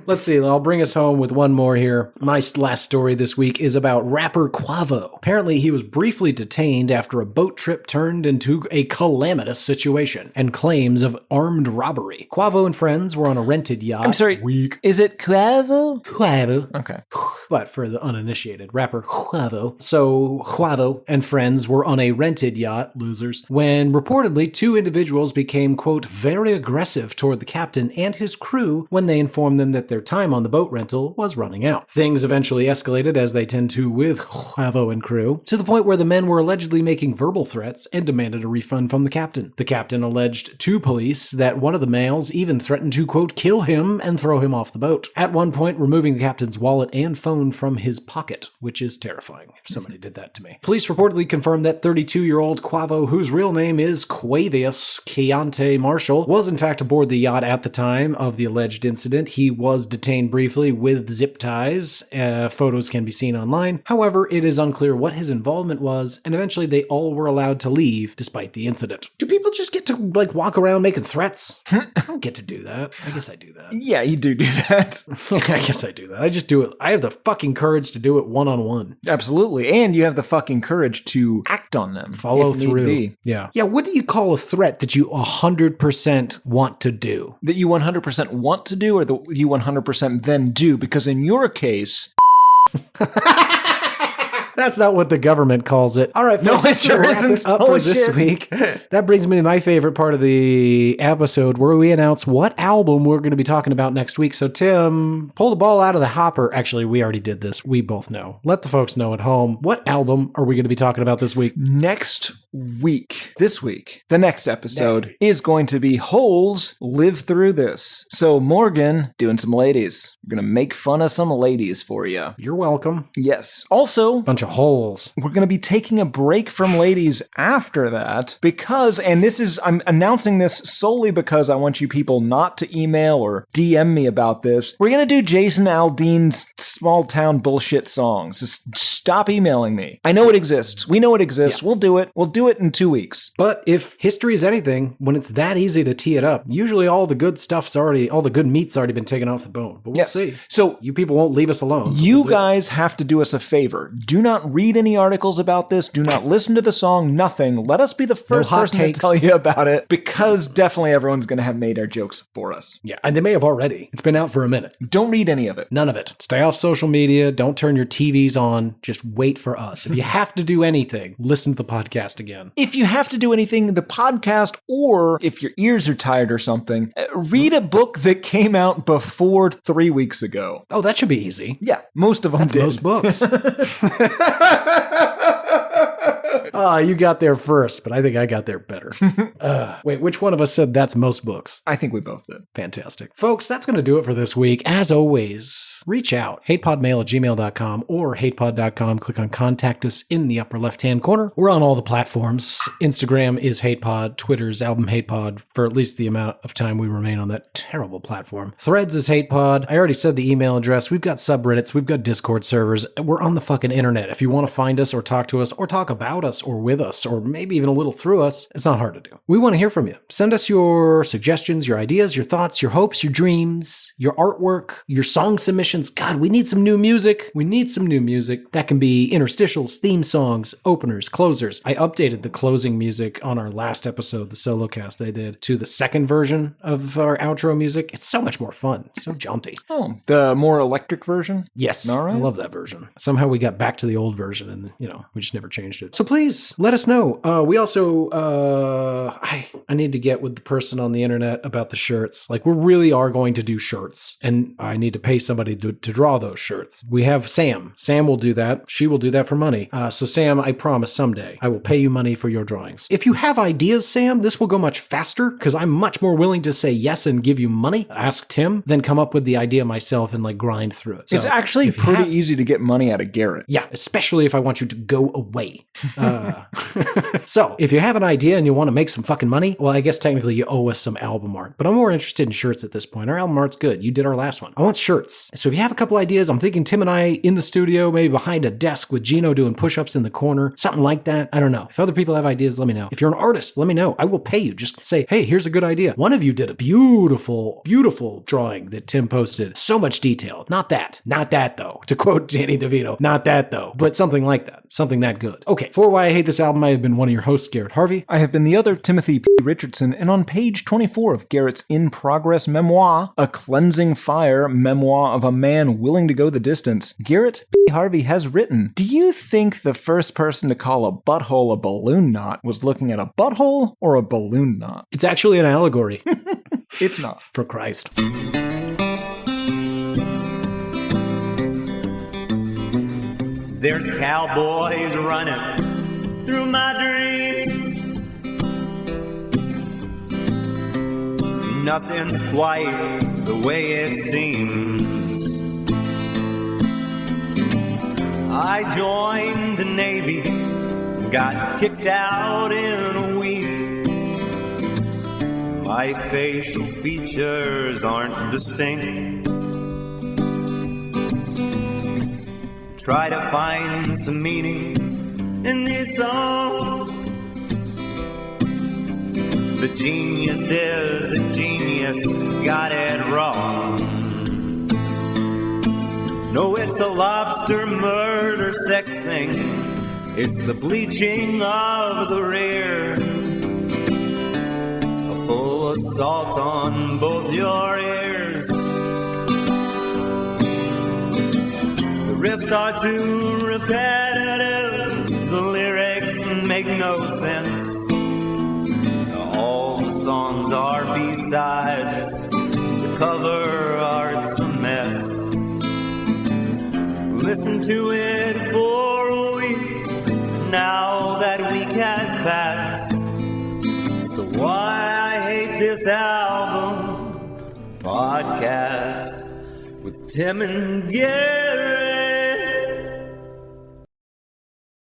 Speaker 2: Let's see, I'll bring us home with one more here. My last story this week is about rapper Quavo. Apparently, he was briefly detained after a boat trip turned into a calamitous situation and claims of armed robbery. Quavo and friends were on a rented yacht.
Speaker 3: I'm sorry, is it Quavo?
Speaker 2: Quavo.
Speaker 3: Okay.
Speaker 2: But for the uninitiated, rapper Quavo. So Quavo and friends were on a rented yacht, losers, when reportedly 2 individuals became, quote, very aggressive toward the captain and his crew when they informed them that their time on the boat rental was running out. Things eventually escalated, as they tend to with Quavo and crew, to the point where the men were allegedly making verbal threats and demanded a refund from the captain. The captain alleged to police that one of the males even threatened to, quote, kill him and throw him off the boat. At one point, removing the captain's wallet and phone from his pocket, which is terrifying if somebody did that to me. Police reportedly confirmed that 32-year-old old Quavo, whose real name is Quavius Keontae Marshall, was in fact aboard the yacht at the time of the alleged incident. He was detained briefly with zip ties. Photos can be seen online. However, it is unclear what his involvement was, and eventually they all were allowed to leave despite the incident. Do people just get to, like, walk around making threats? I don't get to do that. I guess I do that.
Speaker 3: Yeah, you do that.
Speaker 2: I guess I do that. I just do it. I have the fucking courage to do it one-on-one.
Speaker 3: Absolutely. And you have the fucking courage to act on them.
Speaker 2: Follow
Speaker 3: if need
Speaker 2: through.
Speaker 3: be.
Speaker 2: Yeah. Yeah, what do you call a threat that you 100% want to do?
Speaker 3: That you 100% want to do, or that you 100% then do? Because in your case...
Speaker 2: That's not what the government calls it. All right, folks,
Speaker 3: No, it
Speaker 2: that's gonna
Speaker 3: sure
Speaker 2: wrap
Speaker 3: isn't.
Speaker 2: it up
Speaker 3: Holy
Speaker 2: for this
Speaker 3: shit.
Speaker 2: week. That brings me to my favorite part of the episode, where we announce what album we're going to be talking about next week. So, Tim, pull the ball out of the hopper. Actually, we already did this. We both know. Let the folks know at home. What album are we going to be talking about this week?
Speaker 3: Next week, the next episode is going to be Holes Live Through This. So, Morgan, doing some ladies. We're going to make fun of some ladies for you.
Speaker 2: You're welcome.
Speaker 3: Yes. Also,
Speaker 2: Bunch of holes.
Speaker 3: we're going to be taking a break from ladies after that because, and I'm announcing this solely because I want you people not to email or DM me about this. We're going to do Jason Aldean's small town bullshit songs. Just stop emailing me. I know it exists. We know it exists. Yeah. We'll do it. We'll do it in 2 weeks.
Speaker 2: But if history is anything, when it's that easy to tee it up, usually all the good meat's already been taken off the bone. But we'll see.
Speaker 3: So
Speaker 2: you people won't leave us alone. So
Speaker 3: you guys have to do us a favor. Do not read any articles about this. Do not listen to the song. Nothing. Let us be the first person to tell you about it, because definitely everyone's going to have made our jokes for us.
Speaker 2: Yeah, and they may have already. It's been out for a minute.
Speaker 3: Don't read any of it.
Speaker 2: None of it. Stay off social media. Don't turn your TVs on. Just wait for us. If you have to do anything, listen to the podcast again.
Speaker 3: If you have to do anything, the podcast, or if your ears are tired or something, read a book that came out before 3 weeks ago.
Speaker 2: Oh, that should be easy.
Speaker 3: Yeah, most of them did.
Speaker 2: Most books. You got there first, but I think I got there better. Wait, which one of us said that's most books?
Speaker 3: I think we both did.
Speaker 2: Fantastic. Folks, that's going to do it for this week. As always, reach out. hatepodmail@gmail.com or hatepod.com. Click on Contact Us in the upper left-hand corner. We're on all the platforms. Instagram is hatepod. Twitter's album hatepod for at least the amount of time we remain on that terrible platform. Threads is hatepod. I already said the email address. We've got subreddits. We've got Discord servers. We're on the fucking internet. If you want to find us or talk to us or talk about us or with us or maybe even a little through us, it's not hard to do. We want to hear from you. Send us your suggestions, your ideas, your thoughts, your hopes, your dreams, your artwork, your song submissions. God, we need some new music. We need some new music. That can be interstitials, theme songs, openers, closers. I updated the closing music on our last episode, the solo cast I did, to the second version of our outro music. It's so much more fun. So jaunty.
Speaker 3: Oh, the more electric version?
Speaker 2: Yes.
Speaker 3: All right.
Speaker 2: I love that version. Somehow we got back to the old version and, we just never changed it. So please let us know. We also, I need to get with the person on the internet about the shirts. Like, we really are going to do shirts, and I need to pay somebody to draw those shirts. We have Sam. Sam will do that. She will do that for money. So Sam, I promise someday I will pay you money for your drawings. If you have ideas, Sam, this will go much faster because I'm much more willing to say yes and give you money, ask Tim, than come up with the idea myself and grind through it. So
Speaker 3: it's actually pretty easy to get money out of Garrett.
Speaker 2: Yeah, especially if I want you to go away. So if you have an idea and you want to make some fucking money, well, I guess technically you owe us some album art, but I'm more interested in shirts at this point. Our album art's good. You did our last one. I want shirts. So if you have a couple ideas, I'm thinking Tim and I in the studio, maybe behind a desk with Gino doing push-ups in the corner, something like that. I don't know. If other people have ideas, let me know. If you're an artist, let me know. I will pay you. Just say, hey, here's a good idea. One of you did a beautiful, beautiful drawing that Tim posted. So much detail. Not that though. To quote Danny DeVito, not that though, but something like that. Something that good. Okay, for Why I Hate This Album, I have been one of your hosts, Garrett Harvey.
Speaker 3: I have been the other, Timothy P. Richardson, and on page 24 of Garrett's in-progress memoir, A Cleansing Fire, memoir of a man willing to go the distance, Garrett P. Harvey has written, do you think the first person to call a butthole a balloon knot was looking at a butthole or a balloon knot?
Speaker 2: It's actually an allegory.
Speaker 3: It's not.
Speaker 2: For Christ.
Speaker 6: There's cowboys running through my dreams. Nothing's quite the way it seems. I joined the Navy got kicked out in a week. My facial features aren't distinct. Try to find some meaning in these songs. The genius is a genius, got it wrong. No, it's a lobster murder sex thing. It's the bleaching of the rear. A full assault on both your ears. The riffs are too repetitive. The lyrics make no sense. All the songs are B-sides. The cover art's a mess. Listen to it for a week. Now that week has passed. It's the Why I Hate This Album podcast with Tim and Gary.